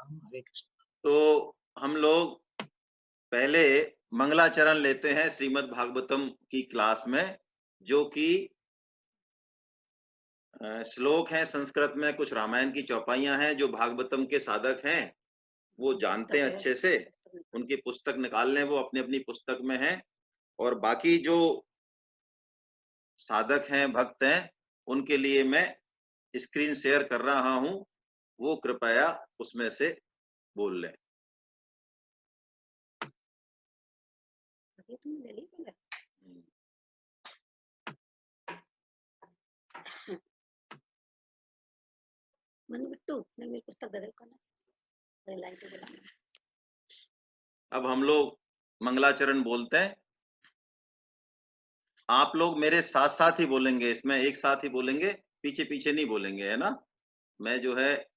राम, हरे कृष्ण। तो हम लोग पहले मंगलाचरण लेते हैं श्रीमद् भागवतम की क्लास में, जो कि श्लोक हैं संस्कृत में, कुछ रामायण की चौपाइयाँ हैं, जो भागवतम के साधक हैं, वो जानते हैं अच्छे से। उनकी पुस्तक निकाल लें, वो अपनी-अपनी पुस्तक में है। और बाकी जो साधक हैं, भक्त हैं, उनके लिए मैं स्क्रीन शेयर कर रहा हूँ, वो कृपया उसमें से बोल लें। अभी तुमने ले ली पहले? मनु बिट्टू ने मेरी पुस्तक दे देखो ना, ये लाइन पे बोला। अब हम लोग मंगलाचरण बोलते हैं। आप लोग मेरे साथ-साथ ही बोलेंगे, इसमें एक साथ ही बोलेंगे, पीछे-पीछे नहीं बोलेंगे, है ना? मैं जो है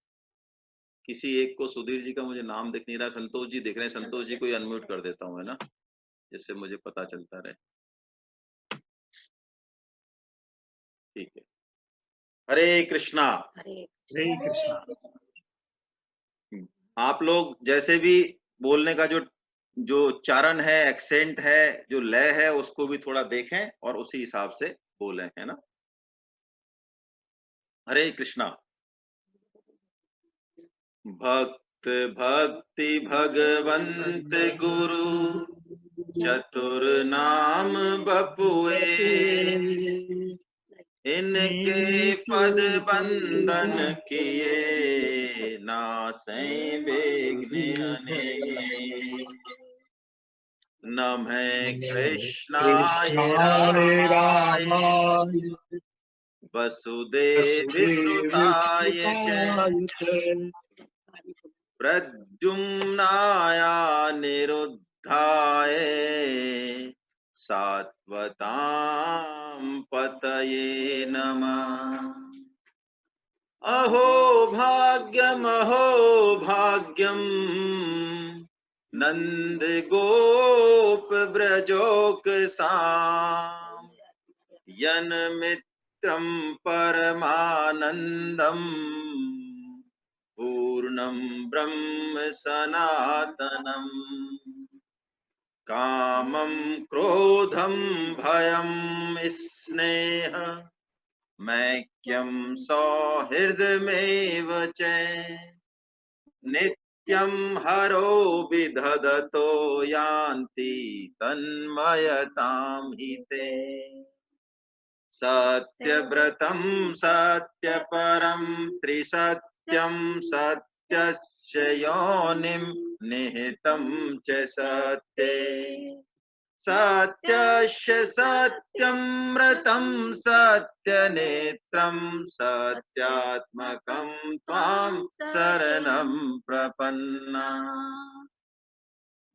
किसी एक को, सुधीर जी का मुझे नाम दिख नहीं रहा, संतोष जी दिख रहे हैं, संतोष जी को ही अनम्यूट कर देता हूँ, है ना? जिससे मुझे पता चलता रहे। ठीक है। हरे कृष्णा। हरे हरे कृष्णा। आप लोग जैसे भी बोलने का जो जो चारण है, एक्सेंट है, जो लय है, उसको भी थोड़ा देखें और उसी हिसाब से बोलें, है ना? हरे कृष्णा। भक्त भक्ति भगवंत गुरु चतुर नाम बपुए, इनके पद बंदन किए, नासै विघ्न अनेक। नमः कृष्णाय कृष्णाय रामाय रामाय वसुदेव सुताय च प्रद्युम्नाय निरुद्धाय सात्वतां पतये नमः। अहो भाग्यम नंद गोप ब्रजोक साम, यन मित्रम परमानंदम पूर्णम ब्रह्म सनातनम। कामं क्रोधं भयं स्नेह मैक्यं सौहृदमेव च नित्यं हरो विदधतो यान्ति तन्मयतां हि ते। सत्यव्रतं सत्यपरं त्रिसत्यं सत्यस्य योनिं निहितं च सत्ये। सत्यस्य सत्यमृतं सत्यनेत्रं सत्यात्मकं त्वां शरणं प्रपन्ना।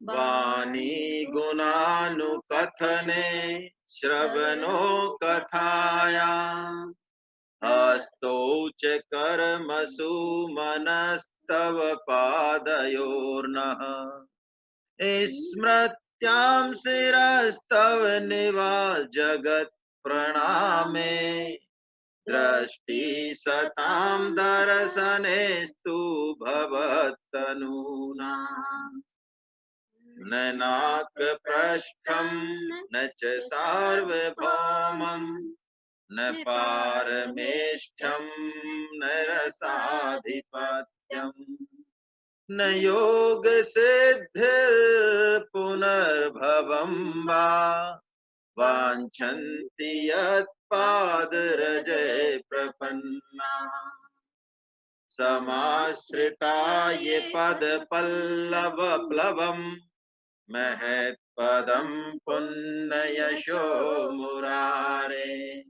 वाणी गुणानुकथने श्रवणो कथाया, हस्तौ च कर्मसु मनस्तव पादयोर्नः। स्मृत्यां शिरस्तव निवास जगत् प्रणामे, दृष्टि सतां दर्शनेस्तु भवत्तनूनाम्। न नाकपृष्ठं न च सार्वभौमं, न पारमेष्ठ्यं न रसाधिपत्यम्, न योग सिद्धिर्पुनर्भवं वा वाञ्छन्ति यत्पादरजै प्रपन्ना। समाश्रिता ये पद पल्लव प्लवम्, महत्पदं पुण्ययशो मुरारे।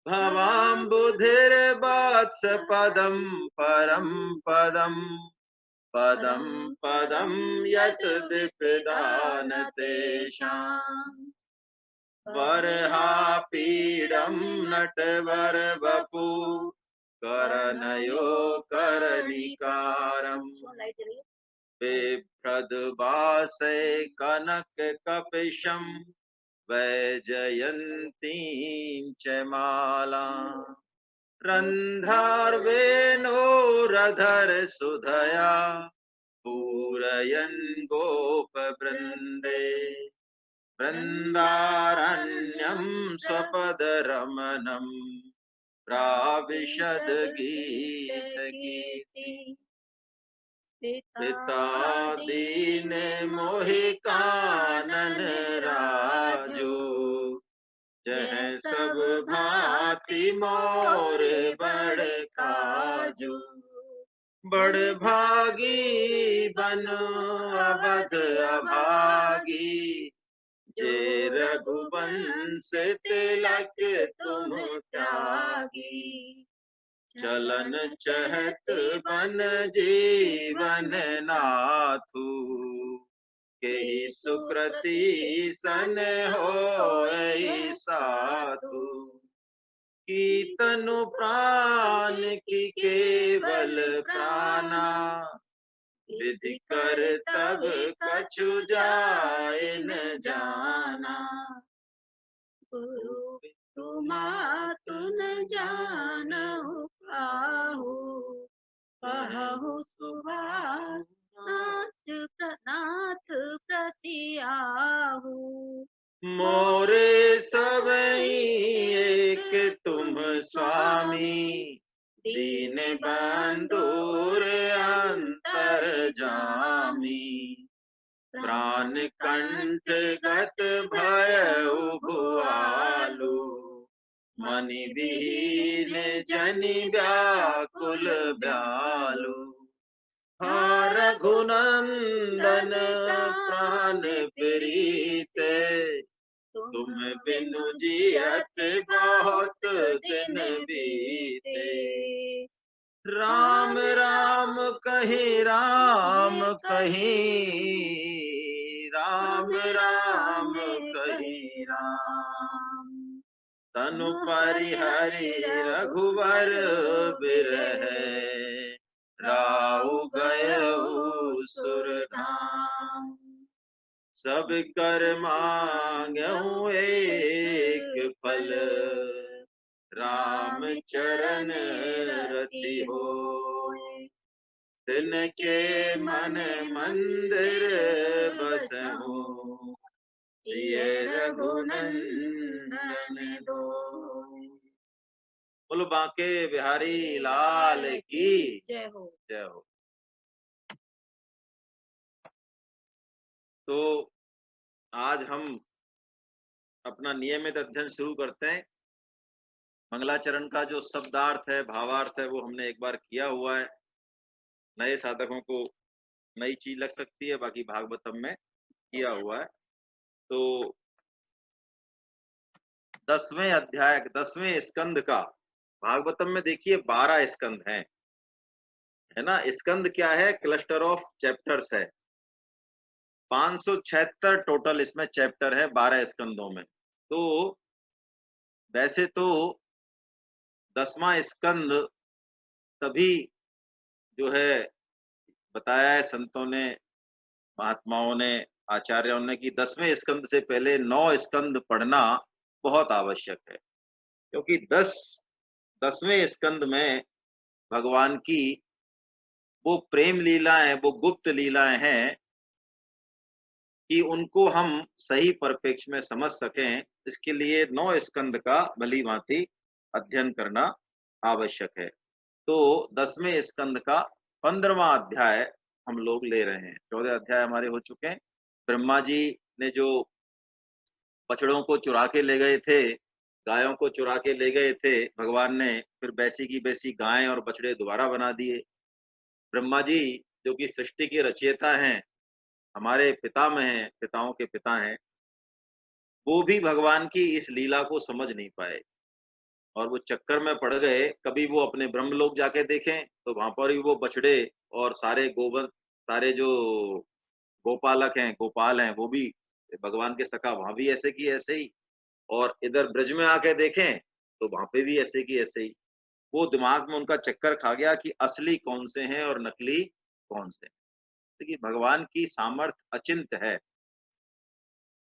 भवाम्बुधिर्वत्स पदं परं पदं, पदं पदं यत् दिक्दान तेषाम्। वरहापीडं नटवर वपु करनयो करनिकारम्, बिभ्रद्वासे कनककपिशं वैजयन्तीं च मालाम्। रन्ध्रार्वेणोरधर सुधया पूरयन् गोपवृन्दे वृन्दारण्यं स्वपदरमणम् प्राविशद गीतकीर्ति पिता दीन मोहि कानन राजो जह सब भांति मोर बड़ काजू बड़ भागी बनो अवध अभागी जे रघुवंश तिलक तुम त्यागी चलन चहत बन जीवन नाथू केहि सुकृति सन होय साधु की तनु प्राण की केवल प्राणा विधि कर तब कछु जाय न जाना गुरु तुमातु न जानहु काहू कहु सुभाष नाथ प्रति आहू मोरे सबई एक तुम स्वामी दीन बंधुर अंतर जामी प्राण कंठ गत भयउ भुआलु मनि दीन जनि व्याकुल ब्यालु रघुनंदन प्राण प्रीते तुम बिनु जियत बहुत दिन बीते राम राम कहीं राम कहीं राम राम कहीं राम तनु परिहरि रघुवर बिरह राउ गयउ सुरधाम सब कर मांगऊ एक फल राम चरण रति होय तिनके मन मंदिर बसहु जिय रघुनंदन दोय। बोलो बांके बिहारी लाल की जय हो। जय हो। तो आज हम अपना नियमित अध्ययन शुरू करते हैं। मंगलाचरण का जो शब्दार्थ है, भावार्थ है, वो हमने एक बार किया हुआ है। नए साधकों को नई चीज लग सकती है, बाकी भागवतम में किया हुआ है। तो 10वें अध्याय 10वें स्कंद का भागवतम में देखिए 12 स्कंद हैं, है ना। स्कंद क्या है? क्लस्टर ऑफ चैप्टर्स है। 576 टोटल इसमें चैप्टर है 12 स्कंदों में। तो वैसे तो 10वां स्कंद तभी जो है बताया है संतों ने, महात्माओं ने, आचार्यों ने कि 10वें स्कंद से पहले 9 स्कंद पढ़ना बहुत आवश्यक है, क्योंकि 10वें स्कंद में भगवान की वो प्रेम लीलाएं, वो गुप्त लीलाएं हैं कि उनको हम सही परिप्रेक्ष्य में समझ सकें। इसके लिए 9 स्कंद का भली भांति अध्ययन करना आवश्यक है। तो 10वें स्कंद का 15वां अध्याय हम लोग ले रहे हैं। 14 अध्याय हमारे हो चुके हैं। ब्रह्मा जी ने जो बछड़ों को चुरा के ले गए थे, गायों को चुरा के ले गए थे, भगवान ने फिर वैसी की वैसी गायें और बछड़े दोबारा बना दिए। ब्रह्मा जी जो कि सृष्टि के रचयिता हैं, हमारे पितामह हैं, पिताओं के पिता हैं, वो भी भगवान की इस लीला को समझ नहीं पाए और वो चक्कर में पड़ गए। कभी वो अपने ब्रह्मलोक जाके देखें तो वहां पर भी वो बछड़े और सारे गोबर, सारे जो गोपालक हैं, गोपाल हैं, वो भी भगवान के सखा, वहां भी ऐसे की ऐसे ही। और इधर ब्रज में आके देखें तो वहां पे भी ऐसे की ऐसे ही। वो दिमाग में उनका चक्कर खा गया कि असली कौन से हैं और नकली कौन से हैं। देखिए भगवान की सामर्थ्य अचिंत है,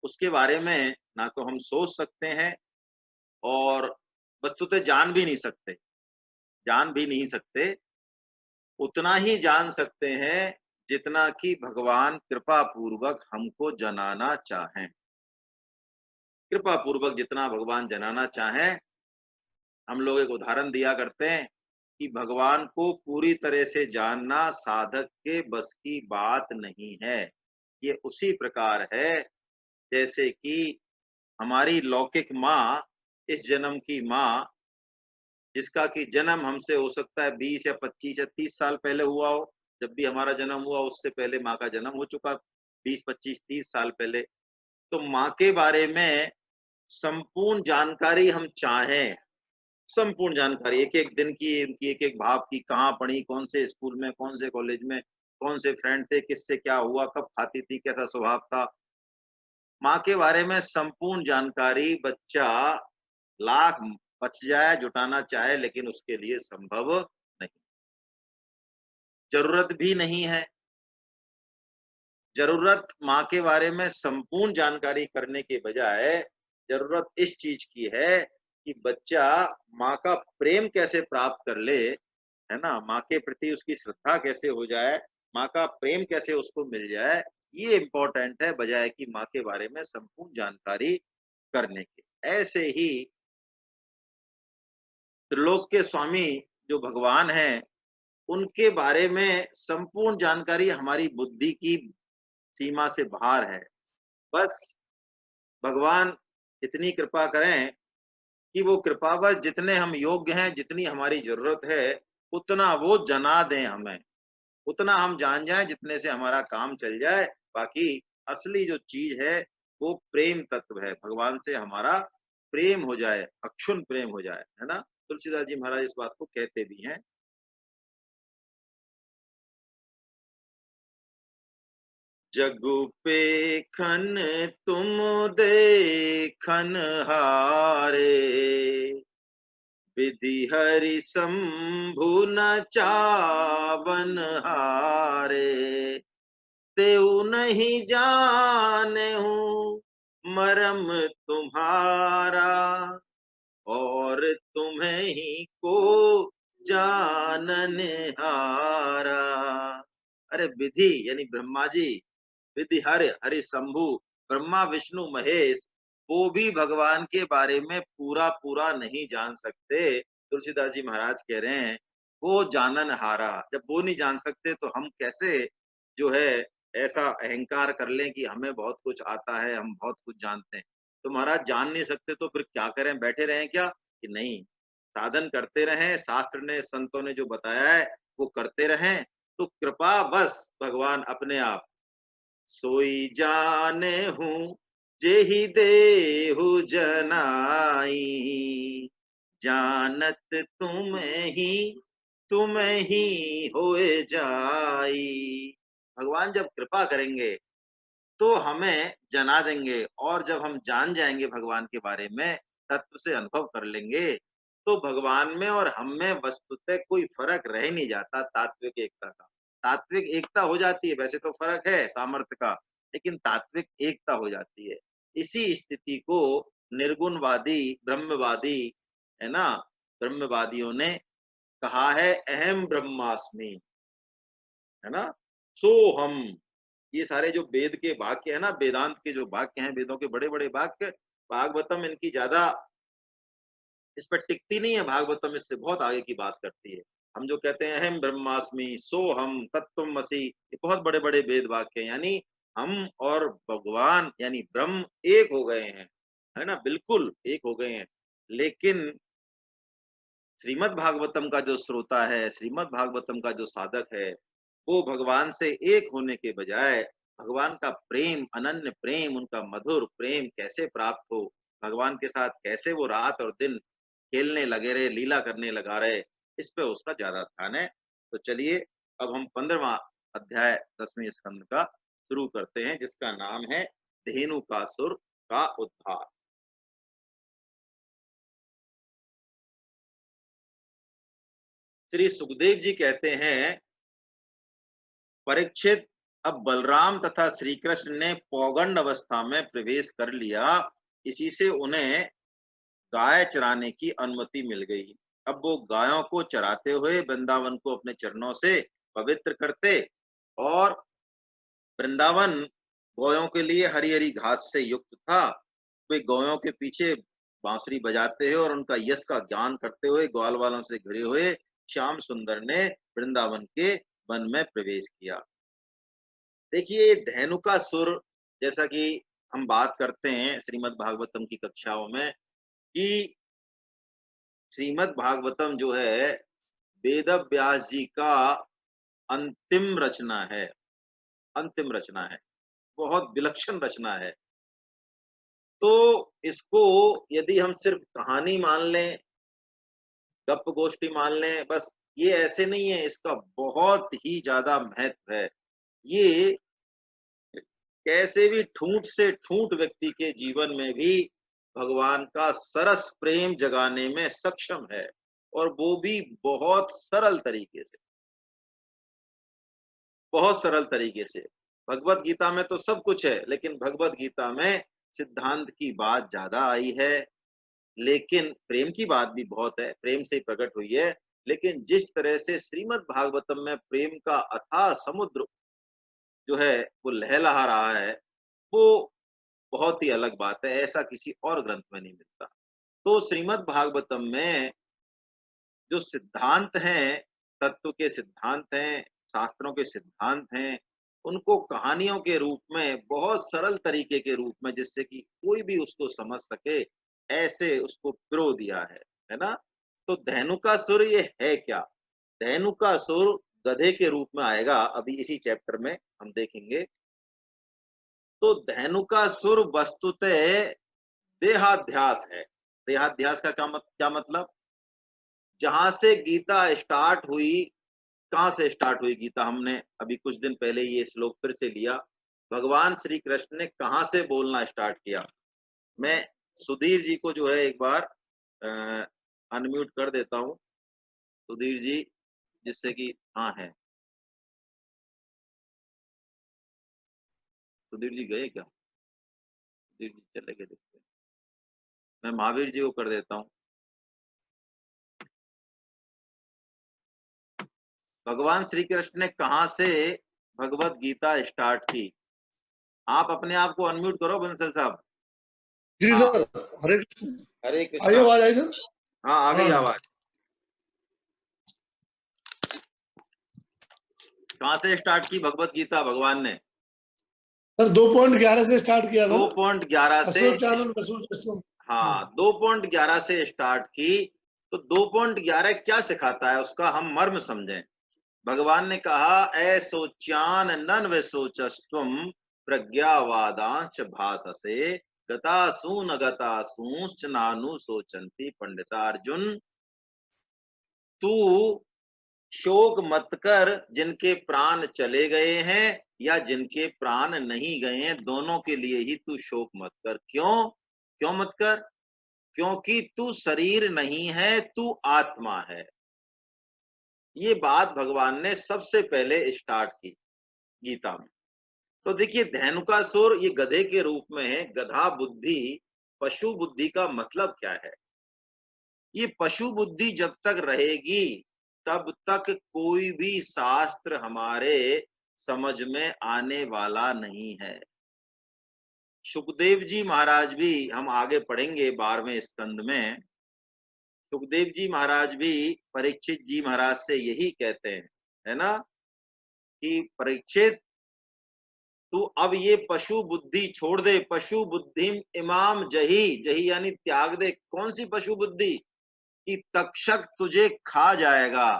उसके बारे में ना तो हम सोच सकते हैं और वस्तुतः जान भी नहीं सकते। जान भी नहीं सकते, उतना ही जान सकते हैं जितना कि भगवान कृपा पूर्वक हमको जनाना चाहें। कृपा पूर्वक जितना भगवान जनाना चाहें, हम लोग एक उदाहरण दिया करते हैं कि भगवान को पूरी तरह से जानना साधक के बस की बात नहीं है। ये उसी प्रकार है जैसे कि हमारी लौकिक माँ, इस जन्म की माँ, जिसका कि जन्म हमसे हो सकता है 20 या 25 या 30 साल पहले हुआ हो। जब भी हमारा जन्म हुआ उससे पहले माँ का जन्म हो चुका, 20, 25, 30 साल पहले। तो माँ के बारे में संपूर्ण जानकारी हम चाहें, संपूर्ण जानकारी, एक-एक दिन की, उनकी एक-एक भाव की, कहाँ पढ़ी, कौन से स्कूल में, कौन से कॉलेज में, कौन से फ्रेंड थे, किससे क्या हुआ, कब खाती थी, कैसा स्वभाव था। माँ के बारे में संपूर्ण जानकारी बच्चा लाख बच जाए, जुटाना चाहे, लेकिन उसके लिए संभव नहीं, जरूरत भी नहीं है। जरूरत माँ के बारे में संपूर्ण जानकारी करने के बजाय जरूरत इस चीज की है कि बच्चा माँ का प्रेम कैसे प्राप्त कर ले, है ना, माँ के प्रति उसकी श्रद्धा कैसे हो जाए, माँ का प्रेम कैसे उसको मिल जाए, ये इम्पोर्टेंट है, बजाय कि माँ के बारे में संपूर्ण जानकारी करने के। ऐसे ही त्रिलोक के स्वामी जो भगवान हैं, उनके बारे में संपूर्ण जानकारी हमारी बुद्धि की सीमा से बाहर है। बस भगवान इतनी कृपा करें कि वो कृपावश जितने हम योग्य हैं, जितनी हमारी जरूरत है, उतना वो जना दें हमें, उतना हम जान जाएं जितने से हमारा काम चल जाए। बाकी असली जो चीज है वो प्रेम तत्व है, भगवान से हमारा प्रेम हो जाए, अक्षुण प्रेम हो जाए, है ना। तुलसीदास जी महाराज इस बात को कहते भी हैं। जगु पेखन तुम देखन हारे, विधि हरि शंभु न चावन हारे। तेऊ नहीं जाने हूँ मरम तुम्हारा, और तुम्हें ही को जानने हारा। अरे विधि यानी ब्रह्मा जी, विधि हरि, हरि शंभु, ब्रह्मा विष्णु महेश, वो भी भगवान के बारे में पूरा पूरा नहीं जान सकते। तुलसीदास जी महाराज कह रहे हैं वो जानन हारा। जब वो नहीं जान सकते तो हम कैसे जो है ऐसा अहंकार कर लें कि हमें बहुत कुछ आता है, हम बहुत कुछ जानते हैं। तो महाराज जान नहीं सकते तो फिर क्या करें, बैठे रहें क्या? कि नहीं, साधन करते रहें, शास्त्र ने संतों ने जो बताया है वो करते रहें, तो कृपा बस भगवान अपने आप सोई जाने हूँ जेहि देहु जनाई, जानत तुम्हें ही होए जाई। भगवान जब कृपा करेंगे तो हमें जना देंगे, और जब हम जान जाएंगे भगवान के बारे में, तत्व से अनुभव कर लेंगे, तो भगवान में और हम में वस्तुतः कोई फर्क रह नहीं जाता तात्विक एकता का। तात्विक एकता हो जाती है, वैसे तो फर्क है सामर्थ्य का, लेकिन तात्विक एकता हो जाती है। इसी स्थिति को निर्गुणवादी ब्रह्मवादी, है ना, ब्रह्मवादियों ने कहा है अहम ब्रह्मास्मि, है ना, सो हम। ये सारे जो वेद के वाक्य है ना, वेदांत के जो वाक्य हैं, वेदों के बड़े बड़े वाक्य, भागवतम इनकी ज्यादा इस पर टिकती नहीं है। भागवतम इससे बहुत आगे की बात करती है। हम जो कहते हैं अहम ब्रह्मास्मि, सो हम, तत्त्वमसि, ये बहुत बड़े बड़े वेद वाक्य हैं। यानी हम और भगवान यानी ब्रह्म एक हो गए हैं, है ना, बिल्कुल एक हो गए हैं। लेकिन श्रीमद् भागवतम का जो श्रोता है, श्रीमद् भागवतम का जो साधक है, वो भगवान से एक होने के बजाय भगवान का प्रेम, अनन्य प्रेम, उनका मधुर प्रेम कैसे प्राप्त हो, भगवान के साथ कैसे वो रात और दिन खेलने लगे रहे, लीला करने लगा रहे, इस पे उसका ज्यादा ध्यान है। तो चलिए अब हम 15वां अध्याय 10वें स्कंद का शुरू करते हैं, जिसका नाम है धेनुकासुर का उद्धार। श्री सुखदेव जी कहते हैं, परीक्षित, अब बलराम तथा श्री कृष्ण ने पौगंड अवस्था में प्रवेश कर लिया, इसी से उन्हें गाय चराने की अनुमति मिल गई। अब वो गायों को चराते हुए वृंदावन को अपने चरणों से पवित्र करते और वृंदावन गौयों के लिए हरी हरी घास से युक्त था। वे गौयों के पीछे बांसुरी बजाते हुए और उनका यश का ज्ञान करते हुए ग्वाल वालों से घिरे हुए श्याम सुंदर ने वृंदावन के वन में प्रवेश किया। देखिए धेनुका सुर, जैसा कि हम बात करते हैं श्रीमद् भागवतम की कक्षाओं में कि श्रीमद् भागवतम जो है वेद व्यास जी का अंतिम रचना है, अंतिम रचना है, बहुत विलक्षण रचना है। तो इसको यदि हम सिर्फ कहानी मान लें, गप गोष्ठी मान लें, बस ये ऐसे नहीं है, इसका बहुत ही ज्यादा महत्व है। ये कैसे भी ठूंठ से ठूंठ व्यक्ति के जीवन में भी भगवान का सरस प्रेम जगाने में सक्षम है, और वो भी बहुत सरल तरीके से, बहुत सरल तरीके से। भगवत गीता में तो सब कुछ है, लेकिन भगवत गीता में सिद्धांत की बात ज्यादा आई है, लेकिन प्रेम की बात भी बहुत है, प्रेम से ही प्रकट हुई है। लेकिन जिस तरह से श्रीमद् भागवतम में प्रेम का अथाह समुद्र जो है वो लहलहा रहा है, वो बहुत ही अलग बात है, ऐसा किसी और ग्रंथ में नहीं मिलता। तो श्रीमद् भागवतम में जो सिद्धांत हैं, तत्व के सिद्धांत हैं, शास्त्रों के सिद्धांत हैं, उनको कहानियों के रूप में, बहुत सरल तरीके के रूप में, जिससे कि कोई भी उसको समझ सके, ऐसे उसको पिरो दिया है ना। तो धेनुकासुर ये है क्या? धेनुकासुर गधे के रूप में आएगा, अभी इसी चैप्टर में हम देखेंगे। तो धेनुकासुर वस्तुतः देहाध्यास है। देहाध्यास का क्या मतलब? जहां से गीता स्टार्ट हुई, कहां से स्टार्ट हुई गीता? हमने अभी कुछ दिन पहले ये श्लोक फिर से लिया। भगवान श्री कृष्ण ने कहां से बोलना स्टार्ट किया? मैं सुधीर जी को जो है एक बार अनम्यूट कर देता हूं, सुधीर जी, जिससे कि हाँ है। सुधीर जी गए क्या? सुधीर जी चले गए, देखते हैं। मैं महावीर जी को कर देता हूँ। भगवान श्री कृष्ण ने कहां से भगवत गीता स्टार्ट की? आप अपने आप को अनम्यूट करो बंसल साहब। जी हाँ, सर, हरे कृष्ण। हरे आई कृष्णा। आवाज आई सर? हाँ, आ गई हाँ आवाज। कहां से स्टार्ट की भगवत गीता भगवान ने? सर, 2.11 से स्टार्ट किया था ना, 2.11 से। अशोचानंद वसुष्टम। हाँ, 2.11 से स्टार्ट की। तो 2.11 क्या सिखाता है, उसका हम मर्म समझें। भगवान ने कहा ऐसोच्यान नन वैसोचस्त्वम प्रज्ञावादांश्च भाससे गतासु न गतासूंश्च नानु सोचंती पंडितार्जुन। तू शोक मत कर, जिनके प्राण चले गए हैं या जिनके प्राण नहीं गए हैं, दोनों के लिए ही तू शोक मत कर। क्यों? क्यों मत कर? क्योंकि तू शरीर नहीं है, तू आत्मा है। ये बात भगवान ने सबसे पहले स्टार्ट की गीता में। तो देखिए धेनुकासुर ये गधे के रूप में है। गधा बुद्धि, पशु बुद्धि का मतलब क्या है? ये पशु बुद्धि जब तक रहेगी तब तक कोई भी शास्त्र हमारे समझ में आने वाला नहीं है। सुखदेव जी महाराज भी, हम आगे पढ़ेंगे 12वें स्कंद में, सुखदेव जी महाराज भी परीक्षित जी महाराज से यही कहते हैं, है ना, कि परीक्षित तू अब ये पशु बुद्धि छोड़ दे। पशु बुद्धि इमाम जही, जही यानी त्याग दे। कौन सी पशु बुद्धि? कि तक्षक तुझे खा जाएगा,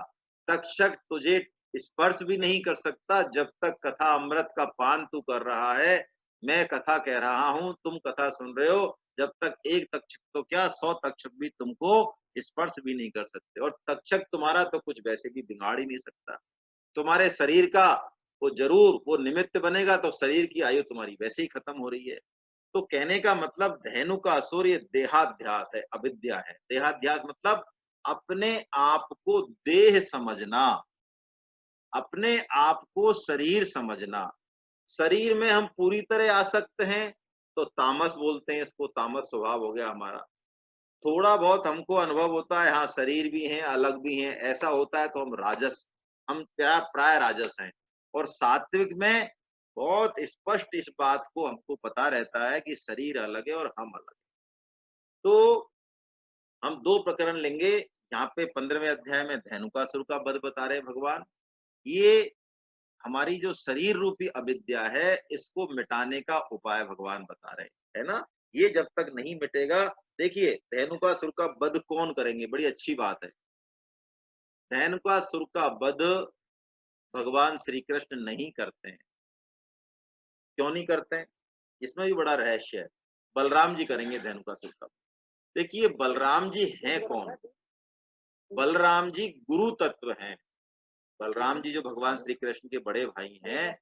तक्षक तुझे स्पर्श भी नहीं कर सकता जब तक कथा अमृत का पान तू कर रहा है। मैं कथा कह रहा हूं, तुम कथा सुन रहे हो, जब तक एक तक्षक तो क्या 100 तक्षक भी तुमको स्पर्श भी नहीं कर सकते। और तक्षक तुम्हारा तो कुछ वैसे भी बिगाड़ ही नहीं सकता। तुम्हारे शरीर का वो जरूर वो निमित्त बनेगा, तो शरीर की आयु तुम्हारी वैसे ही खत्म हो रही है। तो कहने का मतलब धेनुकासुर ये देहाध्यास है, अविद्या है। देहाध्यास मतलब अपने आप को देह समझना, अपने आप को शरीर समझना। शरीर में हम पूरी तरह आसक्त हैं तो तामस बोलते हैं इसको, तामस स्वभाव हो गया हमारा। थोड़ा बहुत हमको अनुभव होता है, हाँ शरीर भी है अलग भी है, ऐसा होता है तो हम राजस, हम प्राय राजस हैं। और सात्विक में बहुत स्पष्ट इस बात को हमको पता रहता है कि शरीर अलग है और हम अलग है। तो हम 2 प्रकरण लेंगे। यहाँ पे 15वें अध्याय में धेनुकासुर का वध बता रहे हैं भगवान। ये हमारी जो शरीर रूपी अविद्या है, इसको मिटाने का उपाय भगवान बता रहे हैं, है ना? ये जब तक नहीं मिटेगा, देखिए धेनुकासुर का वध कौन करेंगे? बड़ी अच्छी बात है। धेनुकासुर का वध भगवान श्री कृष्ण नहीं करते हैं। क्यों नहीं करते हैं? इसमें भी बड़ा रहस्य है। बलराम जी करेंगे धेनुकासुर का। देखिए बलराम जी हैं कौन? बलराम जी गुरु तत्व हैं। बलराम जी जो भगवान श्री कृष्ण के बड़े भाई हैं,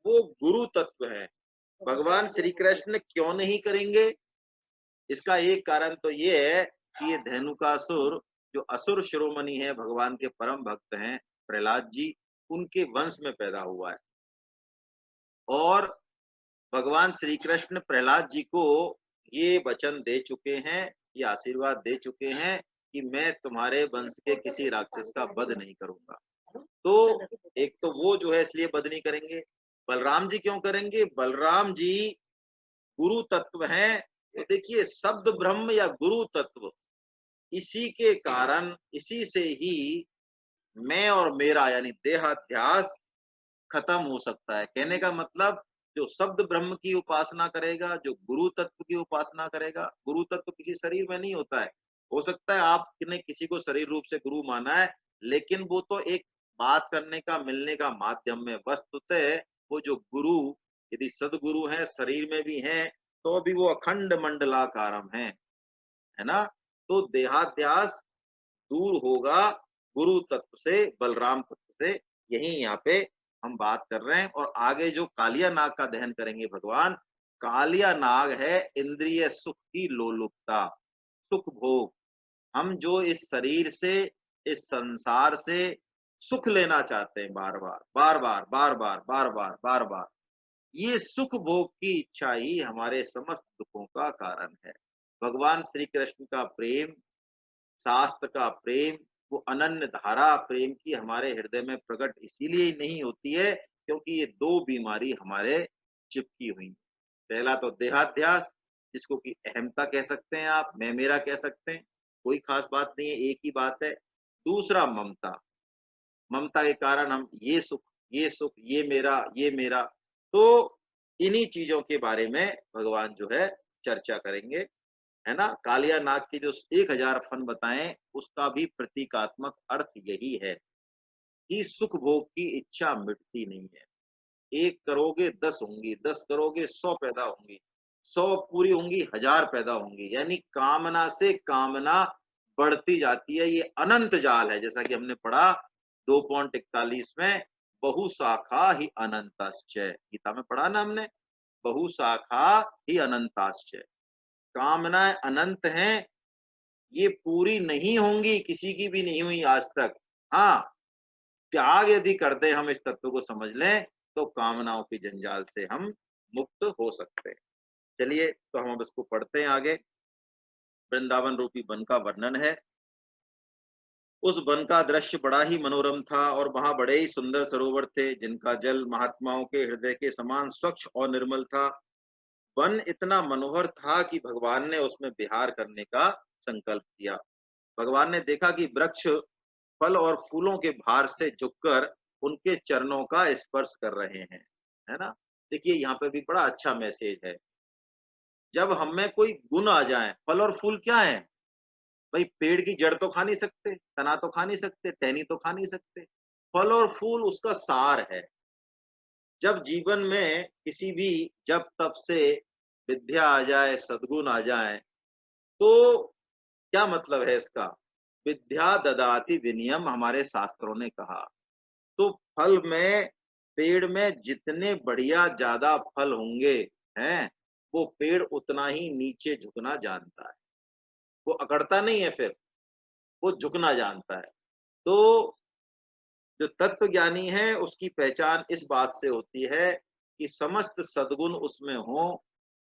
वो गुरु तत्व हैं। भगवान श्री कृष्ण क्यों नहीं करेंगे? इसका एक कारण तो ये है कि ये धेनुकासुर जो असुर शिरोमणि है, भगवान के परम भक्त हैं प्रहलाद जी, उनके वंश में पैदा हुआ है। और भगवान श्री कृष्ण प्रहलाद जी को ये वचन दे चुके हैं, ये आशीर्वाद दे चुके हैं कि मैं तुम्हारे वंश के किसी राक्षस का वध नहीं करूंगा। तो एक तो वो जो है इसलिए वध नहीं करेंगे। बलराम जी क्यों करेंगे? बलराम जी गुरु तत्व हैं। तो देखिए शब्द ब्रह्म या गुरु तत्व, इसी के कारण, इसी से ही मैं और मेरा यानी देहाध्यास खत्म हो सकता है। कहने का मतलब जो शब्द ब्रह्म की उपासना करेगा, जो गुरु तत्व की उपासना करेगा, गुरु तत्व किसी शरीर में नहीं होता है। हो सकता है आपने किसी को शरीर रूप से गुरु माना है, लेकिन वो तो एक बात करने का, मिलने का माध्यम में। वस्तुतः वो जो गुरु यदि सदगुरु है, शरीर में भी हैं, तो भी वो अखंड मंडलाकारम है ना? तो देहाध्यास दूर होगा गुरु तत्व से, बलराम तत्व से। यही यहाँ पे हम बात कर रहे हैं। और आगे जो कालिया नाग का दहन करेंगे भगवान, कालिया नाग है इंद्रिय सुख की लोलुपता, सुख भोग। हम जो इस शरीर से, इस संसार से सुख लेना चाहते हैं, बार बार बार बार बार बार बार बार बार बार, ये सुख भोग की इच्छा ही हमारे समस्त दुखों का कारण है। भगवान श्री कृष्ण का प्रेम, शास्त्र का प्रेम, वो अनन्य धारा प्रेम की हमारे हृदय में प्रकट इसीलिए नहीं होती है क्योंकि ये 2 बीमारी हमारे चिपकी हुई। पहला तो देहाध्यास, जिसको कि अहमता कह सकते हैं आप, मैं मेरा कह सकते हैं, कोई खास बात नहीं है, एक ही बात है। दूसरा ममता, ममता के कारण हम ये सुख, ये सुख, ये मेरा। तो इन्हीं चीजों के बारे में भगवान जो है चर्चा करेंगे, है ना? कालिया नाग के जो 1000 फन बताएं, उसका भी प्रतीकात्मक अर्थ यही है कि सुख भोग की इच्छा मिटती नहीं है। 1 करोगे 10 होंगी, 10 करोगे 100 पैदा होंगी, 100 पूरी होंगी 1000 पैदा होंगी। यानी कामना से कामना बढ़ती जाती है। ये अनंत जाल है, जैसा कि हमने पढ़ा 2.41 में, बहु शाखा ही अनंताश्च। गीता में पढ़ा ना हमने, बहु शाखा ही अनंताश्च। कामनाएं अनंत हैं, ये पूरी नहीं होंगी, किसी की भी नहीं हुई आज तक। हाँ, त्याग यदि कर दे, हम इस तत्व को समझ लें, तो कामनाओं की जंजाल से हम मुक्त हो सकते हैं। चलिए तो हम अब इसको पढ़ते हैं आगे। वृंदावन रूपी वन का वर्णन है। उस वन का दृश्य बड़ा ही मनोरम था और वहां बड़े ही सुंदर सरोवर थे, जिनका जल महात्माओं के हृदय के समान स्वच्छ और निर्मल था। वन इतना मनोहर था कि भगवान ने उसमें विहार करने का संकल्प किया। भगवान ने देखा कि वृक्ष फल और फूलों के भार से झुककर उनके चरणों का स्पर्श कर रहे हैं, है ना? देखिए यहाँ पे भी बड़ा अच्छा मैसेज है। जब हम में कोई गुण आ जाए, फल और फूल क्या है भाई? पेड़ की जड़ तो खा नहीं सकते, तना तो खा नहीं सकते, टहनी तो खा नहीं सकते। फल और फूल उसका सार है। जब जीवन में किसी भी जब तब से विद्या आ जाए, सद्गुण आ जाए, तो क्या मतलब है इसका? विद्या ददाति विनियम हमारे शास्त्रों ने कहा। तो फल में, पेड़ में जितने बढ़िया ज्यादा फल होंगे, हैं, वो पेड़ उतना ही नीचे झुकना जानता है। वो अकड़ता नहीं है, फिर वो झुकना जानता है। तो जो तत्व ज्ञानी है, उसकी पहचान इस बात से होती है कि समस्त सद्गुण उसमें हो,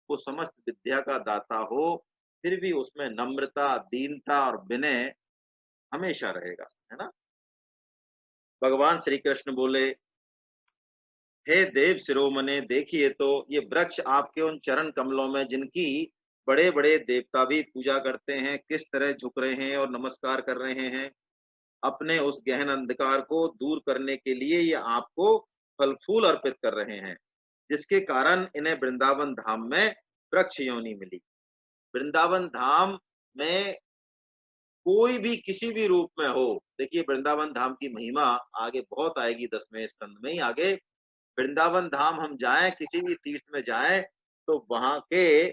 वो समस्त विद्या का दाता हो, फिर भी उसमें नम्रता, दीनता और विनय हमेशा रहेगा, है ना? भगवान श्री कृष्ण बोले, हे देव शिरोमणे, देखिए तो ये वृक्ष आपके उन चरण कमलों में, जिनकी बड़े बड़े देवता भी पूजा करते हैं, किस तरह झुक रहे हैं और नमस्कार कर रहे हैं। अपने उस गहन अंधकार को दूर करने के लिए ये आपको फल फूल अर्पित कर रहे हैं, जिसके कारण इन्हें वृंदावन धाम में वृक्ष योनि मिली। वृंदावन धाम में कोई भी किसी भी रूप में हो, देखिए वृंदावन धाम की महिमा आगे बहुत आएगी, 10वें स्कंद में ही आगे। वृंदावन धाम हम जाएं, किसी भी तीर्थ में जाएं, तो वहां के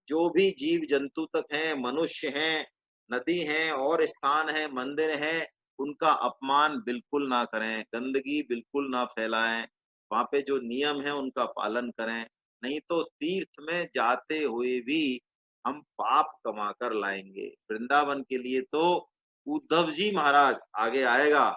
जो भी जीव जंतु तक हैं, मनुष्य हैं, नदी हैं और स्थान है, मंदिर हैं, उनका अपमान बिल्कुल ना करें, गंदगी बिल्कुल ना फैलाएं। वहां पे जो नियम है उनका पालन करें, नहीं तो तीर्थ में जाते हुए भी हम पाप कमा कर लाएंगे। वृंदावन के लिए तो उद्धव जी महाराज आगे आएगा।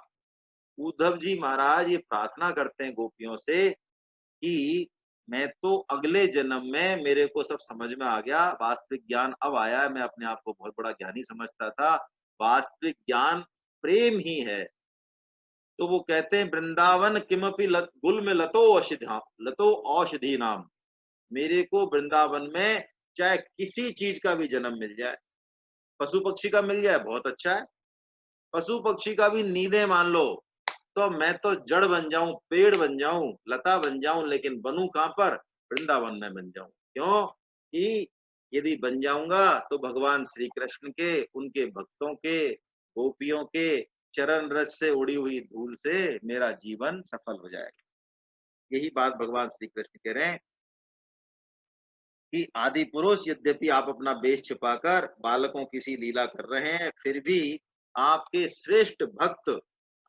उद्धव जी महाराज ये प्रार्थना करते हैं गोपियों से कि मैं तो अगले जन्म में मेरे को सब समझ में आ गया, वास्तविक ज्ञान अब आया, मैं अपने आप को बहुत बड़ा ज्ञानी समझता था, वास्तविक ज्ञान प्रेम ही है। तो वो कहते हैं वृंदावन किमपि गुल में लतो औषधि नाम, मेरे को वृंदावन में चाहे किसी चीज का भी जन्म मिल जाए, पशु पक्षी का मिल जाए बहुत अच्छा है, पशु पक्षी का भी नींदें मान लो, तो मैं तो जड़ बन जाऊं, पेड़ बन जाऊं, लता बन जाऊं, लेकिन बनूं कहां पर? वृंदावन में बन जाऊं। क्यों? कि यदि बन जाऊंगा तो भगवान श्री कृष्ण के, उनके भक्तों के, गोपियों के चरण रस से उड़ी हुई धूल से मेरा जीवन सफल हो जाएगा। यही बात भगवान श्री कृष्ण कह रहे हैं कि आदि पुरुष, यद्यपि आप अपना वेश छिपाकर बालकों की सी लीला कर रहे हैं, फिर भी आपके श्रेष्ठ भक्त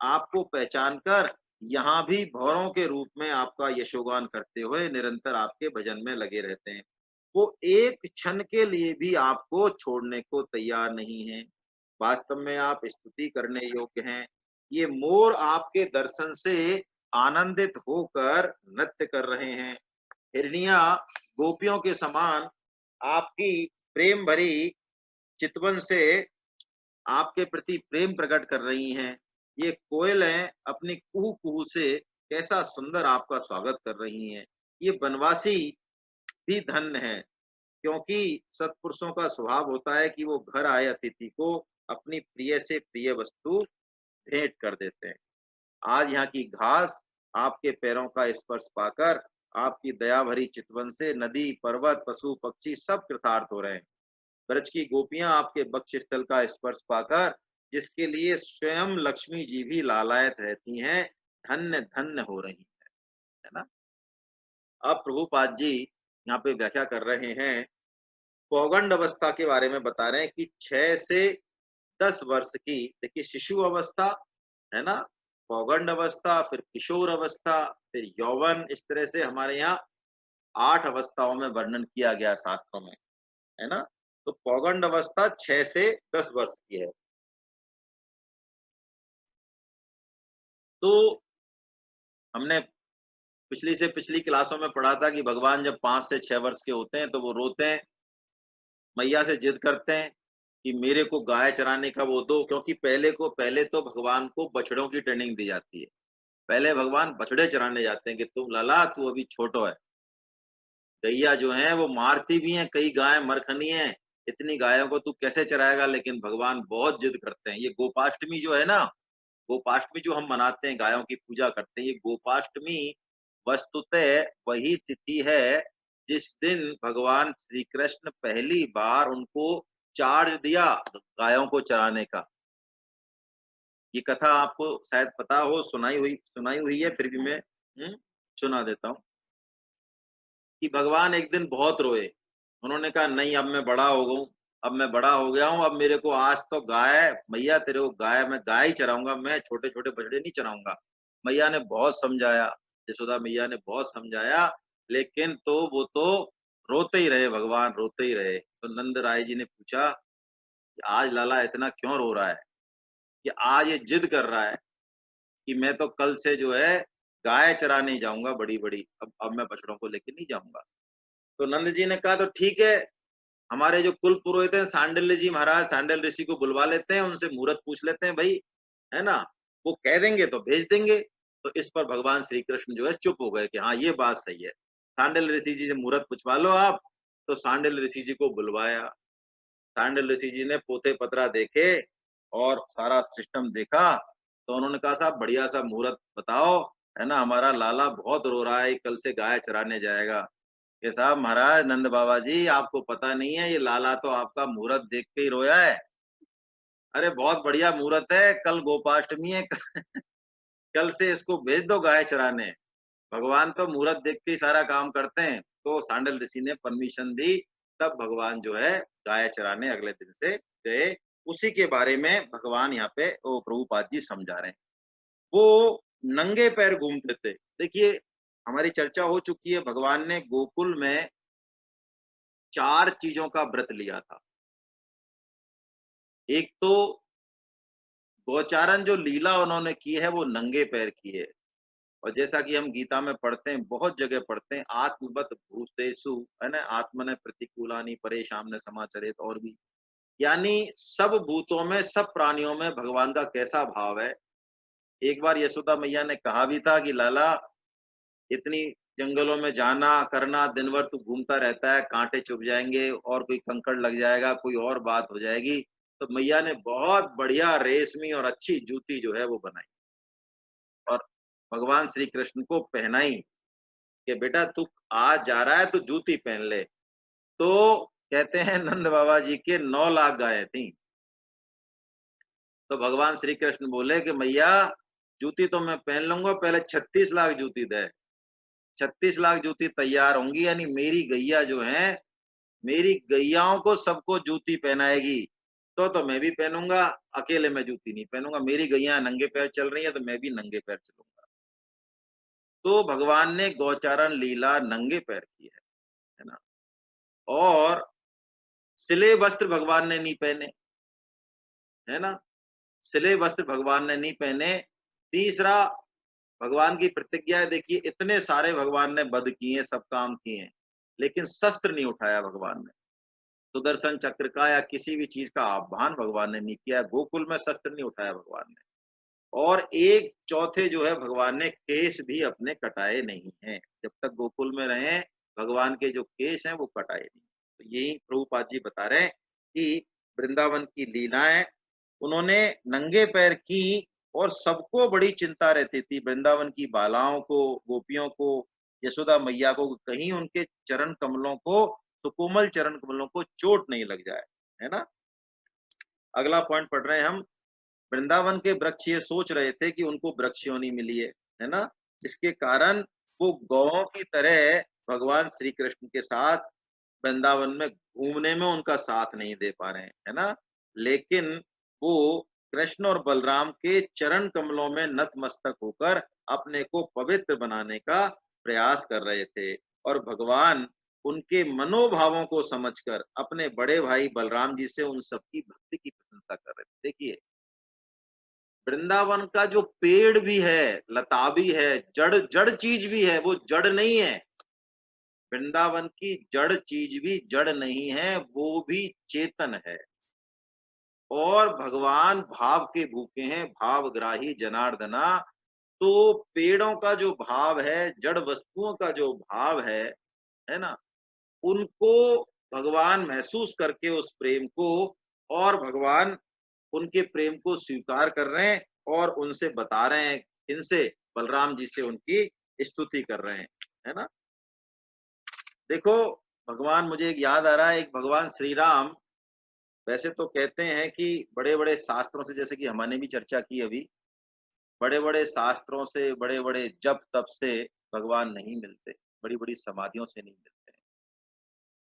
आपको पहचान कर यहाँ भी भौरों के रूप में आपका यशोगान करते हुए निरंतर आपके भजन में लगे रहते हैं। वो एक क्षण के लिए भी आपको छोड़ने को तैयार नहीं है। वास्तव में आप स्तुति करने योग्य हैं। ये मोर आपके दर्शन से आनंदित होकर नृत्य कर रहे हैं। हिरनिया गोपियों के समान आपकी प्रेम भरी चितवन से आपके प्रति प्रेम प्रकट कर रही हैं। ये कोयलें अपनी कुहू कुहू से कैसा सुंदर आपका स्वागत कर रही हैं। ये वनवासी भी धन्य है, क्योंकि सत्पुरुषों का स्वभाव होता है कि वो घर आए अतिथि को अपनी प्रिय से प्रिय वस्तु भेंट कर देते हैं। आज यहाँ की घास आपके पैरों का स्पर्श पाकर आपकी दया भरी चितवन से नदी, पर्वत, पशु पक्षी सब कृतार्थ हो रहे हैं। ब्रज की गोपियां आपके वक्ष स्थल का स्पर्श पाकर, जिसके लिए स्वयं लक्ष्मी जी भी लालायत रहती हैं, धन्य धन्य हो रही है ना। अब प्रभुपाद जी यहाँ पे व्याख्या कर रहे हैं, पौगंड अवस्था के बारे में बता रहे हैं कि 6 से 10 वर्ष की, देखिए शिशु अवस्था है ना, पौगंड अवस्था, फिर किशोर अवस्था, फिर यौवन, इस तरह से हमारे यहाँ 8 अवस्थाओं में वर्णन किया गया शास्त्रों में, है ना। तो पौगंड अवस्था 6 से 10 वर्ष की है। तो हमने पिछली से पिछली क्लासों में पढ़ा था कि भगवान जब 5 से 6 वर्ष के होते हैं तो वो रोते हैं, मैया से जिद करते हैं कि मेरे को गाय चराने का वो दो, क्योंकि पहले तो भगवान को बछड़ों की ट्रेनिंग दी जाती है। पहले भगवान बछड़े चराने जाते हैं कि तुम लाला, तू अभी छोटो है। गैया जो है वो मारती भी हैं, कई गाय मरखनी है, इतनी गायों को तू कैसे चराएगा, लेकिन भगवान बहुत जिद करते हैं। ये गोपाष्टमी जो है ना, गोपाष्टमी जो हम मनाते हैं, गायों की पूजा करते हैं, ये गोपाष्टमी वस्तुतः वही तिथि है जिस दिन भगवान श्री कृष्ण पहली बार उनको चार्ज दिया गायों को चराने का। ये कथा आपको शायद पता हो, सुनाई हुई है, फिर भी मैं सुना देता हूँ कि भगवान एक दिन बहुत रोए। उन्होंने कहा नहीं, अब मैं बड़ा हो गया, अब मैं बड़ा हो गया हूँ, अब मेरे को आज तो गाय, मैया तेरे को गाय, मैं गाय ही चराऊंगा, मैं छोटे छोटे बछड़े नहीं चराऊंगा। मैया ने बहुत समझाया, यशोदा मैया ने बहुत समझाया, लेकिन तो वो तो रोते ही रहे, भगवान रोते ही रहे। तो नंद राय जी ने पूछा कि आज लाला इतना क्यों रो रहा है, कि आज ये जिद कर रहा है कि मैं तो कल से जो है गाय चराने जाऊंगा बड़ी बड़ी, अब मैं बछड़ों को लेके नहीं जाऊंगा। तो नंद जी ने कहा तो ठीक है, हमारे जो कुल पुरोहित हैं सांडिल्य जी महाराज, सांडिल्य ऋषि को बुलवा लेते हैं, उनसे मुहूर्त पूछ लेते हैं भाई, है ना, वो कह देंगे तो भेज देंगे। तो इस पर भगवान श्री कृष्ण जो है चुप हो गए कि हाँ ये बात सही है। सांडिल्य ऋषि जी से मुहूर्त पूछवा लो आप। तो सांडिल्य ऋषि जी को बुलवाया। सांडिल्य ऋषि जी ने पोते पत्रा देखे और सारा सिस्टम देखा। तो उन्होंने कहा साहब बढ़िया सा मुहूर्त बताओ, है ना, हमारा लाला बहुत रो रहा है, कल से गाय चराने जाएगा। ये साहब महाराज नंद बाबा जी आपको पता नहीं है, ये लाला तो आपका मुहूर्त देख के ही रोया है। अरे बहुत बढ़िया मुहूर्त है, कल गोपाष्टमी है, कल से इसको भेज दो गाय चराने। भगवान तो मुहूर्त देख के ही सारा काम करते हैं। तो सांडल ऋषि ने परमिशन दी, तब भगवान जो है गाय चराने अगले दिन से गए। उसी के बारे में भगवान यहाँ पे वो प्रभुपाद जी समझा रहे हैं। वो नंगे पैर घूमते थे। देखिए हमारी चर्चा हो चुकी है, भगवान ने गोकुल में 4 चीजों का व्रत लिया था। एक तो गोचारण जो लीला उन्होंने की है वो नंगे पैर की है। और जैसा कि हम गीता में पढ़ते हैं, बहुत जगह पढ़ते हैं, आत्मवत भूतेषु, है ना, आत्मने प्रतिकूलानि परेशान समाचरित, और भी यानी सब भूतों में सब प्राणियों में भगवान का कैसा भाव है। एक बार यशोदा मैया ने कहा भी था कि लाला इतनी जंगलों में जाना करना, दिन भर तू घूमता रहता है, कांटे चुभ जाएंगे और कोई कंकड़ लग जाएगा, कोई और बात हो जाएगी। तो मैया ने बहुत बढ़िया रेशमी और अच्छी जूती जो है वो बनाई और भगवान श्री कृष्ण को पहनाई कि बेटा तू आज जा रहा है तो जूती पहन ले। तो कहते हैं नंद बाबा जी के 9 लाख गायें थी। तो भगवान श्री कृष्ण बोले कि मैया जूती तो मैं पहन लूंगा, पहले 36 लाख जूती दे। 36 लाख जूती तैयार होंगी, यानी मेरी गैया जो है, मेरी गैयाओं को सबको जूती पहनाएगी। तो मैं भी पहनूंगा, अकेले मैं जूती नहीं पहनूंगा। मेरी गैया नंगे पैर चल रही है तो मैं भी नंगे पैर चलूंगा। तो भगवान ने गौचारण लीला नंगे पैर की है ना। और सिले वस्त्र भगवान ने नहीं पहने, है ना, सिले वस्त्र भगवान ने नहीं पहने। तीसरा, भगवान की प्रतिज्ञा है, देखिए इतने सारे भगवान ने वध किए, सब काम किए हैं, लेकिन शस्त्र नहीं उठाया भगवान ने। सुदर्शन चक्र का या किसी भी चीज का आह्वान भगवान ने नहीं किया। गोकुल में शस्त्र नहीं उठाया भगवान ने। और एक चौथे जो है भगवान ने केश भी अपने कटाए नहीं है। जब तक गोकुल में रहे भगवान के जो केश हैं वो कटाए नहीं। तो यही प्रभुपाद जी बता रहे हैं कि वृंदावन की लीलाएं उन्होंने नंगे पैर की और सबको बड़ी चिंता रहती थी, वृंदावन की बालाओं को, गोपियों को, यशोदा मैया को, कहीं उनके चरण कमलों को, सुकोमल चरण कमलों को चोट नहीं लग जाए, है ना। अगला पॉइंट पढ़ रहे हैं हम। वृंदावन के वृक्ष ये सोच रहे थे कि उनको वृक्ष योनि मिली है ना, जिसके कारण वो गौओं की तरह भगवान श्री कृष्ण के साथ वृंदावन में घूमने में उनका साथ नहीं दे पा रहे हैं, है ना। लेकिन वो कृष्ण और बलराम के चरण कमलों में नतमस्तक होकर अपने को पवित्र बनाने का प्रयास कर रहे थे। और भगवान उनके मनोभावों को समझकर अपने बड़े भाई बलराम जी से उन सबकी भक्ति की प्रशंसा कर रहे थे। देखिए वृंदावन का जो पेड़ भी है, लता भी है, जड़ जड़ चीज भी है, वो जड़ नहीं है। वृंदावन की जड़ चीज भी जड़ नहीं है, वो भी चेतन है। और भगवान भाव के भूखे हैं, भावग्राही जनार्दना। तो पेड़ों का जो भाव है, जड़ वस्तुओं का जो भाव है ना, उनको भगवान महसूस करके उस प्रेम को, और भगवान उनके प्रेम को स्वीकार कर रहे हैं और उनसे बता रहे हैं, इनसे बलराम जी से उनकी स्तुति कर रहे हैं, है ना। देखो भगवान, मुझे एक याद आ रहा है, एक भगवान श्री राम, वैसे तो कहते हैं कि बड़े बड़े शास्त्रों से, जैसे कि हमने भी चर्चा की अभी, बड़े बड़े शास्त्रों से, बड़े बड़े जप तप से भगवान नहीं मिलते, बड़ी बड़ी समाधियों से नहीं मिलते हैं।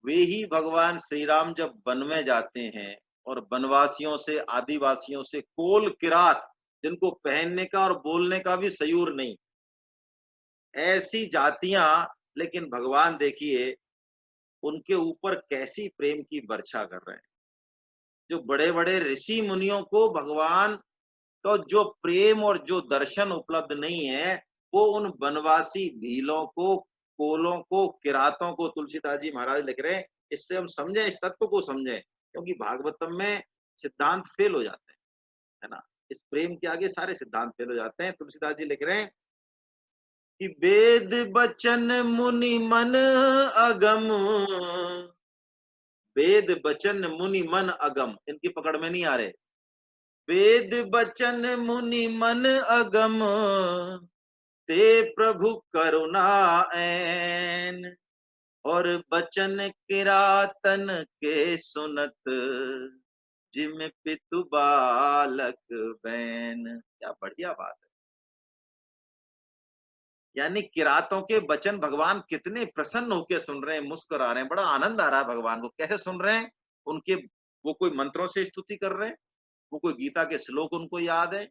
वे ही भगवान श्री राम जब वन में जाते हैं और वनवासियों से, आदिवासियों से, कोल किरात, जिनको पहनने का और बोलने का भी सयूर नहीं, ऐसी जातियां, लेकिन भगवान देखिए उनके ऊपर कैसी प्रेम की वर्षा कर रहे हैं। जो बड़े बड़े ऋषि मुनियों को भगवान का जो प्रेम और जो दर्शन उपलब्ध नहीं है, वो उन वनवासी भीलों को, कोलों को, किरातों को, तुलसीदास जी महाराज लिख रहे हैं। इससे हम समझें, इस तत्व को समझें, क्योंकि भागवतम में सिद्धांत फेल हो जाते हैं, है ना। इस प्रेम के आगे सारे सिद्धांत फेल हो जाते हैं। तुलसीदास जी लिख रहे हैं कि वेद बचन मुनि मन अगम, वेद बचन मुनि मन अगम, इनकी पकड़ में नहीं आ रहे। वेद बचन मुनि मन अगम, ते प्रभु करुणा ऐन, और बचन किरातन के सुनत, जिम पितु बालक बैन। क्या बढ़िया बात है। यानी किरातों के वचन भगवान कितने प्रसन्न होकर सुन रहे हैं, मुस्कुरा रहे हैं, बड़ा आनंद आ रहा है भगवान को। कैसे सुन रहे हैं? उनके वो कोई मंत्रों से स्तुति कर रहे हैं, वो कोई गीता के श्लोक उनको याद है,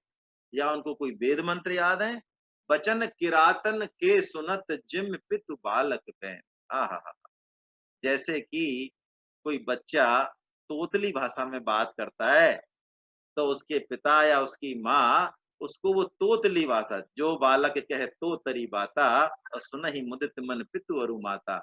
या उनको कोई वेद मंत्र याद है। वचन किरातन के सुनत, जिम पितु बालक बैन। आहा, जैसे कि कोई बच्चा तोतली भाषा में बात करता है, तो उसके पिता या उसकी माँ उसको वो तोतली भाषा, जो बालक कहे तो तरी बाता, और सुनहि मुदित मन पितु अरु माता।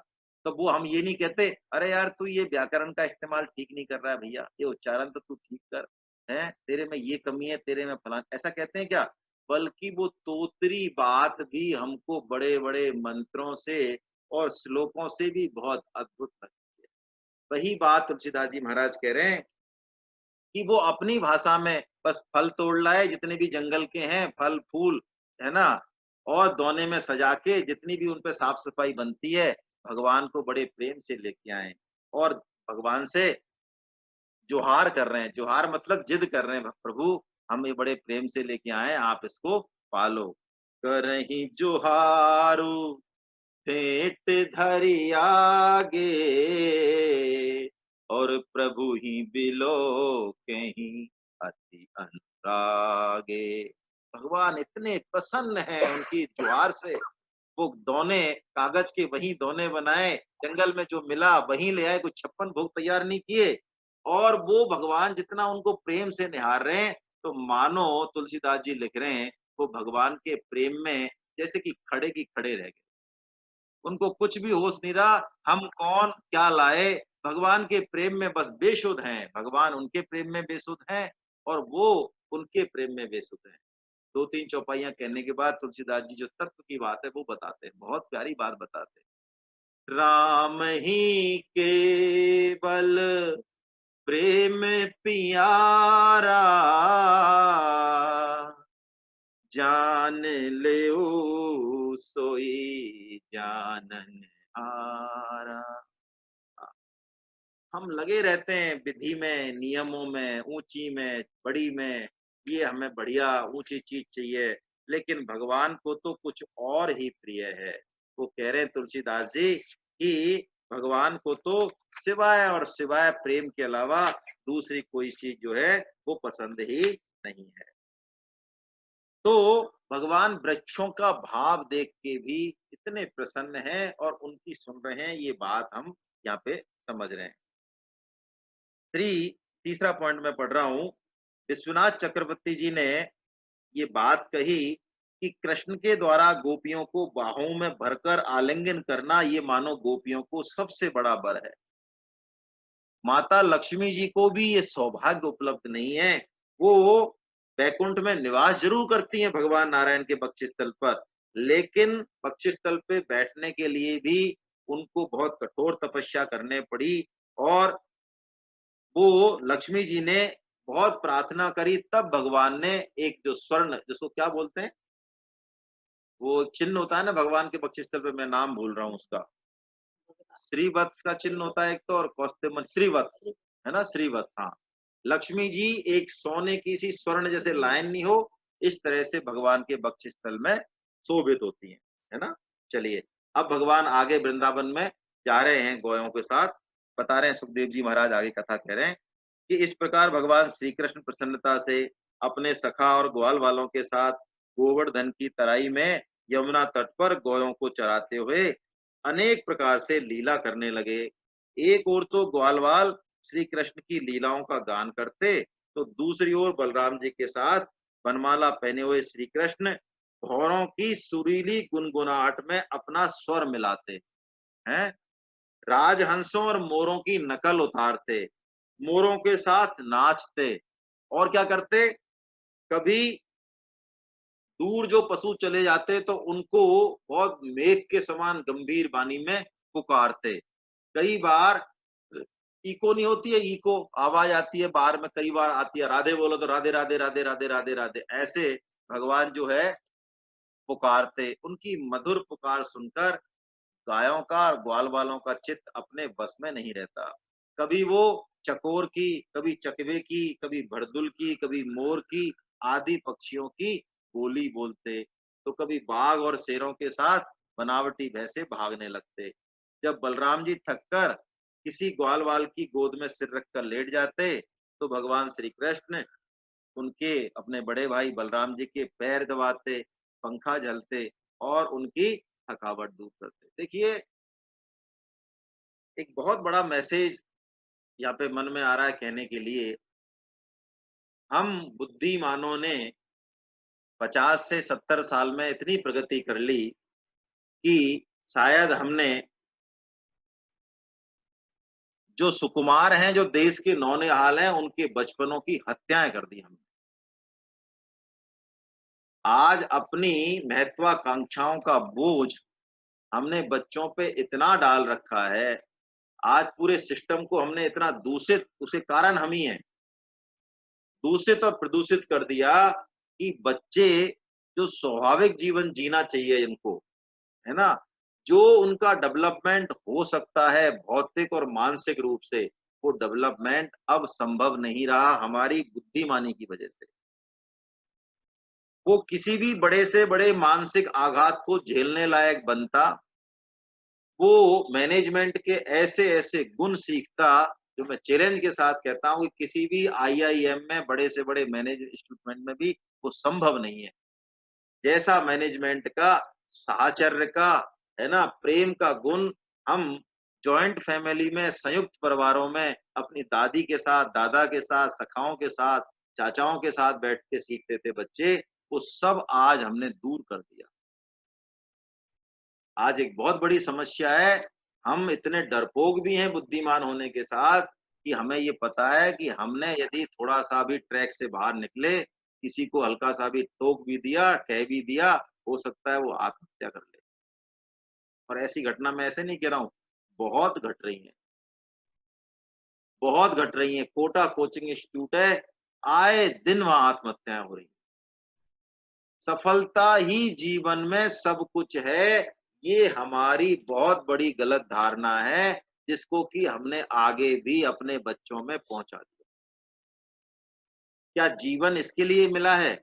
तो वो हम ये नहीं कहते अरे यार तू ये व्याकरण का इस्तेमाल ठीक नहीं कर रहा है भैया, ये उच्चारण तो तू ठीक कर, है तेरे में ये कमी है, तेरे में फलान, ऐसा कहते हैं क्या? बल्कि वो तोतरी बात भी हमको बड़े बड़े मंत्रों से और श्लोकों से भी बहुत अद्भुत लगती है। वही बात तुलसीदास जी महाराज कह रहे हैं कि वो अपनी भाषा में बस फल तोड़ लाए, जितने भी जंगल के हैं फल फूल, है ना, और दोने में सजा के जितनी भी उन पे साफ सफाई बनती है, भगवान को बड़े प्रेम से लेके आए और भगवान से जोहार कर रहे हैं। जोहार मतलब जिद कर रहे हैं, प्रभु हम ये बड़े प्रेम से लेके आए, आप इसको पालो। करही जोहारू भेंट धरि आगे, और प्रभु ही बिलो कहीं अति अनुरागे। भगवान इतने प्रसन्न हैं उनकी जुआर से। वो दोने कागज के वही दोने बनाए, जंगल में जो मिला वही ले आए, कोई 56 भोग तैयार नहीं किए, और वो भगवान जितना उनको प्रेम से निहार रहे हैं, तो मानो तुलसीदास जी लिख रहे हैं वो भगवान के प्रेम में जैसे कि खड़े की खड़े रह गए, उनको कुछ भी होश नहीं रहा हम कौन क्या लाए, भगवान के प्रेम में बस बेसुध हैं, भगवान उनके प्रेम में बेसुध हैं और वो उनके प्रेम में बेसुध हैं। दो तीन चौपाइयां कहने के बाद तुलसीदास जी जो तत्व की बात है वो बताते हैं, बहुत प्यारी बात बताते हैं। राम ही केवल प्रेम पियारा, जान ले सोई जानन हारा। हम लगे रहते हैं विधि में, नियमों में, ऊंची में, बड़ी में, ये हमें बढ़िया ऊंची चीज चाहिए, लेकिन भगवान को तो कुछ और ही प्रिय है। वो कह रहे हैं तुलसीदास जी कि भगवान को तो सिवाय और सिवाय प्रेम के अलावा दूसरी कोई चीज जो है वो पसंद ही नहीं है। तो भगवान वृक्षों का भाव देख के भी इतने प्रसन्न हैं और उनकी सुन रहे हैं, ये बात हम यहाँ पे समझ रहे हैं। तीसरा पॉइंट मैं पढ़ रहा हूं। विश्वनाथ चक्रवर्ती जी ने ये बात कही कि कृष्ण के द्वारा गोपियों को बाहों में भरकर आलिंगन करना ये मानो गोपियों को सबसे बड़ा वर है। माता लक्ष्मी जी को भी ये सौभाग्य उपलब्ध नहीं है। वो वैकुंठ में निवास जरूर करती हैं भगवान नारायण के बक्षस्थल पर, लेकिन बक्षस्थल पे बैठने के लिए भी उनको बहुत कठोर तपस्या करने पड़ी, और वो लक्ष्मी जी ने बहुत प्रार्थना करी, तब भगवान ने एक जो स्वर्ण, जिसको क्या बोलते हैं, वो चिन्ह होता है ना भगवान के बक्षस्थल पे, मैं नाम भूल रहा हूँ उसका, श्रीवत्स का चिन्ह होता है एक तो, और कौस्तुभ श्रीवत्स है ना, श्रीवत्स। हाँ, लक्ष्मी जी एक सोने की सी स्वर्ण जैसे लाइन नहीं हो, इस तरह से भगवान के बक्षस्थल में शोभित होती है ना। चलिए अब भगवान आगे वृंदावन में जा रहे हैं गौयों के साथ, बता रहे हैं सुखदेव जी महाराज आगे कथा कह रहे हैं कि इस प्रकार भगवान श्री कृष्ण प्रसन्नता से अपने सखा और ग्वाल वालों के साथ गोवर्धन की तराई में यमुना तट पर गौयों को चराते हुए अनेक प्रकार से लीला करने लगे। एक ओर तो ग्वालवाल श्री कृष्ण की लीलाओं का गान करते, तो दूसरी ओर बलराम जी के साथ बनमाला पहने हुए श्री कृष्ण भौरों की सुरीली गुनगुनाहट में अपना स्वर मिलाते हैं। राजहंसों और मोरों की नकल उतारते, मोरों के साथ नाचते, और क्या करते, कभी दूर जो पशु चले जाते तो उनको बहुत मेघ के समान गंभीर वाणी में पुकारते। कई बार इको नहीं होती है, इको आवाज आती है बाहर में, कई बार आती है, राधे बोलो तो राधे राधे राधे राधे राधे राधे, ऐसे भगवान जो है पुकारते। उनकी मधुर पुकार सुनकर गायों का और ग्वाल वालों का चित्त अपने बस में नहीं रहता। कभी वो चकोर की, कभी चकवे की, कभी भड़दुल की, कभी मोर की आदि पक्षियों की बोली बोलते, तो कभी बाघ और शेरों के साथ बनावटी भैंसे भागने लगते। जब बलराम जी थककर किसी ग्वाल वाल की गोद में सिर रखकर लेट जाते, तो भगवान श्री कृष्ण उनके अपने बड़े भाई बलराम जी के पैर दबाते, पंखा झलते और उनकी थकावट दूर करते। देखिए, एक बहुत बड़ा मैसेज यहाँ पे मन में आ रहा है कहने के लिए। हम बुद्धिमानों ने 50 से 70 साल में इतनी प्रगति कर ली कि शायद हमने जो सुकुमार हैं, जो देश के नौनिहाल हैं, उनके बचपनों की हत्याएं कर दी हमने। आज अपनी महत्वाकांक्षाओं का बोझ हमने बच्चों पे इतना डाल रखा है, आज पूरे सिस्टम को हमने इतना दूषित, उसे कारण हम ही हैं, दूषित और प्रदूषित कर दिया कि बच्चे जो स्वाभाविक जीवन जीना चाहिए इनको, है ना, जो उनका डेवलपमेंट हो सकता है भौतिक और मानसिक रूप से, वो डेवलपमेंट अब संभव नहीं रहा हमारी बुद्धिमानी की वजह से। वो किसी भी बड़े से बड़े मानसिक आघात को झेलने लायक बनता, वो मैनेजमेंट के ऐसे ऐसे गुण सीखता, जो मैं चैलेंज के साथ कहता हूँ कि किसी भी आईआईएम में बड़े से बड़े मैनेज इंस्टीट्यूट में भी वो संभव नहीं है। जैसा मैनेजमेंट का, साहचर्य का, है ना, प्रेम का गुण हम जॉइंट फैमिली में, संयुक्त परिवारों में अपनी दादी के साथ, दादा के साथ, सखाओं के साथ, चाचाओं के साथ बैठ के सीखते थे बच्चे, वो सब आज हमने दूर कर दिया। आज एक बहुत बड़ी समस्या है, हम इतने डरपोक भी हैं बुद्धिमान होने के साथ कि हमें ये पता है कि हमने यदि थोड़ा सा भी ट्रैक से बाहर निकले, किसी को हल्का सा भी टोक भी दिया, कह भी दिया, हो सकता है वो आत्महत्या कर ले। और ऐसी घटना मैं ऐसे नहीं कह रहा हूँ, बहुत घट रही है, बहुत घट रही है। कोटा कोचिंग इंस्टीट्यूट है, आए दिन वहां आत्महत्याएं हो रही हैं। सफलता ही जीवन में सब कुछ है, ये हमारी बहुत बड़ी गलत धारणा है, जिसको कि हमने आगे भी अपने बच्चों में पहुंचा दिया। क्या जीवन इसके लिए मिला है?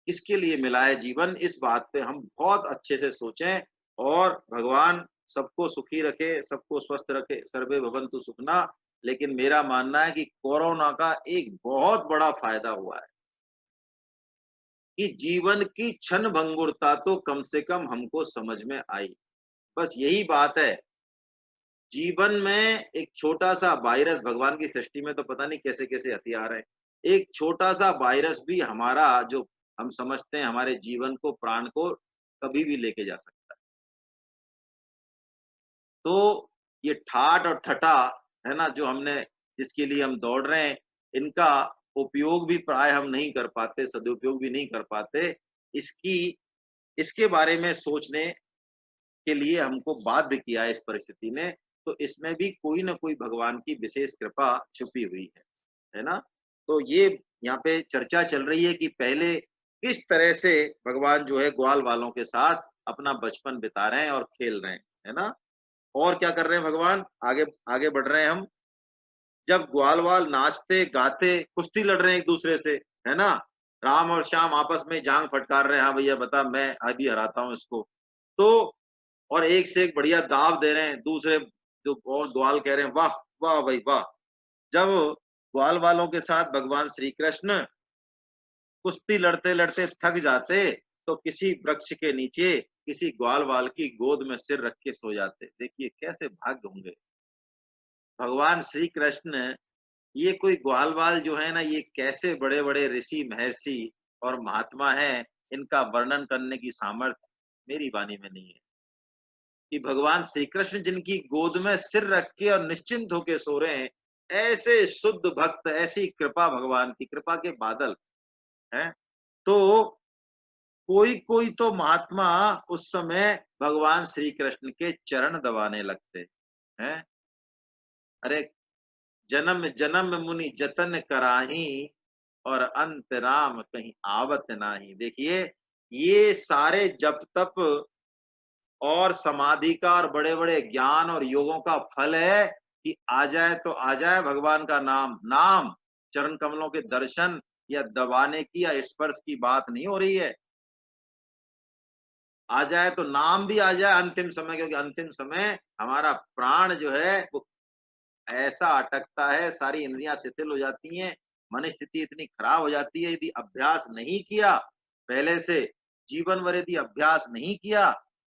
किसके लिए मिला है जीवन? इस बात पे हम बहुत अच्छे से सोचें, और भगवान सबको सुखी रखे, सबको स्वस्थ रखे, सर्वे भवन्तु सुखिनः। लेकिन मेरा मानना है कि कोरोना का एक बहुत बड़ा फायदा हुआ है कि जीवन की क्षण भंगुरता तो कम से कम हमको समझ में आई। बस यही बात है। जीवन में एक छोटा सा वायरस, भगवान की सृष्टि में तो पता नहीं कैसे कैसे हथियार है, एक छोटा सा वायरस भी हमारा, जो हम समझते हैं हमारे जीवन को, प्राण को कभी भी लेके जा सकता है। तो ये ठाट और ठटा, है ना, जो हमने, जिसके लिए हम दौड़ रहे हैं, इनका उपयोग भी प्राय हम नहीं कर पाते, सदुपयोग भी नहीं कर पाते। इसकी इसके बारे में सोचने के लिए हमको बाध्य किया है इस परिस्थिति ने, तो इसमें भी कोई न कोई भगवान की विशेष कृपा छुपी हुई है ना? तो ये यहाँ पे चर्चा चल रही है कि पहले किस तरह से भगवान जो है ग्वाल वालों के साथ अपना बचपन बिता रहे हैं और खेल रहे हैं, है ना? और क्या कर रहे हैं भगवान? आगे आगे बढ़ रहे हैं हम। जब ग्वाल-वाल नाचते, गाते, कुश्ती लड़ रहे हैं एक-दूसरे से, है ना? राम और श्याम आपस में जांग फटकार रहे हैं, हाँ भैया बता, मैं अभी हराता हूँ इसको। तो और एक से एक बढ़िया दाव दे रहे हैं, दूसरे जो और ग्वाल कह रहे हैं, वाह! वाह भाई वाह! जब ग्वाल वालों के साथ भगवान श्री कृष्ण कुश्ती लड़ते-लड़ते थक जाते, तो किसी वृक्ष के नीचे, किसी ग्वाल वाल की गोद में सिर रख के सो जाते। देखिए कैसे भाग्य होंगे। भगवान श्री कृष्ण, ये कोई ग्वाल-वाल जो है ना, ये कैसे बड़े-बड़े ऋषि, महर्षि और महात्मा हैं, इनका वर्णन करने की सामर्थ्य मेरी वाणी में नहीं है। कि भगवान श्री कृष्ण जिनकी गोद में सिर रख के और निश्चिंत होके सो रहे हैं, ऐसे शुद्ध भक्त, ऐसी कृपा, भगवान की कृपा के बादल, है। तो कोई कोई तो महात्मा उस समय भगवान श्री कृष्ण के चरण दबाने लगते हैं। अरे जन्म जन्म मुनि जतन कराही और अंत राम कहीं आवत नाही। देखिए ये सारे जप तप और समाधि का और बड़े बड़े ज्ञान और योगों का फल है कि आ जाए तो आ जाए भगवान का नाम। नाम चरण कमलों के दर्शन या दबाने की या स्पर्श की बात नहीं हो रही है। आ जाए तो नाम भी आ जाए अंतिम समय, क्योंकि अंतिम समय हमारा प्राण जो है वो ऐसा अटकता है, सारी इंद्रियां शिथिल हो जाती हैं, मन स्थिति इतनी खराब हो जाती है। यदि अभ्यास नहीं किया पहले से, जीवन भर यदि अभ्यास नहीं किया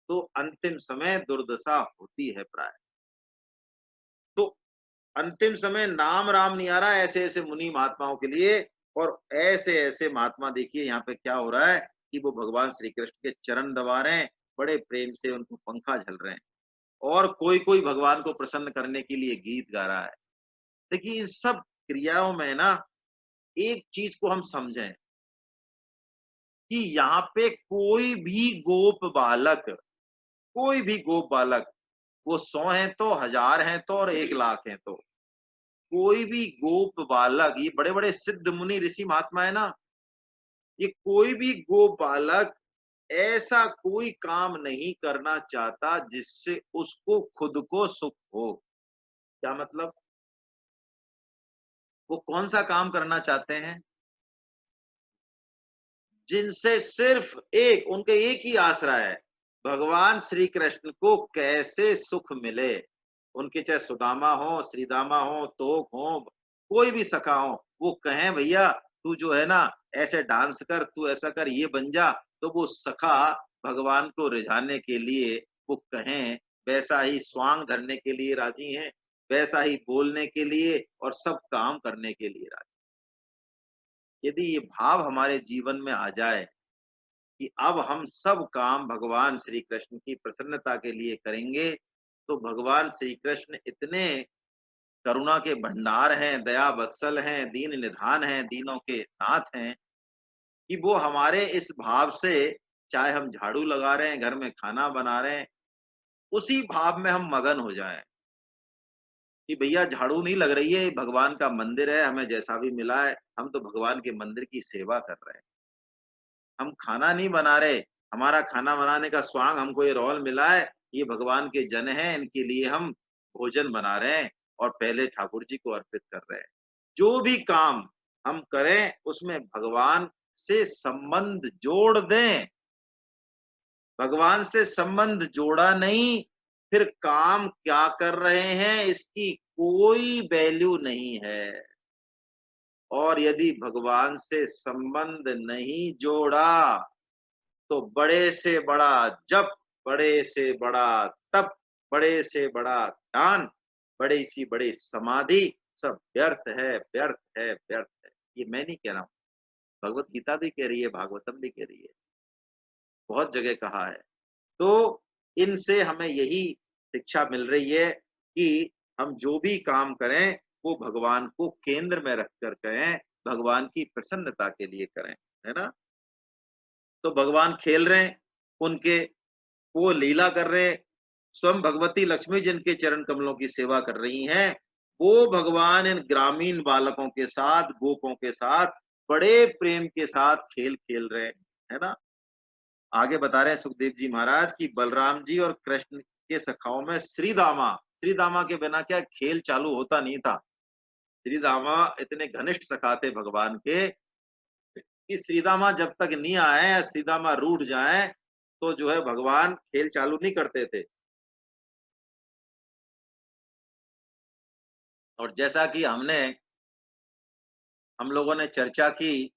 तो अंतिम समय दुर्दशा होती है प्राय। तो अंतिम समय नाम राम नहीं आ रहा ऐसे ऐसे मुनि महात्माओं के लिए। और ऐसे ऐसे महात्मा देखिए यहाँ पे क्या हो रहा है कि वो भगवान श्री कृष्ण के चरण दबा रहे हैं, बड़े प्रेम से उनको पंखा झल रहे हैं, और कोई कोई भगवान को प्रसन्न करने के लिए गीत गा रहा है। देखिए इन सब क्रियाओं में ना एक चीज को हम समझें कि यहाँ पे कोई भी गोप बालक, कोई भी गोप बालक, वो 100 हैं तो 1000 हैं तो और 1,00,000 हैं तो, कोई भी गोप बालक, ये बड़े बड़े सिद्ध मुनि ऋषि महात्मा है ना, ये कोई भी गोप बालक ऐसा कोई काम नहीं करना चाहता जिससे उसको खुद को सुख हो। क्या मतलब? वो कौन सा काम करना चाहते हैं जिनसे सिर्फ एक, उनके एक ही आसरा है, भगवान श्री कृष्ण को कैसे सुख मिले। उनके चाहे सुदामा हो, श्रीदामा हो, तोक हो, कोई भी सखा हो, वो कहें भैया तू जो है ना ऐसे डांस कर, तू ऐसा कर, ये बन जा, तो वो सखा भगवान को रिझाने के लिए वो कहें, वैसा ही स्वांग धरने के लिए राजी हैं, वैसा ही बोलने के लिए और सब काम करने के लिए राजी। यदि ये भाव हमारे जीवन में आ जाए कि अब हम सब काम भगवान श्री कृष्ण की प्रसन्नता के लिए करेंगे, तो भगवान श्री कृष्ण इतने करुणा के भंडार हैं, दया वत्सल हैं, दीन निधान हैं, दीनों के नाथ हैं, कि वो हमारे इस भाव से, चाहे हम झाड़ू लगा रहे हैं, घर में खाना बना रहे हैं, उसी भाव में हम मगन हो जाएं कि भैया झाड़ू नहीं लग रही है, भगवान का मंदिर है, हमें जैसा भी मिला है, हम तो भगवान के मंदिर की सेवा कर रहे हैं। हम खाना नहीं बना रहे, हमारा खाना बनाने का स्वांग हमको ये रोल मिला है, ये भगवान के जन हैं, इनके लिए हम भोजन बना रहे हैं और पहले ठाकुर जी को अर्पित कर रहे हैं। जो भी काम हम करें उसमें भगवान से संबंध जोड़ दें। भगवान से संबंध जोड़ा नहीं, फिर काम क्या कर रहे हैं इसकी कोई वैल्यू नहीं है। और यदि भगवान से संबंध नहीं जोड़ा तो बड़े से बड़ा जप, बड़े से बड़ा तप, बड़े से बड़ा दान, बड़ी सी बड़ी समाधि, सब व्यर्थ है, व्यर्थ है, व्यर्थ है। ये मैं नहीं कह रहा हूं, भगवत गीता भी कह रही है, भागवतम भी कह रही है, बहुत जगह कहा है। तो इनसे हमें यही शिक्षा मिल रही है कि हम जो भी काम करें वो भगवान को केंद्र में रखकर करें, भगवान की प्रसन्नता के लिए करें, है ना। तो भगवान खेल रहे हैं, उनके वो लीला कर रहे हैं, स्वयं भगवती लक्ष्मी जिनके चरण कमलों की सेवा कर रही हैं, वो भगवान इन ग्रामीण बालकों के साथ, गोपों के साथ बड़े प्रेम के साथ खेल खेल रहे हैं, है ना। आगे बता रहे हैं सुखदेव जी महाराज की बलराम जी और कृष्ण के सखाओं में श्रीदामा, श्रीदामा के बिना क्या खेल चालू होता नहीं था। श्रीदामा इतने घनिष्ठ सखा थे भगवान के कि श्रीदामा जब तक नहीं आए या श्रीदामा रूठ जाए तो जो है भगवान खेल चालू नहीं करते थे। और जैसा कि हम लोगों ने चर्चा की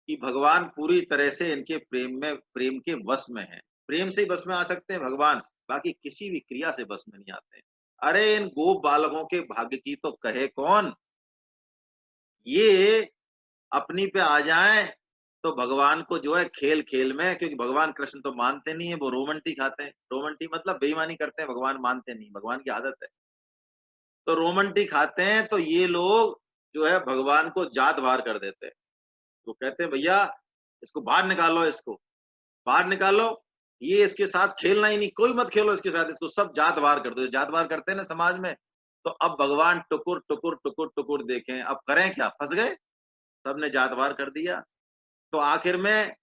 कि भगवान पूरी तरह से इनके प्रेम में, प्रेम के वश में है। प्रेम से ही वश में आ सकते हैं भगवान, बाकी किसी भी क्रिया से वश में नहीं आते हैं। अरे इन गोप बालकों के भाग्य की तो कहे कौन, ये अपनी पे आ जाएं तो भगवान को जो है खेल खेल में, क्योंकि भगवान कृष्ण तो मानते नहीं है, वो रोमंटी खाते हैं। रोमंटी मतलब बेईमानी करते हैं, भगवान मानते नहीं, भगवान की आदत है। तो रोमंटी खाते हैं तो ये लोग जो है भगवान को जात बार कर देते हैं। तो कहते हैं भैया इसको बाहर निकालो, इसको बाहर निकालो, ये इसके साथ खेलना ही नहीं, कोई मत खेलो इसके साथ, इसको सब जातवार कर दो। जातवार करते हैं ना समाज में। तो अब भगवान टुकुर टुकुर टुकुर टुकुर देखें, अब करें क्या, फंस गए, सबने जातवार कर दिया। तो आखिर में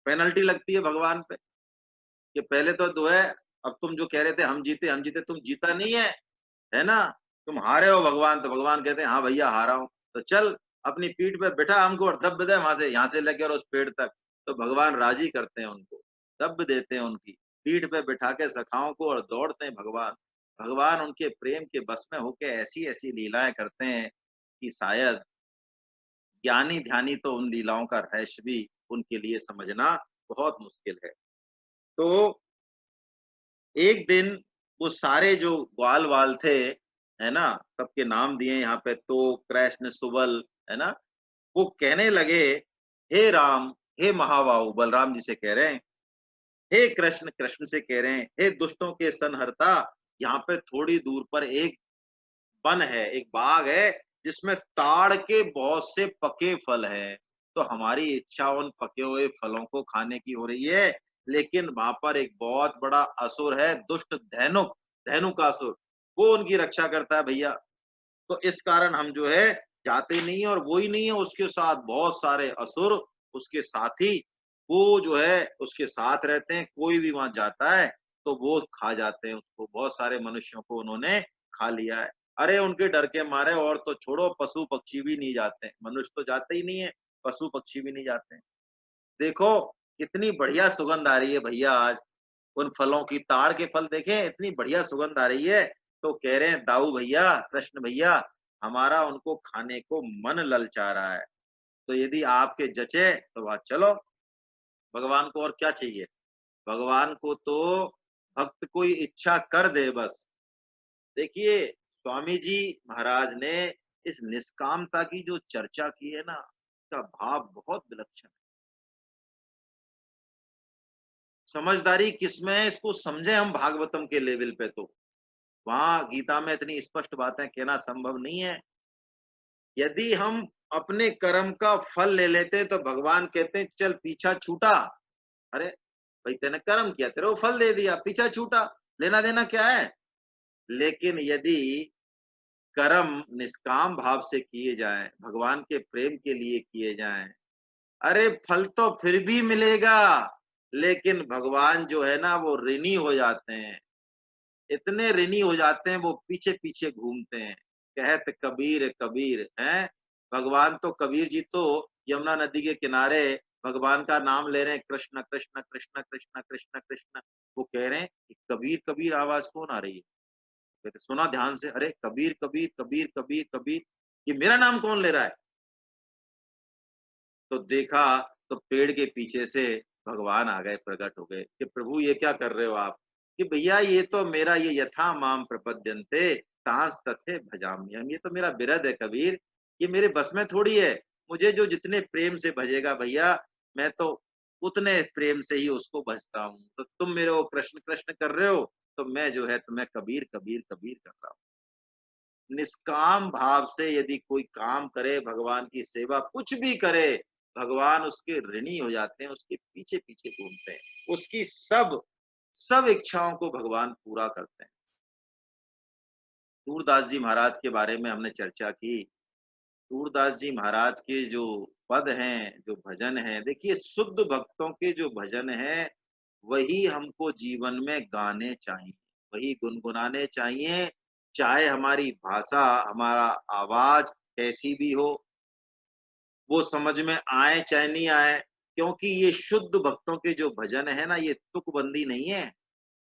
पेनल्टी लगती है भगवान पे कि पहले तो है, अब तुम जो कह रहे थे हम जीते, तुम जीता नहीं है ना, तुम हारे हो भगवान। तो भगवान कहते हैं हाँ भैया हारा हूं, तो चल अपनी पीठ पे बैठा हमको और दब दे वहां से, यहाँ से लेके और उस पेड़ तक। तो भगवान राजी करते हैं उनको, दब देते हैं उनकी पीठ पे बिठा के सखाओं को, और दौड़ते हैं भगवान। भगवान उनके प्रेम के बस में होके ऐसी ऐसी लीलाएं करते हैं कि शायद ज्ञानी ध्यानी तो उन लीलाओं का रहस्य भी उनके लिए समझना बहुत मुश्किल है। तो एक दिन वो सारे जो ग्वाल वाल थे, है ना, सबके नाम दिए यहाँ पे, तो कृष्ण सुबल, है ना, वो कहने लगे हे राम, हे महाबाहु, बलराम जी से कह रहे हैं, हे कृष्ण, कृष्ण से कह रहे हैं, हे दुष्टों के संहर्ता, यहाँ पे थोड़ी दूर पर एक वन है, एक बाग है, जिसमें ताड़ के बहुत से पके फल हैं। तो हमारी इच्छा उन पके हुए फलों को खाने की हो रही है, लेकिन वहां पर एक बहुत बड़ा असुर है, दुष्ट धैनुक, धैनुकासुर, वो उनकी रक्षा करता है भैया। तो इस कारण हम जो है जाते ही नहीं है, और वो ही नहीं है, उसके साथ बहुत सारे असुर, उसके साथी, वो जो है उसके साथ रहते हैं। कोई भी वहां जाता है तो वो खा जाते हैं उसको, बहुत सारे मनुष्यों को उन्होंने खा लिया है। अरे उनके डर के मारे और तो छोड़ो, पशु पक्षी भी नहीं जाते हैं, मनुष्य तो जाते ही नहीं है, पशु पक्षी भी नहीं जाते हैं। देखो कितनी बढ़िया सुगंध आ रही है भैया आज, उन फलों की, ताड़ के फल देखें, इतनी बढ़िया सुगंध आ रही है। तो कह रहे हैं दाऊ भैया, कृष्ण भैया, हमारा उनको खाने को मन ललचा रहा है, तो यदि आपके जचे तो वहां चलो। भगवान को और क्या चाहिए, भगवान को तो भक्त कोई इच्छा कर दे बस। देखिए स्वामी जी महाराज ने इस निष्कामता की जो चर्चा की है ना, उसका भाव बहुत विलक्षण है। समझदारी किसमें है, इसको समझे हम भागवतम के लेवल पे, तो वहां गीता में इतनी स्पष्ट बातें कहना संभव नहीं है। यदि हम अपने कर्म का फल ले लेते तो भगवान कहते हैं चल पीछा छूटा, अरे भाई तेने कर्म किया, तेरे को फल दे दिया, पीछा छूटा, लेना देना क्या है। लेकिन यदि कर्म निष्काम भाव से किए जाएं, भगवान के प्रेम के लिए किए जाएं, अरे फल तो फिर भी मिलेगा, लेकिन भगवान जो है ना वो ऋणी हो जाते हैं, इतने ऋणी हो जाते हैं, वो पीछे पीछे घूमते हैं। कहत कबीर कबीर हैं, भगवान तो, कबीर जी तो यमुना नदी के किनारे भगवान का नाम ले रहे हैं, कृष्ण कृष्ण कृष्ण कृष्ण कृष्ण कृष्ण। वो कह रहे हैं कि कबीर कबीर आवाज कौन आ रही है। कहते सुना ध्यान से, अरे कबीर कबीर कबीर कबीर कबीर, ये मेरा नाम कौन ले रहा है। तो देखा तो पेड़ के पीछे से भगवान आ गए, प्रकट हो गए कि प्रभु ये क्या कर रहे हो आप, कि भैया ये तो मेरा, ये यथा माम प्रपद्यन्ते तांस तथे भजाम्यहम्, ये तो मेरा बिरद है कबीर, ये मेरे बस में थोड़ी है। मुझे जो जितने प्रेम से भजेगा भैया, मैं तो उतने प्रेम से ही उसको भजता हूँ। तो तुम मेरे को कृष्ण कृष्ण कर रहे हो, तो मैं जो है तुम्हें कबीर कबीर कबीर कर रहा हूँ। निष्काम भाव से यदि कोई काम करे, भगवान की सेवा कुछ भी करे, भगवान उसके ऋणी हो जाते हैं, उसके पीछे पीछे घूमते हैं, उसकी सब सब इच्छाओं को भगवान पूरा करते हैं। सूरदास जी महाराज के बारे में हमने चर्चा की। सूरदास जी महाराज के जो पद हैं, जो भजन हैं, देखिए शुद्ध भक्तों के जो भजन हैं वही हमको जीवन में गाने चाहिए, वही गुनगुनाने चाहिए, चाहे हमारी भाषा, हमारा आवाज कैसी भी हो, वो समझ में आए चाहे नहीं आए। क्योंकि ये शुद्ध भक्तों के जो भजन है ना, ये तुकबंदी नहीं है।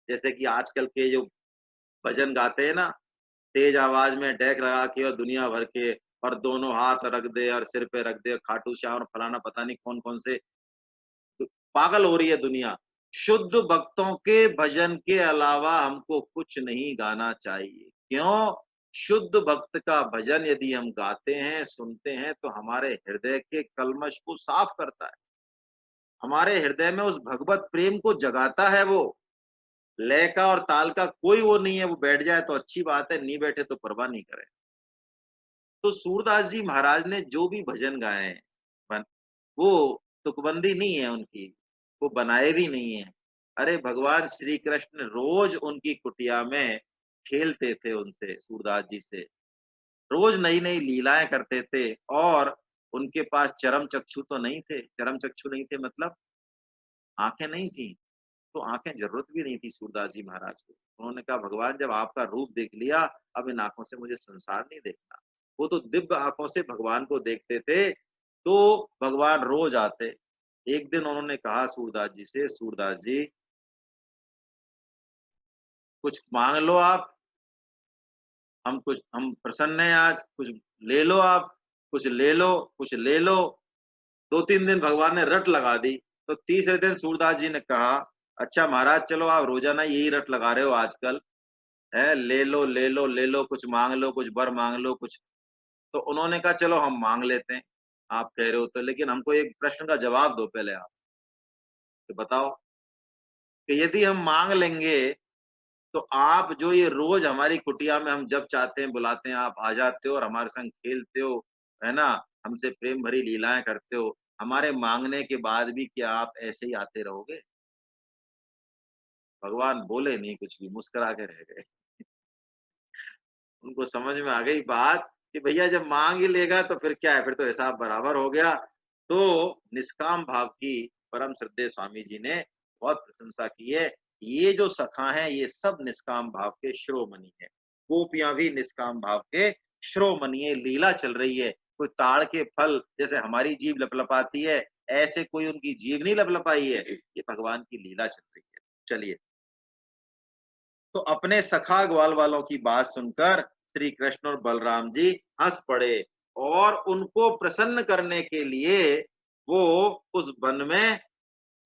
जैसे कि आजकल के जो भजन गाते हैं ना, तेज आवाज में डेक लगा के और दुनिया भर के, और दोनों हाथ रख दे और सिर पे रख दे, खाटू श्याम और फलाना पता नहीं कौन कौन से, तो पागल हो रही है दुनिया। शुद्ध भक्तों के भजन के अलावा हमको कुछ नहीं गाना चाहिए। क्यों? शुद्ध भक्त का भजन यदि हम गाते हैं, सुनते हैं, तो हमारे हृदय के कल्मश को साफ करता है, हमारे हृदय में उस भगवत प्रेम को जगाता है। वो लय का और ताल का कोई वो नहीं है, वो बैठ जाए तो अच्छी बात है, नहीं बैठे तो परवाह नहीं करे। तो सूरदास जी महाराज ने जो भी भजन गाए हैं, वो तुकबंदी नहीं है उनकी, वो बनाए भी नहीं है। अरे भगवान श्री कृष्ण रोज उनकी कुटिया में खेलते थे, उनसे, सूरदास जी से रोज नई नई लीलाएं करते थे। और उनके पास चरम चक्षु तो नहीं थे, चरम चक्षु नहीं थे मतलब आंखें नहीं थी, तो आंखें जरूरत भी नहीं थी सूरदास जी महाराज को। उन्होंने कहा भगवान जब आपका रूप देख लिया, अब इन आंखों से मुझे संसार नहीं देखना। वो तो दिव्य आंखों से भगवान को देखते थे, तो भगवान रोज आते। एक दिन उन्होंने कहा सूरदास जी से, सूरदास जी कुछ मांग लो आप, हम प्रसन्न हैं आज, कुछ ले लो आप, कुछ ले लो, कुछ ले लो। 2-3 दिन भगवान ने रट लगा दी। तो तीसरे दिन सूरदास जी ने कहा, अच्छा महाराज चलो आप रोजाना यही रट लगा रहे हो आजकल, है ले लो ले लो ले लो, कुछ मांग लो, कुछ वर मांग लो कुछ। तो उन्होंने कहा चलो हम मांग लेते हैं, आप कह रहे हो तो, लेकिन हमको एक प्रश्न का जवाब दो पहले आप, तो बताओ कि यदि हम मांग लेंगे तो आप जो ये रोज हमारी कुटिया में हम जब चाहते हैं बुलाते हैं आप आ जाते हो और हमारे संग खेलते हो, है ना, हमसे प्रेम भरी लीलाएं करते हो, हमारे मांगने के बाद भी क्या आप ऐसे ही आते रहोगे? भगवान बोले नहीं कुछ भी, मुस्कुरा के रह गए। उनको समझ में आ गई बात कि भैया जब मांग ही लेगा तो फिर क्या है, फिर तो हिसाब बराबर हो गया। तो निष्काम भाव की परम श्रद्धेय स्वामी जी ने बहुत प्रशंसा की है। ये जो सखा हैं ये सब निष्काम भाव के शिरोमणि है, गोपियां भी निष्काम भाव के शिरोमणि है। लीला चल रही है, कोई ताड़ के फल जैसे हमारी जीभ लपलपाती है, ऐसे कोई उनकी जीभ नहीं लपलपाई है, ये भगवान की लीला चल रही है। चलिए, तो अपने सखा ग्वाल वालों की बात सुनकर श्री कृष्ण और बलराम जी हंस पड़े और उनको प्रसन्न करने के लिए वो उस वन में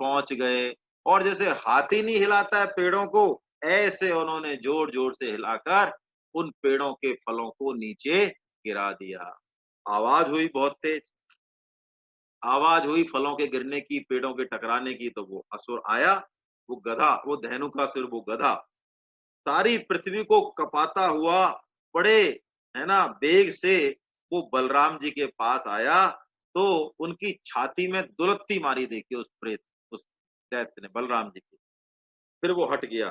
पहुंच गए। और जैसे हाथी नहीं हिलाता है पेड़ों को, ऐसे उन्होंने जोर जोर से हिलाकर उन पेड़ों के फलों को नीचे गिरा दिया। आवाज हुई बहुत तेज, आवाज हुई फलों के गिरने की, पेड़ों के टकराने की। तो वो असुर आया, वो गधा, वो धेनुकासुर, वो गधा सारी पृथ्वी को कपाता हुआ बड़े, है ना, बेग से वो बलराम जी के पास आया। तो उनकी छाती में दुलत्ती मारी, देखिए उस प्रेत, उस दैत्य ने बलराम जी की। फिर वो हट गया।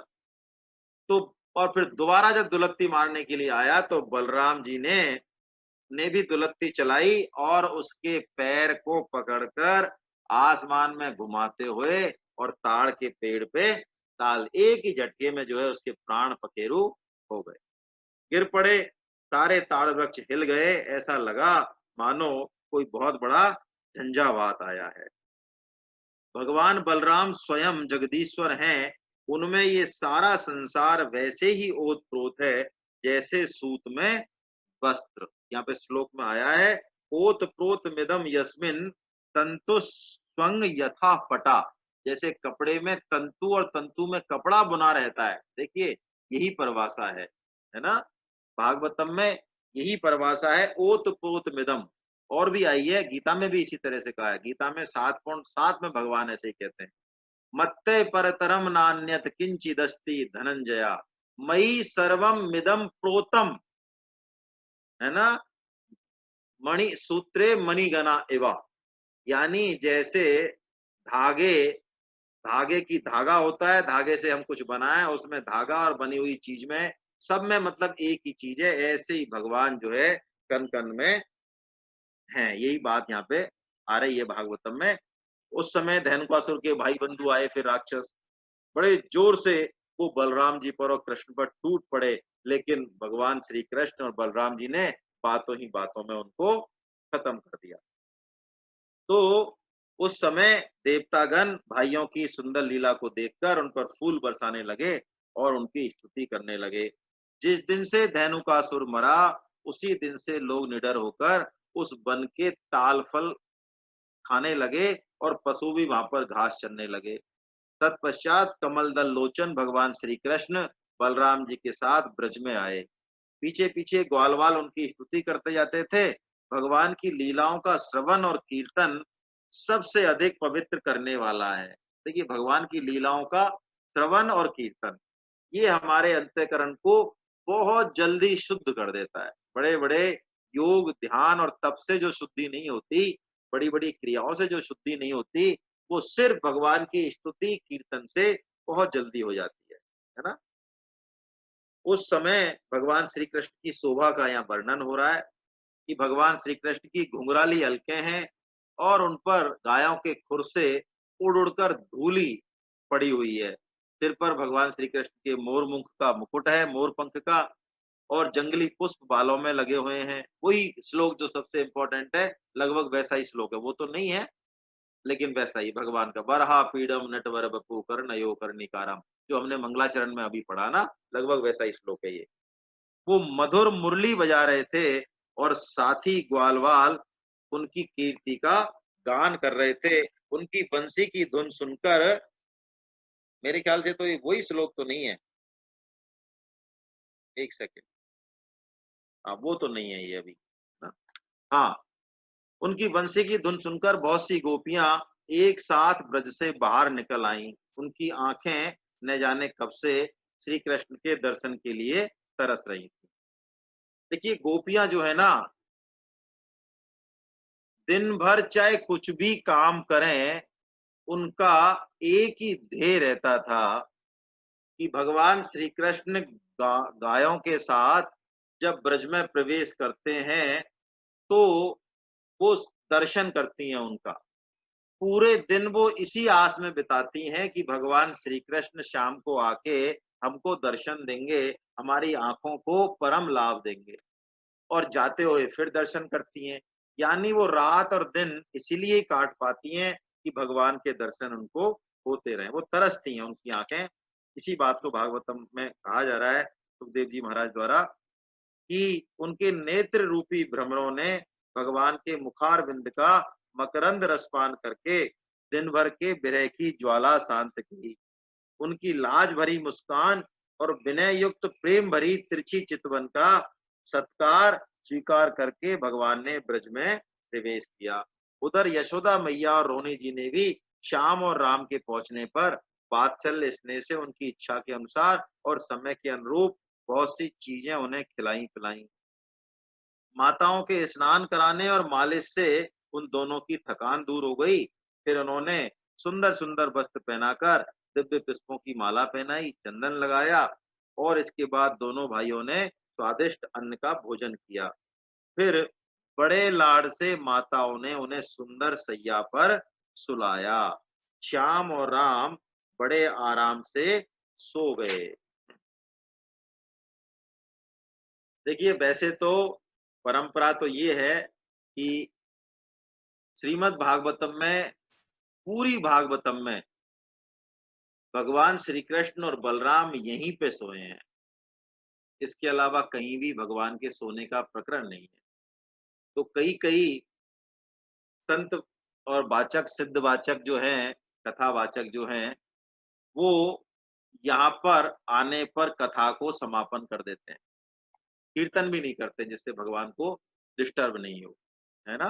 तो और फिर दोबारा जब दुलत्ती मारने के लिए आया तो बलराम जी ने भी दुलत्ती चलाई और उसके पैर को पकड़कर आसमान में घुमाते हुए और ताड़ के पेड़ पे डाल, एक ही झटके में जो है उसके प्राण पखेरु हो गए, गिर पड़े। सारे ताड़ वृक्ष हिल गए, ऐसा लगा मानो कोई बहुत बड़ा झंझावात आया है। भगवान बलराम स्वयं जगदीश्वर हैं, उनमें ये सारा संसार वैसे ही ओत-प्रोत है जैसे सूत में वस्त्र। यहाँ पे श्लोक में आया है, ओत प्रोत मिदम यस्मिन तंतु स्वंग यथा पटा। जैसे कपड़े में तंतु और तंतु में कपड़ा बुना रहता है, देखिए यही परिभाषा है ना, भागवतम में यही परिभाषा है, ओत प्रोत मिदम। और भी आई है, गीता में भी इसी तरह से कहा है, गीता में 7.7 में भगवान ऐसे ही कहते हैं, मत्ते परतरम नान्यत किंचिदस्ति धनंजया मयि सर्वम मिदम प्रोतम, है ना, मणि सूत्रे मणिगणा एवा। यानी जैसे धागे, धागे की धागा होता है, धागे से हम कुछ बनाए, उसमें धागा और बनी हुई चीज में, सब में मतलब एक ही चीज है, ऐसे ही भगवान जो है कण कण में है। यही बात यहाँ पे आ रही है भागवतम में। उस समय धैनुकासुर के भाई बंधु आए, फिर राक्षस बड़े जोर से वो बलराम जी पर और कृष्ण पर टूट पड़े, लेकिन भगवान श्री कृष्ण और बलराम जी ने बातों ही बातों में उनको खत्म कर दिया। तो उस समय देवतागण भाइयों की सुंदर लीला को देखकर उन पर फूल बरसाने लगे और उनकी स्तुति करने लगे। जिस दिन से धेनुकासुर मरा, उसी दिन से लोग निडर होकर उस वन के ताल फल खाने लगे और पशु भी वहां पर घास चरने लगे। तत्पश्चात कमल दल लोचन भगवान श्री कृष्ण बलराम जी के साथ ब्रज में आए। पीछे पीछे ग्वालवाल उनकी स्तुति करते जाते थे। भगवान की लीलाओं का श्रवण और कीर्तन सबसे अधिक पवित्र करने वाला है। देखिए भगवान की लीलाओं का श्रवण और कीर्तन, ये हमारे अंतःकरण को बहुत जल्दी शुद्ध कर देता है। बड़े बड़े योग ध्यान और तप से जो शुद्धि नहीं होती, बड़ी बड़ी क्रियाओं से जो शुद्धि नहीं होती, वो सिर्फ भगवान की स्तुति कीर्तन से बहुत जल्दी हो जाती है ना। उस समय भगवान श्री कृष्ण की शोभा का यहाँ वर्णन हो रहा है कि भगवान श्री कृष्ण की घुंघराली अलकें हैं और उन पर गायों के खुर से उड़ उड़कर धूली पड़ी हुई है। सिर पर भगवान श्री कृष्ण के मोर मुख का मुकुट है, मोर पंख का, और जंगली पुष्प बालों में लगे हुए हैं। वही श्लोक जो सबसे इंपॉर्टेंट है, लगभग वैसा ही श्लोक है, वो तो नहीं है लेकिन वैसा ही भगवान का, बरहा पीडम नटवर बपू कर्णयो कर्णिकारम, जो हमने मंगलाचरण में अभी पढ़ा ना, लगभग वैसा ही श्लोक है ये। वो मधुर मुरली बजा रहे थे और साथी ग्वालवाल उनकी कीर्ति का गान कर रहे थे। उनकी बंसी की धुन सुनकर, मेरे ख्याल से तो ये वही श्लोक तो नहीं है, एक सेकेंड, हाँ वो तो नहीं है ये अभी ना। हाँ, उनकी बंसी की धुन सुनकर बहुत सी गोपियां एक साथ ब्रज से बाहर निकल आईं। उनकी आंखें न जाने कब से श्री कृष्ण के दर्शन के लिए तरस रही थी। देखिए गोपियां जो है ना, दिन भर चाहे कुछ भी काम करें, उनका एक ही ध्येय रहता था कि भगवान श्री कृष्ण गायों के साथ जब ब्रज में प्रवेश करते हैं तो वो दर्शन करती हैं उनका। पूरे दिन वो इसी आस में बिताती हैं कि भगवान श्री कृष्ण शाम को आके हमको दर्शन देंगे, हमारी आंखों को परम लाभ देंगे, और जाते हुए फिर दर्शन करती हैं। यानी वो रात और दिन इसीलिए काट पाती हैं कि भगवान के दर्शन उनको होते रहे, वो तरसती हैं उनकी आंखें। इसी बात को भागवतम में कहा जा रहा है सुखदेव जी महाराज द्वारा कि उनके नेत्र रूपी भ्रमरों ने भगवान के मुखार बिंद का मकरंद रसपान करके दिन भर के विरह की ज्वाला शांत की। उनकी लाज भरी मुस्कान और विनय युक्त प्रेम भरी तिरछी चितवन का सत्कार स्वीकार करके भगवान ने ब्रज में प्रवेश किया। उधर यशोदा मैया और रोनी जी ने भी श्याम और राम के पहुंचने पर वात्सल्य स्नेह से उनकी इच्छा के अनुसार और समय के अनुरूप बहुत सी चीजें उन्हें खिलाई पिलाई। माताओं के स्नान कराने और मालिश से उन दोनों की थकान दूर हो गई। फिर उन्होंने सुंदर सुंदर वस्त्र पहनाकर दिव्य पुष्पों की माला पहनाई, चंदन लगाया, और इसके बाद दोनों भाइयों ने स्वादिष्ट अन्न का भोजन किया। फिर बड़े लाड से माताओं ने उन्हें सुंदर सैया पर सुलाया। श्याम और राम बड़े आराम से सो गए। देखिए वैसे तो परंपरा तो ये है कि श्रीमद् भागवतम में, पूरी भागवतम में भगवान श्री कृष्ण और बलराम यहीं पे सोए हैं। इसके अलावा कहीं भी भगवान के सोने का प्रकरण नहीं है। तो कई कई संत और वाचक, सिद्ध वाचक जो हैं, कथावाचक जो हैं, वो यहाँ पर आने पर कथा को समापन कर देते हैं, कीर्तन भी नहीं करते जिससे भगवान को डिस्टर्ब नहीं हो, है ना।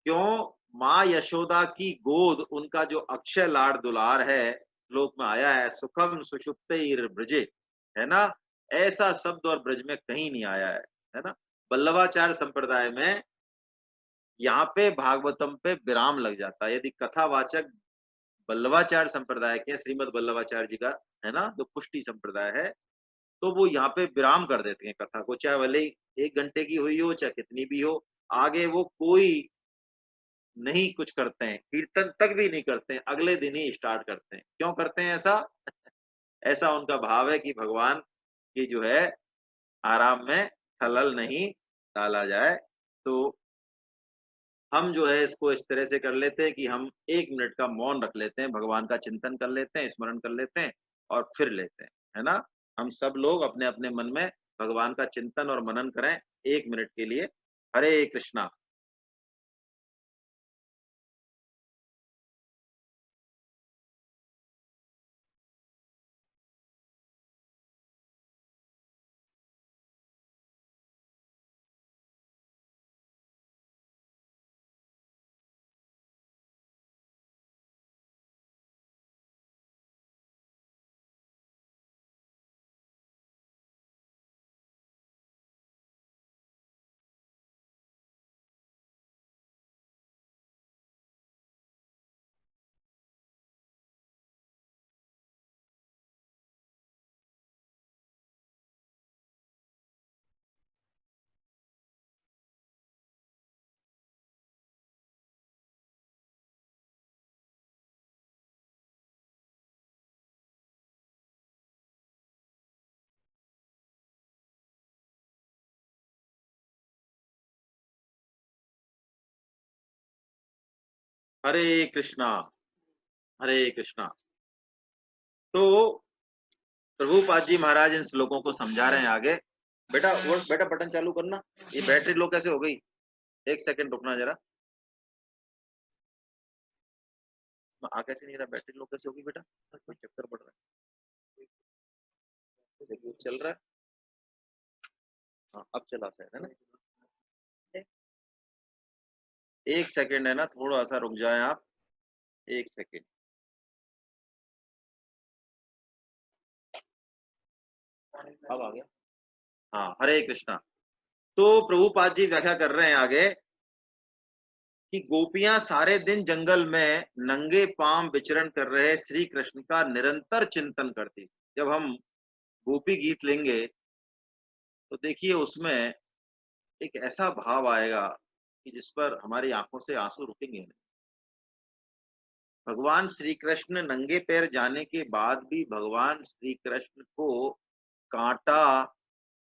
क्यों? माँ यशोदा की गोद उनका जो अक्षय लाड दुलार है, श्लोक में आया है, सुखम सुषुप्ते ब्रजे, है ना। ऐसा शब्द और ब्रज में कहीं नहीं आया है ना। वल्लभाचार्य संप्रदाय में यहाँ पे भागवतम पे विराम लग जाता है। यदि कथावाचक वल्लभाचार्य संप्रदाय के, श्रीमद वल्लभाचार्य जी का, है ना, जो पुष्टि संप्रदाय है, तो वो यहाँ पे विराम कर देते हैं कथा को, चाहे भले 1 घंटे की हुई हो, चाहे कितनी भी हो। आगे वो कोई नहीं कुछ करते हैं, कीर्तन तक भी नहीं करते हैं, अगले दिन ही स्टार्ट करते हैं। क्यों करते हैं ऐसा? ऐसा उनका भाव है कि भगवान की जो है आराम में खलल नहीं डाला जाए। तो हम जो है इसको इस तरह से कर लेते हैं कि हम 1 मिनट का मौन रख लेते हैं, भगवान का चिंतन कर लेते हैं, स्मरण कर लेते हैं, और फिर लेते हैं, है ना। हम सब लोग अपने अपने मन में भगवान का चिंतन और मनन करें 1 मिनट के लिए। हरे कृष्णा। हरे कृष्णा, हरे कृष्णा। तो प्रभुपाद जी महाराज इन श्लोकों को समझा रहे हैं आगे। बेटा वो बेटा बटन चालू करना। ये बैटरी लो कैसे हो गई? एक सेकंड रुकना जरा। आ कैसे नहीं रहा? बैटरी लो कैसे होगी बेटा? कोई चक्कर पड़ रहा है। देखिए चल रहा है। हाँ अब चला शायद, है ना? एक सेकंड है ना, थोड़ा सा रुक जाए आप। एक सेकंड। अब आ गया। हाँ हरे कृष्णा। तो प्रभुपाद जी व्याख्या कर रहे हैं आगे कि गोपियां सारे दिन जंगल में नंगे पांव विचरण कर रहे श्री कृष्ण का निरंतर चिंतन करती। जब हम गोपी गीत लेंगे तो देखिए उसमें एक ऐसा भाव आएगा कि जिस पर हमारी आंखों से आंसू रुकेंगे नहीं। भगवान श्री कृष्ण नंगे पैर जाने के बाद भी भगवान श्री कृष्ण को कांटा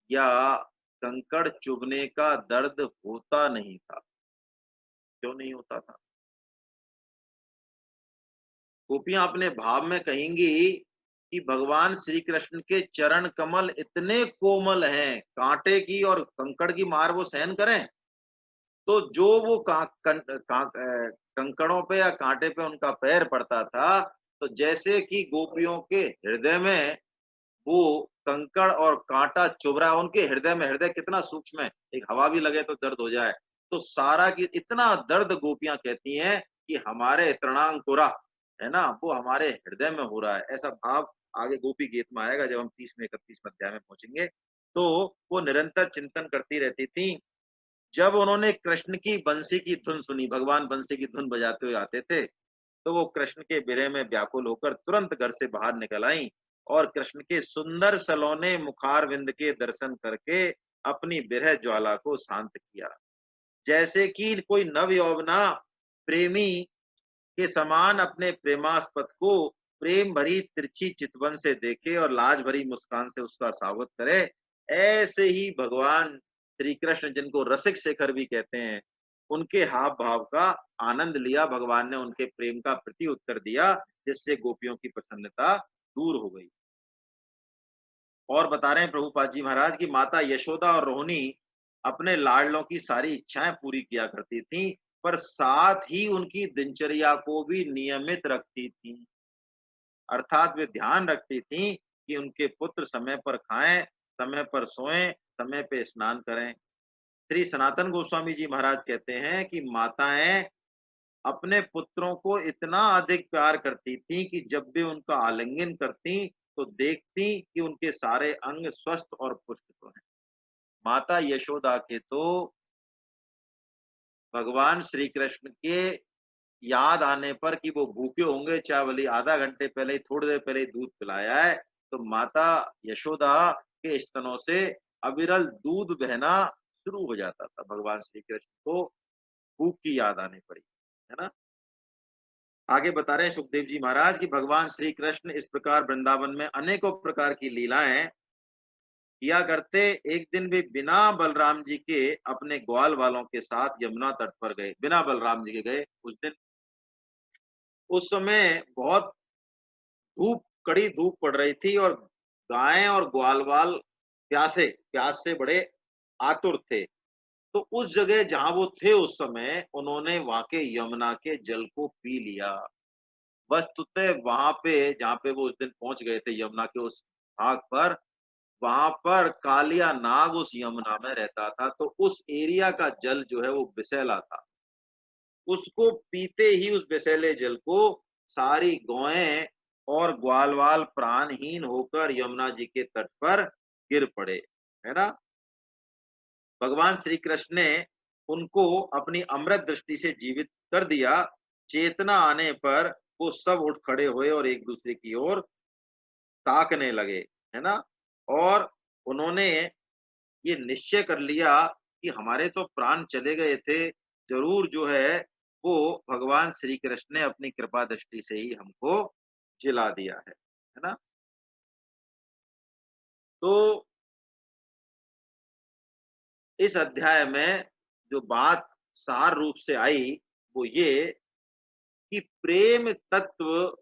या कंकड़ चुभने का दर्द होता नहीं था। क्यों नहीं होता था? गोपियां अपने भाव में कहेंगी कि भगवान श्री कृष्ण के चरण कमल इतने कोमल हैं, कांटे की और कंकड़ की मार वो सहन करें, तो जो वो कंकड़ों पे या कांटे पे उनका पैर पड़ता था, तो जैसे कि गोपियों के हृदय में वो कंकड़ और कांटा चुभ रहा है। उनके हृदय में, हृदय कितना सूक्ष्म है, एक हवा भी लगे तो दर्द हो जाए, तो सारा की इतना दर्द गोपियां कहती हैं कि हमारे तृणांकुरा, है ना, वो हमारे हृदय में हो रहा है। ऐसा भाव आगे गोपी गीत में आएगा जब हम 30वें 31वें अध्याय में पहुंचेंगे। तो वो निरंतर चिंतन करती रहती थी। जब उन्होंने कृष्ण की बंसी की धुन सुनी, भगवान बंसी की धुन बजाते हुए आते थे, तो वो कृष्ण के विरह में व्याकुल होकर तुरंत घर से बाहर निकल आई और कृष्ण के सुंदर सलोने मुखारविंद के दर्शन करके अपनी विरह ज्वाला को शांत किया। जैसे कि कोई नव यौवना प्रेमी के समान अपने प्रेमास्पद को प्रेम भरी तिरछी चितवन से देखे और लाज भरी मुस्कान से उसका स्वागत करे, ऐसे ही भगवान श्री कृष्ण, जिनको रसिक शेखर भी कहते हैं, उनके हाव भाव का आनंद लिया। भगवान ने उनके प्रेम का प्रति उत्तर दिया, जिससे गोपियों की प्रसन्नता दूर हो गई। और बता रहे हैं प्रभुपाद जी महाराज की माता यशोदा और रोहिणी अपने लाडलों की सारी इच्छाएं पूरी किया करती थी, पर साथ ही उनकी दिनचर्या को भी नियमित रखती थी। अर्थात वे ध्यान रखती थी कि उनके पुत्र समय पर खाएं, समय पर सोएं, समय पे स्नान करें। श्री सनातन गोस्वामी जी महाराज कहते हैं कि माताएं अपने पुत्रों को इतना अधिक प्यार करती थी कि जब भी उनका आलिंगन करती तो देखती कि उनके सारे अंग स्वस्थ और पुष्ट तो हैं। माता यशोदा के तो भगवान श्री कृष्ण के याद आने पर कि वो भूखे होंगे, चाहे भले आधा घंटे पहले ही, थोड़ी देर पहले ही दूध पिलाया है, तो माता यशोदा के स्तनों से अविरल दूध बहना शुरू हो जाता था। भगवान श्री कृष्ण को भूख की याद आने पड़ी, है ना। आगे बता रहे हैं सुखदेव जी महाराज कि भगवान श्री कृष्ण इस प्रकार वृंदावन में अनेकों प्रकार की लीलाएं किया करते। एक दिन वे बिना बलराम जी के अपने ग्वाल वालों के साथ यमुना तट पर गए। बिना बलराम जी के गए उस दिन। उस समय बहुत धूप, कड़ी धूप पड़ रही थी और गायें और ग्वाल वाल प्यास से बड़े आतुर थे। तो उस जगह जहां वो थे उस समय, उन्होंने वहां के यमुना के जल को पी लिया। वस्तुतः वहां पे जहां पे वो उस दिन पहुंच गए थे, यमुना के उस भाग पर, वहां पर कालिया नाग उस यमुना में रहता था। तो उस एरिया का जल जो है वो विषैला था। उसको पीते ही, उस विषैले जल को, सारी गौएं और ग्वालवाल प्राणहीन होकर यमुना जी के तट पर गिर पड़े, है ना। भगवान श्री कृष्ण ने उनको अपनी अमृत दृष्टि से जीवित कर दिया। चेतना आने पर वो सब उठ खड़े हुए और एक दूसरे की ओर ताकने लगे, है ना। और उन्होंने ये निश्चय कर लिया कि हमारे तो प्राण चले गए थे, जरूर जो है वो भगवान श्री कृष्ण ने अपनी कृपा दृष्टि से ही हमको जिला दिया है ना। तो इस अध्याय में जो बात सार रूप से आई वो ये कि प्रेम तत्व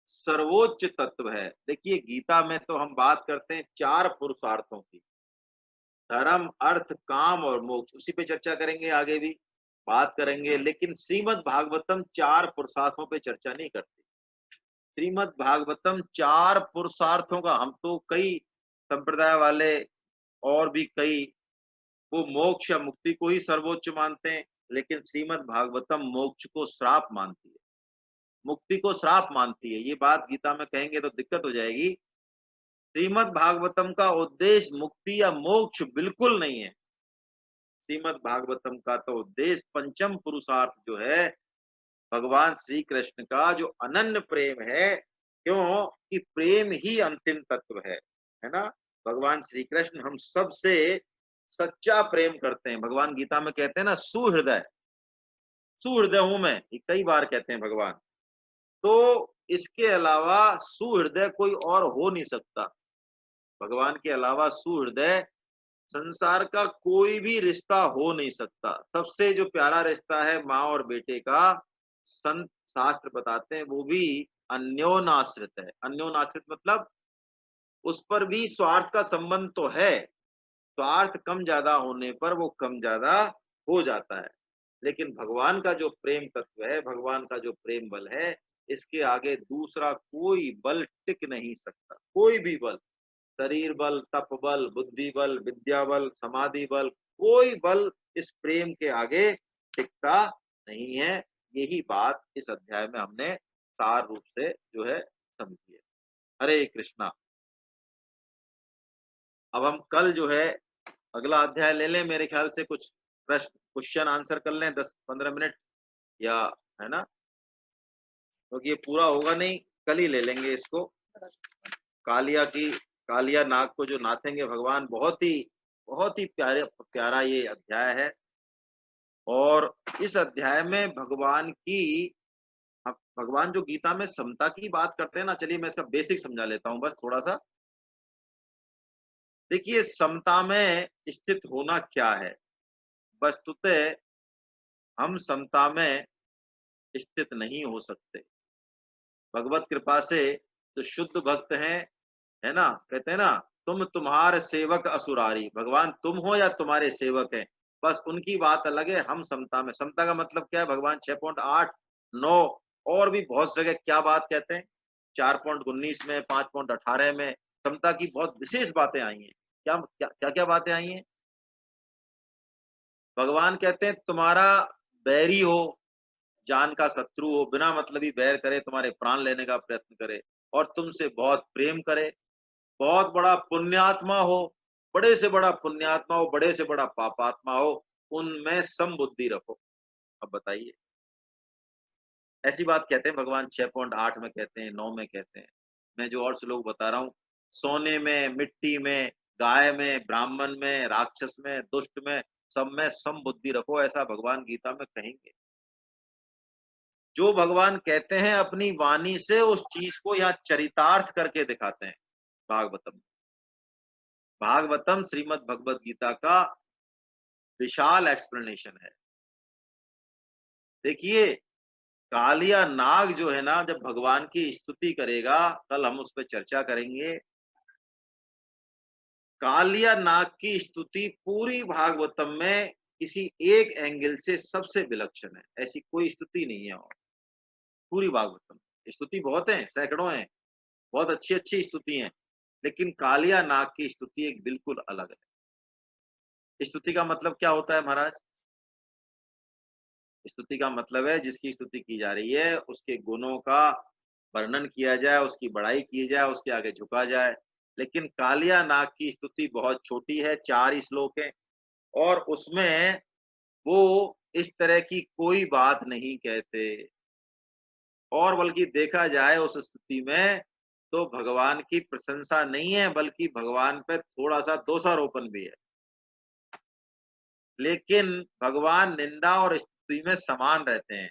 सर्वोच्च तत्व है। देखिए गीता में तो हम बात करते हैं 4 पुरुषार्थों की, धर्म, अर्थ, काम और मोक्ष, उसी पे चर्चा करेंगे, आगे भी बात करेंगे। लेकिन श्रीमद् भागवतम 4 पुरुषार्थों पे चर्चा नहीं करती। श्रीमद् भागवतम 4 पुरुषार्थों का, हम तो कई संप्रदाय वाले और भी कई वो मोक्ष या मुक्ति को ही सर्वोच्च मानते हैं, लेकिन श्रीमद् भागवतम मोक्ष को श्राप मानती है, मुक्ति को श्राप मानती है। ये बात गीता में कहेंगे तो दिक्कत हो जाएगी। श्रीमद् भागवतम का उद्देश्य मुक्ति या मोक्ष बिल्कुल नहीं है। श्रीमद् भागवतम का तो उद्देश्य पंचम पुरुषार्थ जो है, भगवान श्री कृष्ण का जो अनन्य प्रेम है, क्यों कि प्रेम ही अंतिम तत्व है ना। भगवान श्री कृष्ण हम सबसे सच्चा प्रेम करते हैं। भगवान गीता में कहते हैं ना, सुहृदय, सुहृदय हूं मैं, ये कई बार कहते हैं भगवान। तो इसके अलावा सुहृदय कोई और हो नहीं सकता। भगवान के अलावा सुहृदय संसार का कोई भी रिश्ता हो नहीं सकता। सबसे जो प्यारा रिश्ता है माँ और बेटे का, संत शास्त्र बताते हैं, वो भी अन्योनाश्रित है। अन्योनाश्रित मतलब उस पर भी स्वार्थ का संबंध तो है, स्वार्थ कम ज्यादा होने पर वो कम ज्यादा हो जाता है। लेकिन भगवान का जो प्रेम तत्व है, भगवान का जो प्रेम बल है, इसके आगे दूसरा कोई बल टिक नहीं सकता। कोई भी बल, शरीर बल, तप बल, बुद्धि बल, विद्या बल, समाधि बल, कोई बल इस प्रेम के आगे टिकता नहीं है। यही बात इस अध्याय में हमने सार रूप से जो है समझी है। हरे कृष्णा। अब हम कल जो है अगला अध्याय ले लें, मेरे ख्याल से कुछ प्रश्न क्वेश्चन आंसर कर लें 10-15 मिनट, या है ना, क्योंकि ये पूरा होगा नहीं, कल ही ले लेंगे इसको। कालिया नाग को जो नाथेंगे भगवान, बहुत ही प्यारा ये अध्याय है। और इस अध्याय में भगवान जो गीता में समता की बात करते हैं ना, चलिए मैं इसका बेसिक समझा लेता हूं बस थोड़ा सा। देखिए समता में स्थित होना क्या है, वस्तुतः हम समता में स्थित नहीं हो सकते। भगवत कृपा से जो शुद्ध भक्त हैं, है ना, कहते हैं ना, तुम्हारे सेवक असुरारी, भगवान तुम हो या तुम्हारे सेवक हैं, बस उनकी बात अलग है। हम समता में, समता का मतलब क्या है, भगवान 6.8-9 और भी बहुत जगह क्या बात कहते हैं, 4.19 में, 5.18 में समता की बहुत विशेष बातें आई हैं। क्या क्या क्या, क्या बातें आई हैं? भगवान कहते हैं तुम्हारा बैरी हो, जान का शत्रु हो, बिना मतलब ही बैर करे, तुम्हारे प्राण लेने का प्रयत्न करे और तुमसे बहुत प्रेम करे, बहुत बड़ा पुण्यात्मा हो, बड़े से बड़ा पुण्यात्मा हो, बड़े से बड़ा पापात्मा हो, उनमें सम बुद्धि रखो। अब बताइए, ऐसी बात कहते हैं भगवान 6.8 में कहते हैं, 9 में कहते हैं। मैं जो और श्लोक बता रहा हूं, सोने में, मिट्टी में, गाय में, ब्राह्मण में, राक्षस में, दुष्ट में, सब में सम बुद्धि रखो, ऐसा भगवान गीता में कहेंगे। जो भगवान कहते हैं अपनी वाणी से उस चीज को यहाँ चरितार्थ करके दिखाते हैं। भागवतम श्रीमद् भगवत गीता का विशाल एक्सप्लेनेशन है। देखिए कालिया नाग जो है ना, जब भगवान की स्तुति करेगा, कल हम उस पर चर्चा करेंगे। कालिया नाग की स्तुति पूरी भागवतम में किसी एक एंगल से सबसे विलक्षण है, ऐसी कोई स्तुति नहीं है। और पूरी भागवतम स्तुति बहुत है, सैकड़ों हैं, बहुत अच्छी अच्छी स्तुति हैं, लेकिन कालिया नाग की स्तुति एक बिल्कुल अलग है। स्तुति का मतलब क्या होता है महाराज? स्तुति का मतलब है जिसकी स्तुति की जा रही है उसके गुणों का वर्णन किया जाए, उसकी बड़ाई की जाए, उसके आगे झुका जाए। लेकिन कालिया नाग की स्तुति बहुत छोटी है, 4 ही श्लोक है, और उसमें वो इस तरह की कोई बात नहीं कहते। और बल्कि देखा जाए उस स्तुति में तो भगवान की प्रशंसा नहीं है, बल्कि भगवान पे थोड़ा सा दोषारोपण भी है। लेकिन भगवान निंदा और स्तुति में समान रहते हैं।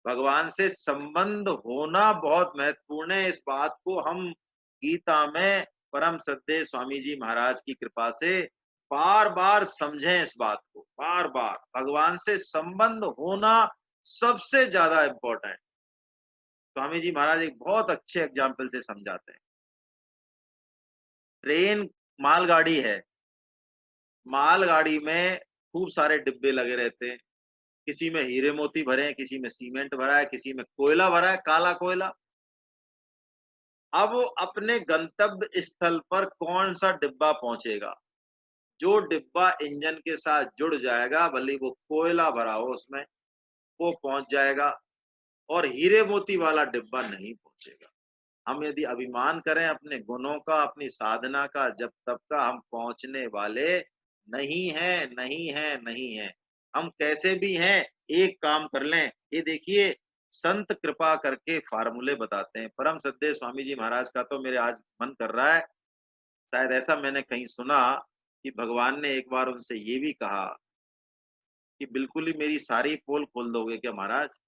भगवान से संबंध होना बहुत महत्वपूर्ण है। इस बात को हम गीता में परम श्रद्धेय स्वामी जी महाराज की कृपा से बार बार समझें। इस बात को बार बार, भगवान से संबंध होना सबसे ज्यादा इम्पोर्टेंट। स्वामी जी महाराज एक बहुत अच्छे एग्जाम्पल से समझाते हैं। ट्रेन मालगाड़ी है, मालगाड़ी में खूब सारे डिब्बे लगे रहते हैं, किसी में हीरे मोती भरे हैं, किसी में सीमेंट भरा है, किसी में कोयला भरा है, काला कोयला। अब अपने गंतव्य स्थल पर कौन सा डिब्बा पहुंचेगा? जो डिब्बा इंजन के साथ जुड़ जाएगा, भले वो कोयला भरा हो उसमें, वो पहुंच जाएगा, और हीरे मोती वाला डिब्बा नहीं पहुंचेगा। हम यदि अभिमान करें अपने गुणों का, अपनी साधना का, जब तब का, हम पहुंचने वाले नहीं है, नहीं है, नहीं है। हम कैसे भी हैं, एक काम कर लें। ये देखिए, संत कृपा करके फार्मूले बताते हैं। परम श्रद्धेय स्वामी जी महाराज का तो मेरे आज मन कर रहा है, शायद ऐसा मैंने कहीं सुना कि भगवान ने एक बार उनसे ये भी कहा कि बिल्कुल ही मेरी सारी पोल खोल दोगे क्या महाराज?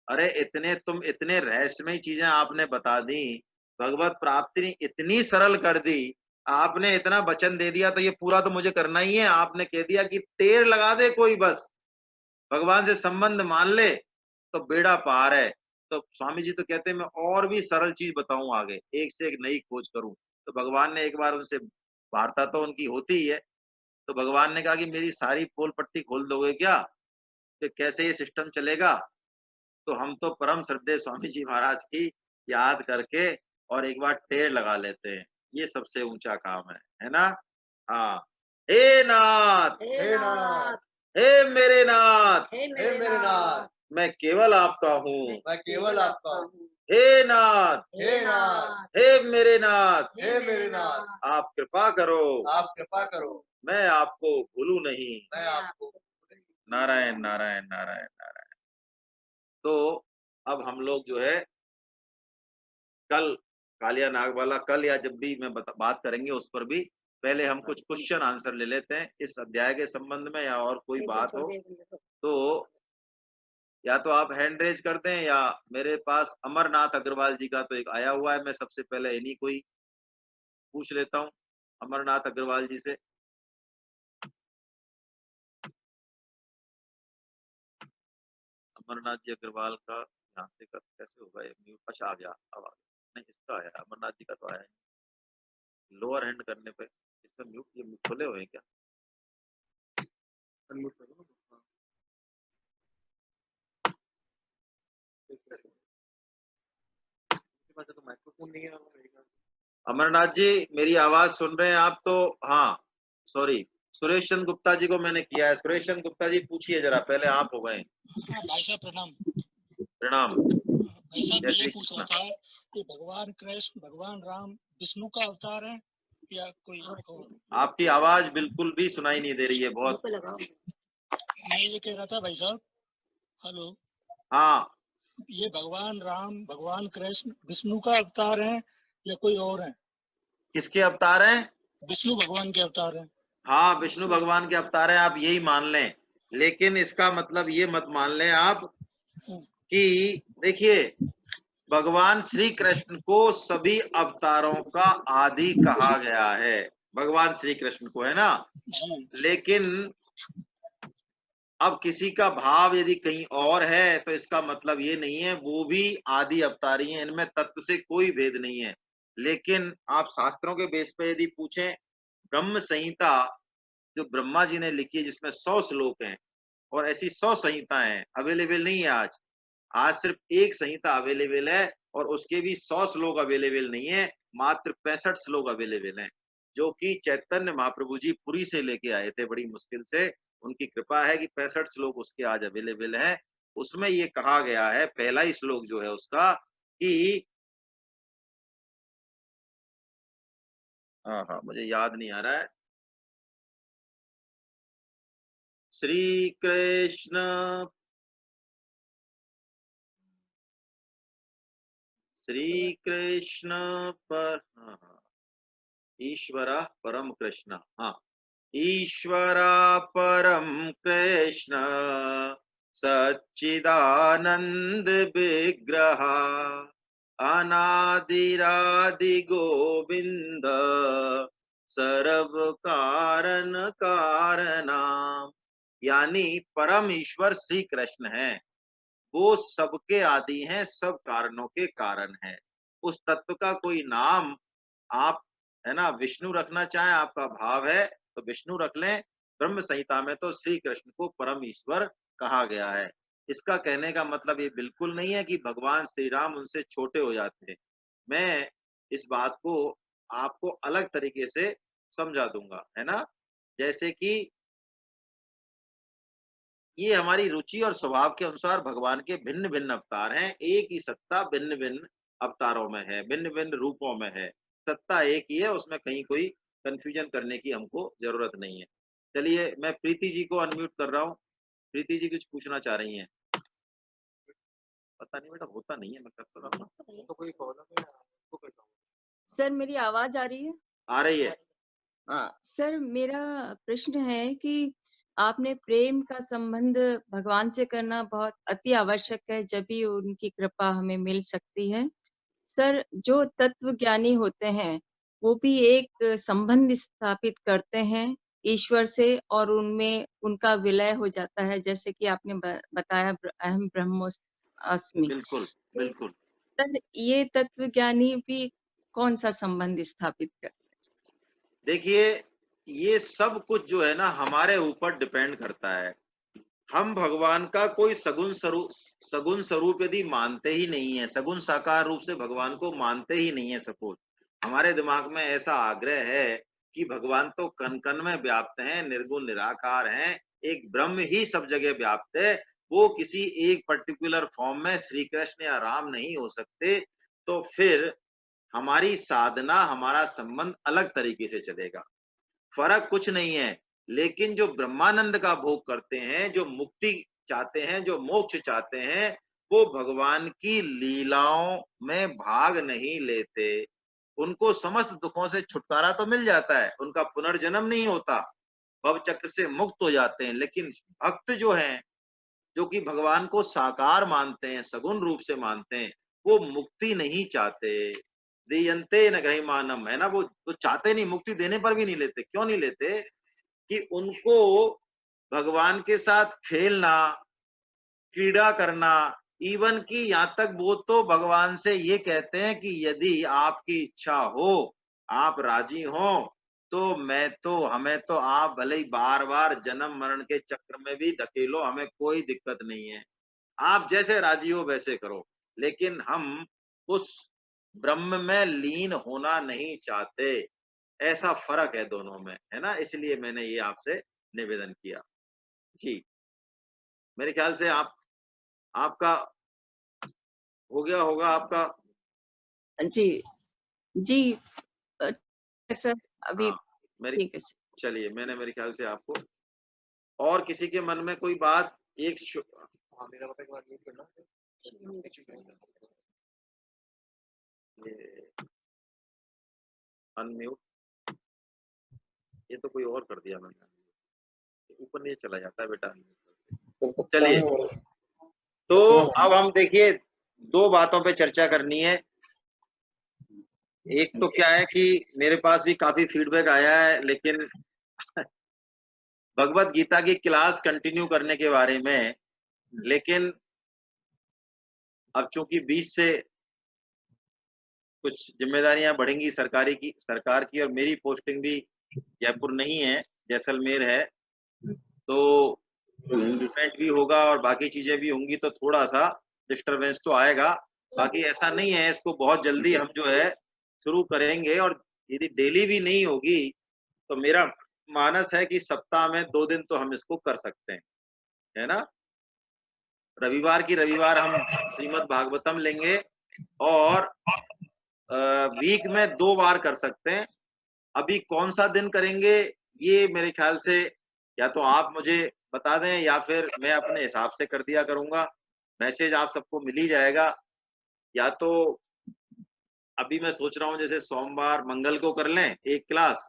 अरे तुम इतने रहस्यमय चीजें आपने बता दी, भगवत प्राप्ति ने इतनी सरल कर दी, आपने इतना वचन दे दिया, तो ये पूरा तो मुझे करना ही है। आपने कह दिया कि टेर लगा दे कोई, बस भगवान से संबंध मान ले तो बेड़ा पार है। तो स्वामी जी तो कहते हैं मैं और भी सरल चीज बताऊं आगे, एक से एक नई खोज करूं। तो भगवान ने एक बार उनसे, वार्ता तो उनकी होती ही है, तो भगवान ने कहा कि मेरी सारी पोल पट्टी खोल दोगे क्या? कि कैसे ये सिस्टम चलेगा? तो हम तो परम श्रद्धेय स्वामी जी महाराज की याद करके और एक बार टेर लगा लेते हैं, ये सबसे ऊंचा काम है ना? हाँ। हे नाथ, हे नाथ, हे मेरे नाथ, हे मेरे नाथ, मैं केवल आपका हूँ। मैं केवल आपका हूँ। हे नाथ, हे नाथ, हे मेरे नाथ, हे मेरे नाथ, आप कृपा करो, आप कृपा करो, मैं आपको भूलूं नहीं। मैं आपको। नारायण नारायण नारायण नारायण। तो अब हम लोग जो है कल, कालिया नाग वाला कल या जब भी मैं बात करेंगे उस पर भी, पहले हम कुछ क्वेश्चन आंसर ले लेते हैं इस अध्याय के संबंध में, या और कोई बात हो तो या तो आप हैंड रेज कर दें, या मेरे पास अमरनाथ अग्रवाल जी का तो एक आया हुआ है, मैं सबसे पहले इन्हीं को ही पूछ लेता हूँ, अमरनाथ अग्रवाल जी से। अमरनाथ जी अग्रवाल का यहाँ से कर कैसे होगा ये म्यूट? अच्छा आ गया, अब आ गया। नहीं, इसका आया, अमरनाथ जी का तो आया है। लोअर हैंड करने पे इसमें म्यूट, ये खुले हुए हैं क्या? अनम्यूट करो ना। तो माइक्रोफोन नहीं है। अमरनाथ जी मेरी आवाज सुन रहे हैं आप तो? हाँ, सॉरी, सुरेश चंद्र गुप्ता जी को मैंने किया है। सुरेश चंद्र गुप्ता जी पूछिए जरा, पहले आप हो गए। भाई साहब प्रणाम। प्रणाम। भाई साहब जय ये श्री पूछना कृष्ण। था कि भगवान कृष्ण, भगवान राम विष्णु का अवतार है या कोई और? आपकी आवाज बिल्कुल भी सुनाई नहीं दे रही है बहुत। मैं ये कह रहा था भाई साहब, हेलो, हाँ, ये भगवान राम, भगवान कृष्ण विष्णु का अवतार है या कोई और है? किसके अवतार हैं? विष्णु भगवान के अवतार है। हाँ, विष्णु भगवान के अवतार हैं, आप यही मान लें। लेकिन इसका मतलब ये मत मान लें आप कि देखिए, भगवान श्री कृष्ण को सभी अवतारों का आदि कहा गया है, भगवान श्री कृष्ण को, है ना? लेकिन अब किसी का भाव यदि कहीं और है तो इसका मतलब ये नहीं है वो भी आदि अवतारी हैं, इनमें तत्व से कोई भेद नहीं है। लेकिन आप शास्त्रों के बेस पे यदि पूछें, ब्रह्म संहिता जो ब्रह्मा जी ने लिखी है जिसमें 100 श्लोक हैं, और ऐसी 100 संहिताएं अवेलेबल नहीं है आज। आज सिर्फ एक संहिता अवेलेबल है, और उसके भी 100 श्लोक अवेलेबल नहीं है, मात्र 65 श्लोक अवेलेबल हैं, जो कि चैतन्य महाप्रभु जी पुरी से लेके आए थे बड़ी मुश्किल से। उनकी कृपा है कि 65 श्लोक उसके आज अवेलेबल हैं। उसमें ये कहा गया है, पहला ही श्लोक जो है उसका, कि हाँ मुझे याद नहीं आ रहा है। श्री कृष्ण पर, ईश्वरा परम कृष्ण, हाँ, ईश्वरा परम कृष्ण सच्चिदानंद विग्रह अनादिरादि गोविंद सर्व कारण कारणा। यानी परम ईश्वर श्री कृष्ण है, वो सबके आदि हैं, सब कारणों के कारण हैं। उस तत्व का कोई नाम आप, है ना, विष्णु रखना चाहें, आपका भाव है तो विष्णु रख लें। ब्रह्म संहिता में तो श्री कृष्ण को परम ईश्वर कहा गया है। इसका कहने का मतलब ये बिल्कुल नहीं है कि भगवान श्री राम उनसे छोटे हो जाते हैं। मैं इस बात को आपको अलग तरीके से समझा दूंगा, है ना। जैसे कि ये हमारी रुचि और स्वभाव के अनुसार भगवान के भिन्न भिन्न अवतार हैं। एक ही सत्ता भिन्न भिन्न अवतारों में है, भिन्न भिन्न रूपों में है। सत्ता एक ही है, उसमें कहीं कोई कंफ्यूजन करने की हमको जरूरत नहीं है। चलिए, मैं प्रीति जी को अनम्यूट कर रहा हूँ। प्रीति जी कुछ पूछना चाह रही हैं। पता नहीं बेटा, होता नहीं है, मैं करता रहा हूँ। तो कोई प्रॉब्लम है आपको करता हूँ। सर मेरी आवाज आ रही है? आ रही है। हाँ सर, मेरा प्रश्न है कि आपने प्रेम का संबंध भगवान से करना बहुत अति आवश्यक है, जब भी उनकी कृपा हमें मिल सकती है। सर, जो तत्व ज्ञानी होते हैं वो भी एक संबंध स्थापित करते हैं ईश्वर से, और उनमें उनका विलय हो जाता है, जैसे कि आपने बताया अहम ब्रह्मोस्मि। बिल्कुल बिल्कुल। सर, ये तत्व ज्ञानी भी कौन सा संबंध स्थापित करते हैं? देखिए, ये सब कुछ जो है ना हमारे ऊपर डिपेंड करता है। हम भगवान का कोई सगुण स्वरूप यदि मानते ही नहीं है, सगुण साकार रूप से भगवान को मानते ही नहीं है, सपोज हमारे दिमाग में ऐसा आग्रह है कि भगवान तो कण कण में व्याप्त हैं, निर्गुण निराकार हैं, एक ब्रह्म ही सब जगह व्याप्त है, वो किसी एक पर्टिकुलर फॉर्म में श्री कृष्ण या राम नहीं हो सकते, तो फिर हमारी साधना, हमारा संबंध अलग तरीके से चलेगा। फर्क कुछ नहीं है। लेकिन जो ब्रह्मानंद का भोग करते हैं, जो मुक्ति चाहते हैं, जो मोक्ष चाहते हैं, वो भगवान की लीलाओं में भाग नहीं लेते। उनको समस्त दुखों से छुटकारा तो मिल जाता है, उनका पुनर्जन्म नहीं होता, भव चक्र से मुक्त हो जाते हैं। लेकिन भक्त जो हैं, जो कि भगवान को साकार मानते हैं, सगुण रूप से मानते हैं, वो मुक्ति नहीं चाहते। दीयन्ते न ग्रहीमानम, है ना, वो चाहते नहीं, मुक्ति देने पर भी नहीं लेते। क्यों नहीं लेते? कि उनको भगवान के साथ खेलना, क्रीड़ा करना, इवन कि यहाँ तक वो तो भगवान से ये कहते हैं कि यदि आपकी इच्छा हो, आप राजी हो, तो हमें तो आप भले ही बार बार जन्म मरण के चक्र में भी ढकेलो, हमें कोई दिक्कत नहीं है, आप जैसे राजी हो वैसे करो। लेकिन हम उस ब्रह्म में लीन होना नहीं चाहते। ऐसा फर्क है दोनों में, है ना। इसलिए मैंने ये आपसे निवेदन किया। जी, मेरे ख्याल से आपका हो गया होगा आपका। जी जी सर, अभी हाँ, मेरी, ठीक है सर। चलिए, मैंने मेरे ख्याल से आपको, और किसी के मन में कोई बात, एक हाँ, मेरा पता एक बार म्यूट करना। अनम्यूट, ये तो कोई और कर दिया मैंने, ऊपर नहीं चला जाता है बेटा। चलिए, तो अब हम देखिए, दो बातों पे चर्चा करनी है। एक तो क्या है कि मेरे पास भी काफी फीडबैक आया है, लेकिन भगवत गीता की क्लास कंटिन्यू करने के बारे में। लेकिन अब चूंकि 20 से कुछ जिम्मेदारियां बढ़ेंगी सरकार की, और मेरी पोस्टिंग भी जयपुर नहीं है, जैसलमेर है, तो इवेंट भी होगा और बाकी चीजें भी होंगी, तो थोड़ा सा डिस्टरबेंस तो आएगा। बाकी ऐसा नहीं है, इसको बहुत जल्दी हम जो है शुरू करेंगे, और यदि डेली भी नहीं होगी तो मेरा मानस है कि सप्ताह में 2 दिन तो हम इसको कर सकते हैं, है ना। रविवार की रविवार हम श्रीमद् भागवतम लेंगे, और वीक में 2 बार कर सकते हैं। अभी कौन सा दिन करेंगे, ये मेरे ख्याल से या तो आप मुझे बता दें, या फिर मैं अपने हिसाब से कर दिया करूंगा। मैसेज आप सबको मिल ही जाएगा। या तो अभी मैं सोच रहा हूँ जैसे सोमवार मंगल को कर लें एक क्लास,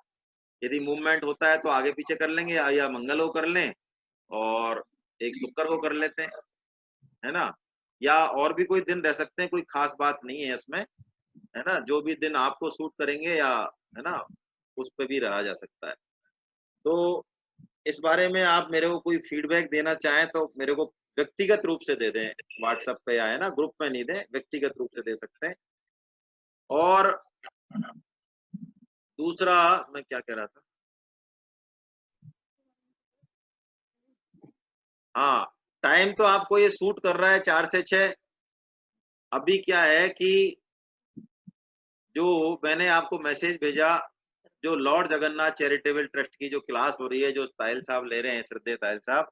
यदि मूवमेंट होता है तो आगे पीछे कर लेंगे, या मंगल को कर लें और एक शुक्र को कर लेते हैं, है ना। या और भी कोई दिन रह सकते हैं, कोई खास बात नहीं है इसमें, है ना। जो भी दिन आपको सूट करेंगे, या है ना, उस पे भी रहा जा सकता है। तो इस बारे में आप मेरे को कोई फीडबैक देना चाहें तो मेरे को व्यक्तिगत रूप से दे दें, व्हाट्सएप पे आए ना, ग्रुप में नहीं दें, व्यक्तिगत रूप से दे सकते हैं। और दूसरा मैं क्या कह रहा था, हाँ, टाइम तो आपको ये सूट कर रहा है 4 से 6। अभी क्या है कि जो मैंने आपको मैसेज भेजा, जो लॉर्ड जगन्नाथ चैरिटेबल ट्रस्ट की जो क्लास हो रही है, जो ताहिल साहब ले रहे हैं, श्रद्धेय ताहिल साहब,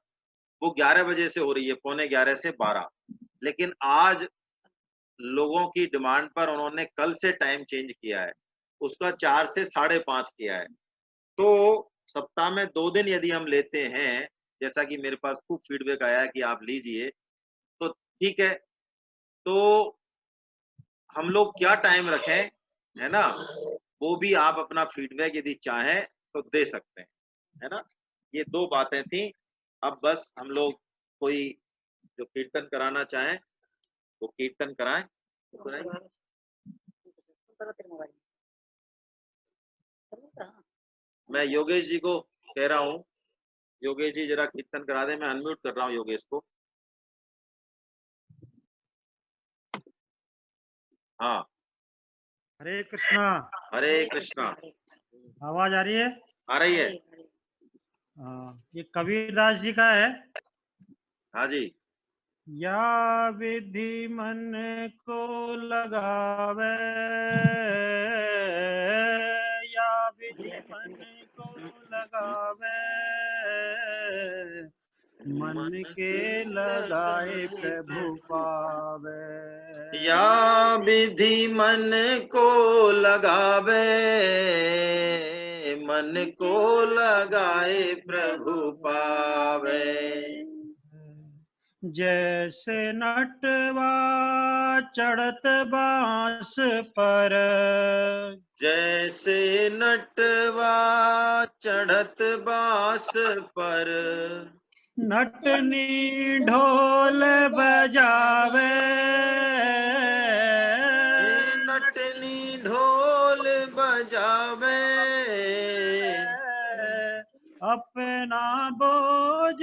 वो 11 बजे से हो रही है, 11:15 से 12। लेकिन आज लोगों की डिमांड पर उन्होंने कल से टाइम चेंज किया है, उसका 4 से 5:30 किया है। तो सप्ताह में 2 दिन यदि हम लेते हैं, जैसा कि मेरे पास खूब फीडबैक आया है कि आप लीजिए, तो ठीक है। तो हम लोग क्या टाइम रखें, है ना, वो भी आप अपना फीडबैक यदि चाहें तो दे सकते हैं, है ना। ये 2 बातें थी। अब बस हम लोग कोई जो कीर्तन कराना चाहें वो कीर्तन कराएं। तो कराएं। करो तेरे मोबाइल में। करो कहाँ? मैं योगेश जी को कह रहा हूँ, योगेश जी जरा कीर्तन करा दें। मैं अनम्यूट कर रहा हूँ योगेश को। हाँ, हरे कृष्णा। हरे कृष्णा। आवाज आ रही है? आ रही है? हाँ, ये कबीरदास जी का है। हाँ जी। या विधि मन को लगावे, या विधि मन को लगावे, मन के लगाए प्रभु पावे। या विधि मन को लगावे, मन को लगाए प्रभु पावे। जैसे नटवा चढ़त बांस पर, जैसे नटवा चढ़त बांस पर, नटनी ढोल बजावे, नटनी ढोल बजावे। अपना बोझ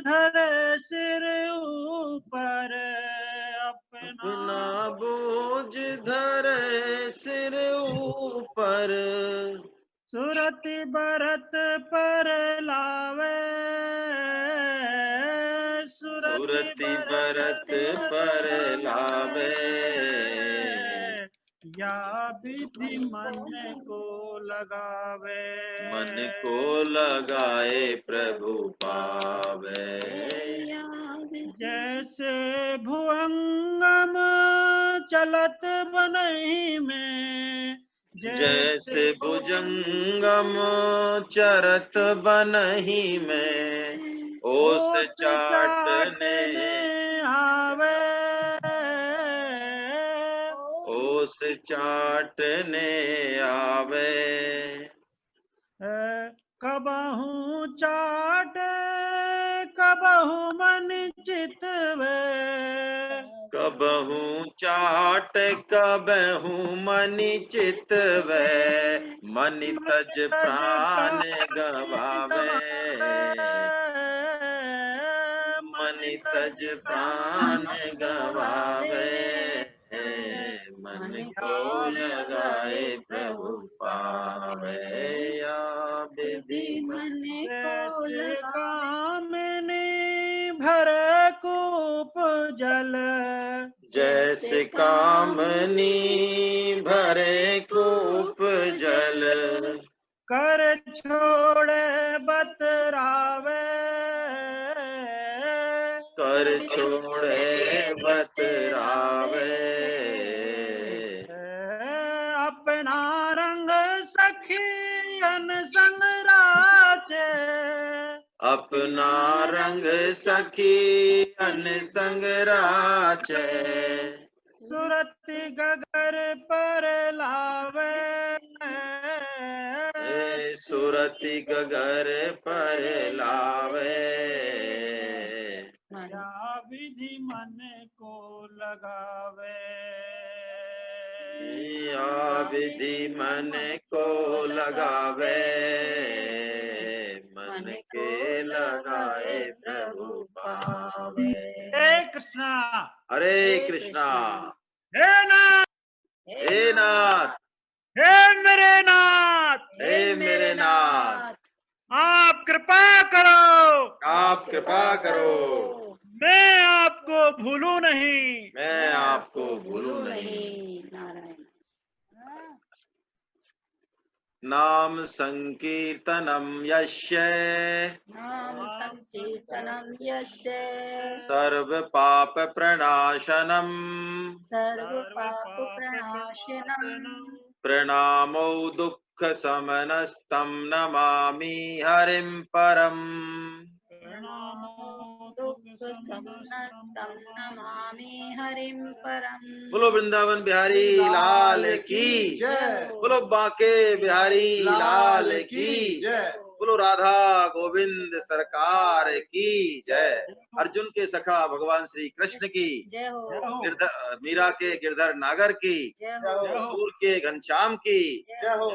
धरे सिर ऊपर, अपना बोझ धरे सिर ऊपर, सुरति बरत पर लावे, सुरति बरत पर लावे। या विधि मन को लगावे, मन को लगाए प्रभु पावे। जैसे भुवंगम चलत बनहि में, जैसे भुजंगम चरत बनहि में, ओस चाटने आवे, ओस चाटने आवे। कबहू चाट कबहू मन चितवे, कबहू चाट कबहू मनि चितवे, मनि तज प्राण गवावे, मनि तज प्राण गवावे। मन को लगाए प्रभु पावे। या विधि मन जैसे कामिनी भर कूप जल, जैसे कामनी भरे कूप जल, कर छोड़े बतरावे, कर छोड़े बतरावे। अपना रंग सखियन संग राचे, अपना रंग सखी अन संग राचे, सुरति गगर पर लावे, सुरति गगर पर लावे। या विधि मन को लगावे, या विधि मन को लगावे, मन के लगाए प्रभु पावे। कृष्णा। हरे कृष्णा। हे नाथ, हे नाथ, हे मेरे नाथ, हे मेरे नाथ, आप कृपा करो, आप कृपा करो, मैं आपको भूलूं नहीं। मैं आपको भूलूं नहीं। नहीं। नारायण। नाम संकीर्तनम यस्य नाम संकीर्तनम यस्य सर्व पाप प्रणाशनम सर्व पाप प्रणाशनम प्रणामो दुःख समनस्तं नमामि हरिं परम्। दुःख समनस्तं नमामि हरिं परम। बोलो वृंदावन बिहारी लाल की जय। बोलो बांके बिहारी लाल की जय। बोलो राधा गोविंद सरकार की जय। अर्जुन के सखा भगवान श्री कृष्ण की जय हो। मीरा के गिरधर नागर की जय हो। सूर के घनश्याम की जय हो।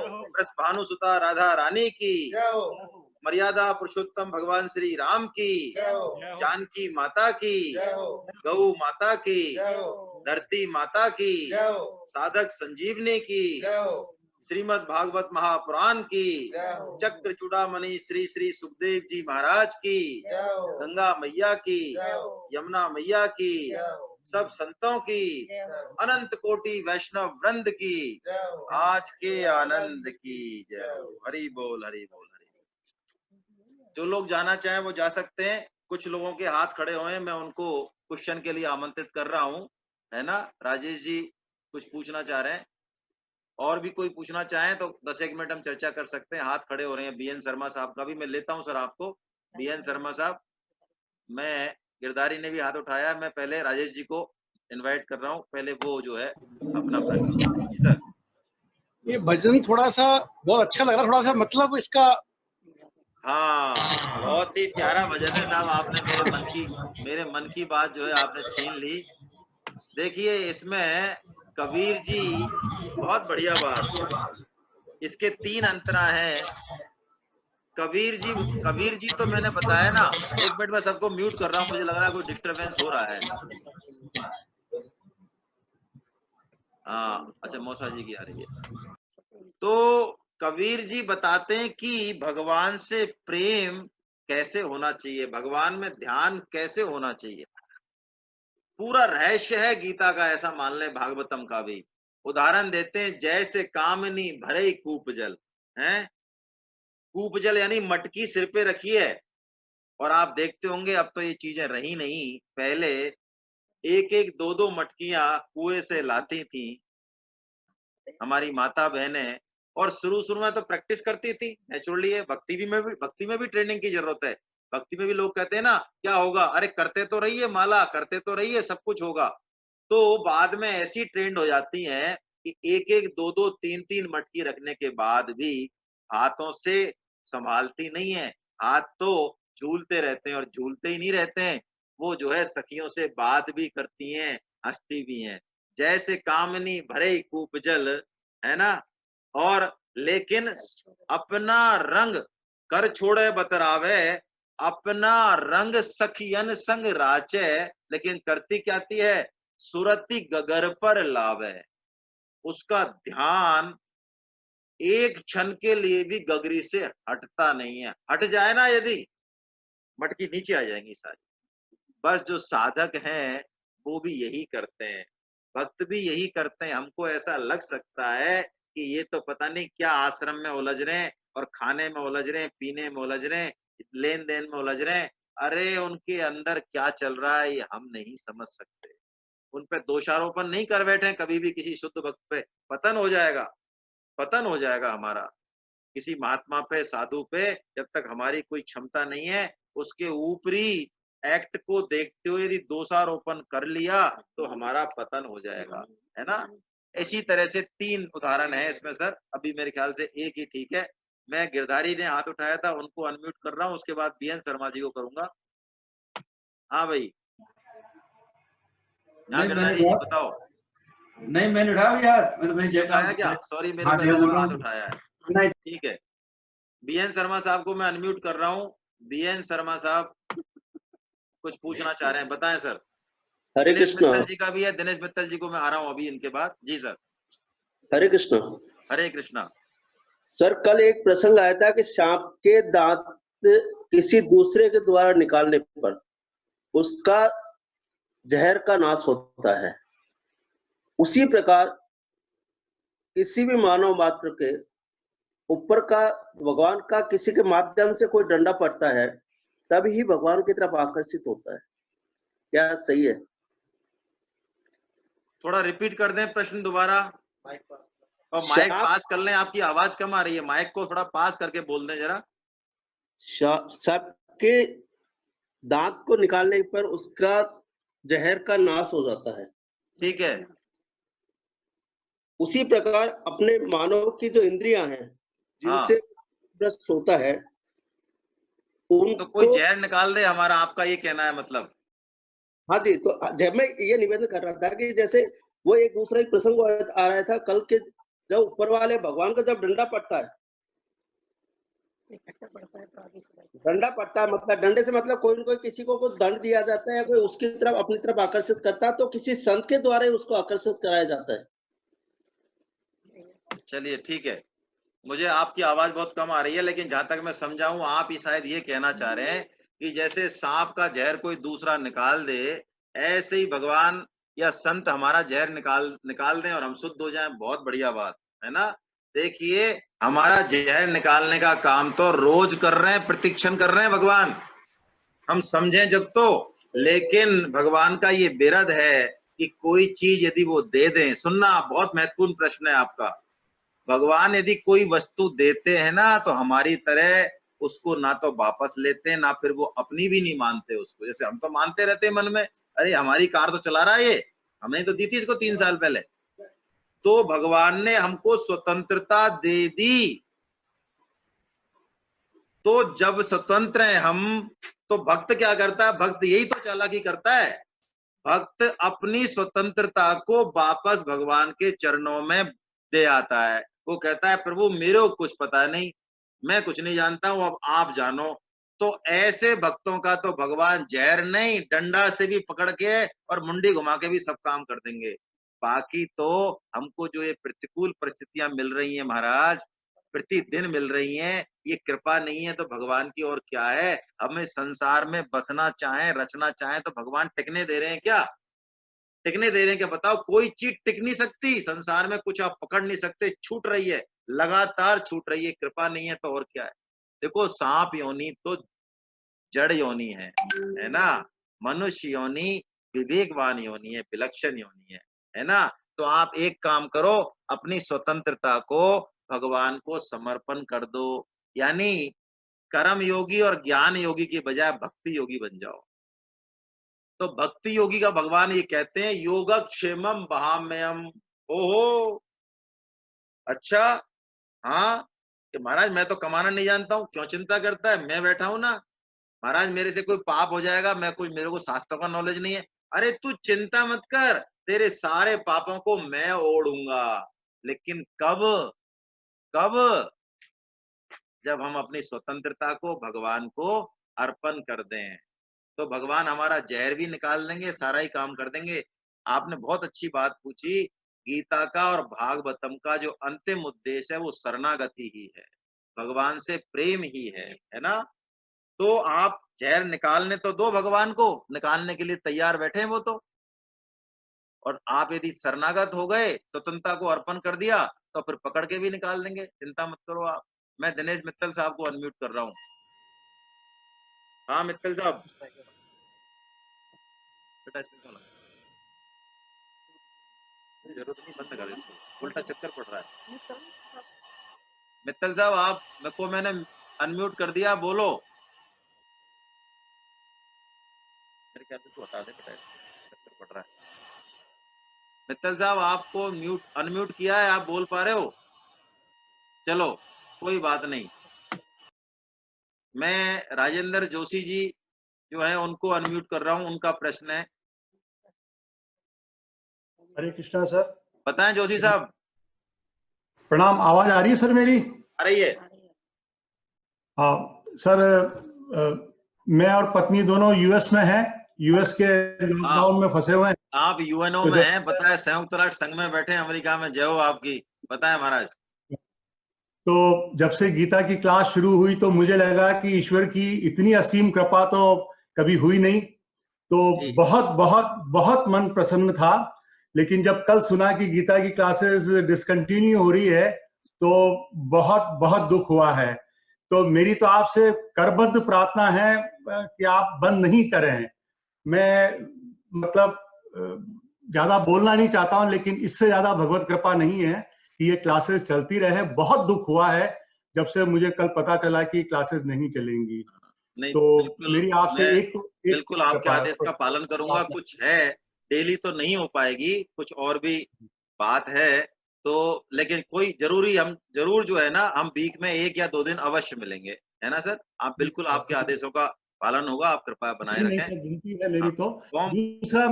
भानुसुता राधा रानी की जय हो। मर्यादा पुरुषोत्तम भगवान श्री राम की जय हो। जानकी माता की जय हो। गौ माता की जय हो। धरती माता की जय हो। साधक संजीवनी की जय हो। श्रीमद् भागवत महापुराण की जय हो। चक्र चूड़ामणि श्री श्री सुखदेव जी महाराज की जय हो। गंगा मैया की जय हो। यमुना मैया की जय हो। सब संतों की जय हो। अनंत कोटि वैष्णव वृंद की जय हो। आज के आनंद की जय हो। हरि बोल हरि बोल हरि बोल। जो लोग जाना चाहें वो जा सकते हैं। कुछ लोगों के हाथ खड़े हुए हैं, मैं उनको क्वेश्चन के लिए आमंत्रित कर रहा हूं, है ना। राजेश जी कुछ पूछना चाह रहे हैं, और भी कोई पूछना चाहें तो 10-1 मिनट हम चर्चा कर सकते हैं। हाथ खड़े हो रहे हैं। बीएन शर्मा साहब का भी मैं लेता हूं सर आपको। बीएन शर्मा साहब, मैं गिरधारी ने भी हाथ उठाया, मैं पहले राजेश जी को इनवाइट कर रहा हूं, पहले वो जो है अपना प्रश्न। जी सर। ये भजन थोड़ा सा बहुत अच्छा लग रहा है, थोड़ा सा मतलब इसका हाँ, बहुत ही प्यारा भजन है साहब। आपने मेरे मन की बात जो है आपने छीन ली। देखिए इसमें कबीर जी, बहुत बढ़िया बात, इसके 3 अंतरा हैं। कबीर जी तो मैंने बताया ना। 1 मिनट में सबको म्यूट कर रहा हूँ, मुझे लग रहा है कोई डिस्टरबेंस हो रहा है। हाँ अच्छा, मौसा जी की आ रही है। तो कबीर जी बताते हैं कि भगवान से प्रेम कैसे होना चाहिए, भगवान में ध्यान कैसे होना चाहिए। पूरा रहस्य है गीता का, ऐसा मान ले। भागवतम का भी उदाहरण देते हैं, जैसे कामनी भरे कूप जल है। कूप जल यानी मटकी सिर पे रखी है, और आप देखते होंगे अब तो ये चीजें रही नहीं। पहले 1-1, 2-2 मटकियां कुएं से लाती थी हमारी माता बहनें, और शुरू में तो प्रैक्टिस करती थी नेचुरली। है भक्ति में भी ट्रेनिंग की जरूरत है। भक्ति में भी लोग कहते हैं ना क्या होगा, अरे करते तो रहिए, माला करते तो रहिए, सब कुछ होगा। तो बाद में ऐसी ट्रेंड हो जाती है कि 1-1, 2-2, 3-3 मटकी रखने के बाद भी हाथों से संभालती नहीं है। हाथ तो झूलते रहते हैं, और झूलते ही नहीं रहते हैं, वो जो है सखियों से बात भी करती हैं, हंसती भी हैं। जैसे कामनी भरे कूप जल, है ना। और लेकिन अपना रंग कर छोड़े बतरावे, अपना रंग सखियन संग राचे, लेकिन करती क्या है, सुरति गगर पर लावे। उसका ध्यान एक क्षण के लिए भी गगरी से हटता नहीं है। हट जाए ना यदि, मटकी नीचे आ जाएंगी सारी। बस जो साधक हैं वो भी यही करते हैं, भक्त भी यही करते हैं। हमको ऐसा लग सकता है कि ये तो पता नहीं क्या आश्रम में उलझ रहे हैं, और खाने में उलझ रहे हैं, पीने में उलझ रहे हैं, लेन देन में उलझ रहे हैं। अरे उनके अंदर क्या चल रहा है ये हम नहीं समझ सकते। उन पे दोषारोपण नहीं कर बैठे कभी भी किसी शुद्ध भक्त पे। पतन हो जाएगा, पतन हो जाएगा हमारा। किसी महात्मा पे, साधु पे जब तक हमारी कोई क्षमता नहीं है, उसके ऊपरी एक्ट को देखते हुए यदि दोषारोपण कर लिया तो हमारा पतन हो जाएगा, है ना। इसी तरह से 3 उदाहरण है इसमें सर। अभी मेरे ख्याल से एक ही ठीक है। मैं गिरधारी ने हाथ उठाया था, उनको अनम्यूट कर रहा हूँ, उसके बाद बीएन शर्मा जी को करूंगा। हाँ भाई, हाँ गिरधारी जी बताओ। नहीं मैंने उठाया यार, मैं उठाया क्या, सॉरी मेरे हाँ, पे लगा बोल हाथ उठाया है। नहीं। ठीक है, बीएन शर्मा साहब को मैं अनम्यूट कर रहा हूँ। बीएन शर्मा साहब कुछ पूछना चाह रहे हैं, बताएं सर। हरे दिनेश कृष्णा। मित्तल जी का भी है। दिनेश मित्तल जी को मैं आ रहा हूँ अभी इनके बाद। जी सर। हरे कृष्णा। हरे कृष्णा। सर, कल एक प्रसंग आया था कि सांप के दांत किसी दूसरे के द्वारा निकालने पर उसका जहर का नाश होता है। उसी प्रकार किसी भी मानव मात्र के ऊपर का भगवान का किसी के माध्यम से कोई डंडा पड़ता है, तभी भगवान की तरफ आकर्षित होता है। क्या सही है? थोड़ा रिपीट कर दें प्रश्न दोबारा, माइक पास। और माइक पास कर लें। आपकी आवाज कम आ रही है, माइक को थोड़ा पास करके बोल दें जरा। सांप के दांत को निकालने पर उसका जहर का नाश हो जाता है। ठीक है। उसी प्रकार अपने मानव की जो इंद्रियां हैं जिनसे ग्रस्त होता है, तो कोई उनको जहर निकाल दे हमारा, आपका ये कहना है मतलब? हाँ जी, तो जब मैं ये निवेदन कर रहा था कि जैसे वो एक दूसरा एक प्रसंग आ रहा था कल के, जब ऊपर वाले भगवान का जब डंडा पड़ता है, इकट्ठा पड़ता है तो आगे से बढ़ता है। डंडा पड़ता है मतलब डंडे से मतलब कोई न कोई किसी को कोई दंड दिया जाता है या कोई उसकी तरफ अपनी तरफ आकर्षित करता है, तो किसी संत के द्वारा ही उसको आकर्षित कराया जाता है। चलिए ठीक है, मुझे आपकी आवाज बहुत कम आ रही है, लेकिन जहां तक मैं समझा हूं आप ही शायद ये कहना चाह रहे हैं कि जैसे सांप का जहर कोई दूसरा निकाल दे, ऐसे ही भगवान या संत हमारा जहर निकाल दें और हम शुद्ध हो जाएं। बहुत बढ़िया बात है ना। देखिए, हमारा जहर निकालने का काम तो रोज कर रहे हैं, प्रतिक्षण कर रहे हैं भगवान, हम समझें जब तो। लेकिन भगवान का ये बिरद है कि कोई चीज यदि वो दे दें, सुनना बहुत महत्वपूर्ण प्रश्न है आपका। भगवान यदि कोई वस्तु देते हैं ना, तो हमारी तरह उसको ना तो वापस लेते हैं, ना फिर वो अपनी भी नहीं मानते उसको। जैसे हम तो मानते रहते हैं मन में, अरे हमारी कार तो चला रहा है ये, हमने तो दी थी इसको 3 साल पहले। तो भगवान ने हमको स्वतंत्रता दे दी, तो जब स्वतंत्र हैं हम, तो भक्त क्या करता है? भक्त यही तो चालाकी करता है। भक्त अपनी स्वतंत्रता को वापस भगवान के चरणों में दे आता है। वो कहता है प्रभु मेरे को कुछ पता नहीं, मैं कुछ नहीं जानता हूं, अब आप जानो। तो ऐसे भक्तों का तो भगवान जहर नहीं, डंडा से भी पकड़ के और मुंडी घुमा के भी सब काम कर देंगे। बाकी तो हमको जो ये प्रतिकूल परिस्थितियां मिल रही हैं महाराज, प्रतिदिन मिल रही हैं, ये कृपा नहीं है तो भगवान की और क्या है? हमें संसार में बसना चाहें, रचना चाहें, तो भगवान टिकने दे रहे हैं क्या? टिकने दे रहे हैं क्या? बताओ, कोई चीज टिक नहीं सकती संसार में, कुछ आप पकड़ नहीं सकते, छूट रही है, लगातार छूट रही है। कृपा नहीं है तो और क्या है? देखो, सांप योनि तो जड़ योनि है ना। मनुष्य योनि विवेकवान योनि है, विलक्षण योनि है ना। तो आप एक काम करो, अपनी स्वतंत्रता को भगवान को समर्पण कर दो, यानी कर्म योगी और ज्ञान योगी की बजाय भक्ति योगी बन जाओ। तो भक्ति योगी का भगवान ये कहते हैं योगक्षेमम वहाम्यहम्। ओहो, अच्छा, हाँ, कि महाराज मैं तो कमाना नहीं जानता हूँ, क्यों चिंता करता है? मैं बैठा हूं ना महाराज, मेरे से कोई पाप हो जाएगा, मेरे को शास्त्रों का नॉलेज नहीं है। अरे तू चिंता मत कर, तेरे सारे पापों को मैं ओढ़ूंगा। लेकिन कब? कब? जब हम अपनी स्वतंत्रता को भगवान को अर्पण कर दें, तो भगवान हमारा जहर भी निकाल देंगे, सारा ही काम कर देंगे। आपने बहुत अच्छी बात पूछी। गीता का और भागवतम का जो अंतिम उद्देश्य है वो शरणागति ही है, भगवान से प्रेम ही है ना। तो आप जहर निकालने तो दो, भगवान को निकालने के लिए तैयार बैठे हैं वो तो। और आप यदि शरणागत हो गए, स्वतंत्रता को अर्पण कर दिया, तो फिर पकड़ के भी निकाल देंगे, चिंता मत करो आप। मैं दिनेश मित्तल साहब को अनम्यूट कर रहा हूँ। हाँ मित्तल साहब, बेटा इसमें क्यों लगा? जरूरत नहीं, बंद कर इसको, उल्टा चक्कर पड़ रहा है। मित्तल साहब आप मैंने अनम्यूट कर दिया, बोलो। मेरे ख्याल से तो हटा दे बेटा, चक्कर पड़ रहा है। मित्तल साहब आपको अनम्यूट किया है, आप बोल पा रहे हो? चलो कोई बात नहीं। मैं राजेंद्र जोशी जी जो है उनको अनम्यूट कर रहा हूं, उनका प्रश्न है। हरे कृष्णा सर। बताएं जोशी साहब। प्रणाम, आवाज आ रही है सर मेरी? आ रही है। हाँ सर, मैं और पत्नी दोनों यूएस में हैं यूएस के लॉकडाउन में फंसे हुए हैं। आप यूएनओ तो में जब- हैं, पता है, संयुक्त राष्ट्र संघ में बैठे हैं अमेरिका में, जय हो आपकी, पता है महाराज। तो जब से गीता की क्लास शुरू हुई तो मुझे लगा कि ईश्वर की इतनी असीम कृपा तो कभी हुई नहीं, तो जी। बहुत बहुत बहुत मन प्रसन्न था। लेकिन जब कल सुना कि गीता की क्लासेस डिसकंटिन्यू हो रही है तो बहुत बहुत दुख हुआ है। तो मेरी तो आपसे करबद्ध प्रार्थना है कि आप बंद नहीं करें। मैं मतलब ज्यादा बोलना नहीं चाहता हूं, लेकिन इससे ज्यादा भगवत कृपा नहीं है कि ये क्लासेस चलती रहे। बहुत दुख हुआ है जब से मुझे कल पता चला कि क्लासेस नहीं चलेंगी। नहीं, तो बिल्कुल, मेरी आपसे मैं एक बिल्कुल आपके आदेश का पालन करूंगा। प्रार्थना। कुछ है, डेली तो नहीं हो पाएगी, कुछ और भी बात है, तो लेकिन कोई जरूरी, हम जरूर जो है ना, हम वीक में 1 या 2 दिन अवश्य मिलेंगे, है ना सर? आप बिल्कुल, आपके आदेशों का पालन होगा, आप कृपया बनाए नहीं रखें। सर, गिनती है मेरी। हाँ, तो फॉर्म। दूसरा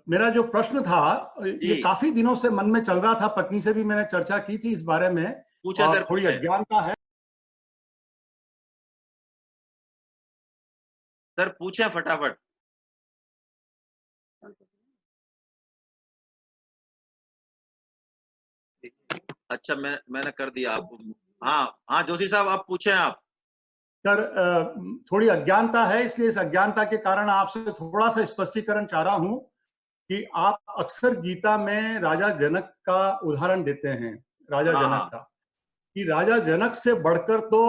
मेरा जो प्रश्न था, ये जी। काफी दिनों से मन में चल रहा था, पत्नी से भी मैंने चर्चा की थी इस बारे में, पूछे और सर, थोड़ी पूछे अज्ञानता है। सर, पूछे फटाफट। अच्छा, मैंने कर दिया आपको। हाँ हाँ, जोशी साहब आप पूछें आप। सर थोड़ी अज्ञानता है, इसलिए इस अज्ञानता के कारण आपसे थोड़ा सा स्पष्टीकरण चाह रहा हूं कि आप अक्सर गीता में राजा जनक का उदाहरण देते हैं, राजा हाँ, जनक हाँ। का, कि राजा जनक से बढ़कर तो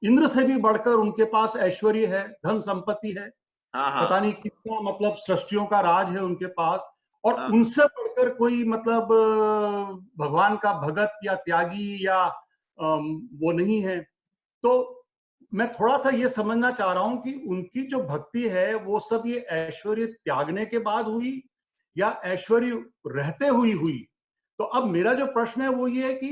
इंद्र से भी बढ़कर उनके पास ऐश्वर्य है, धन संपत्ति है, हाँ, हाँ, पता नहीं कितना, मतलब सृष्टियों का राज है उनके पास, और हाँ। उनसे बढ़कर कोई मतलब भगवान का भगत या त्यागी या वो नहीं है। तो मैं थोड़ा सा ये समझना चाह रहा हूं कि उनकी जो भक्ति है वो सब ये ऐश्वर्य त्यागने के बाद हुई या ऐश्वर्य रहते हुई हुई। तो अब मेरा जो प्रश्न है वो ये है कि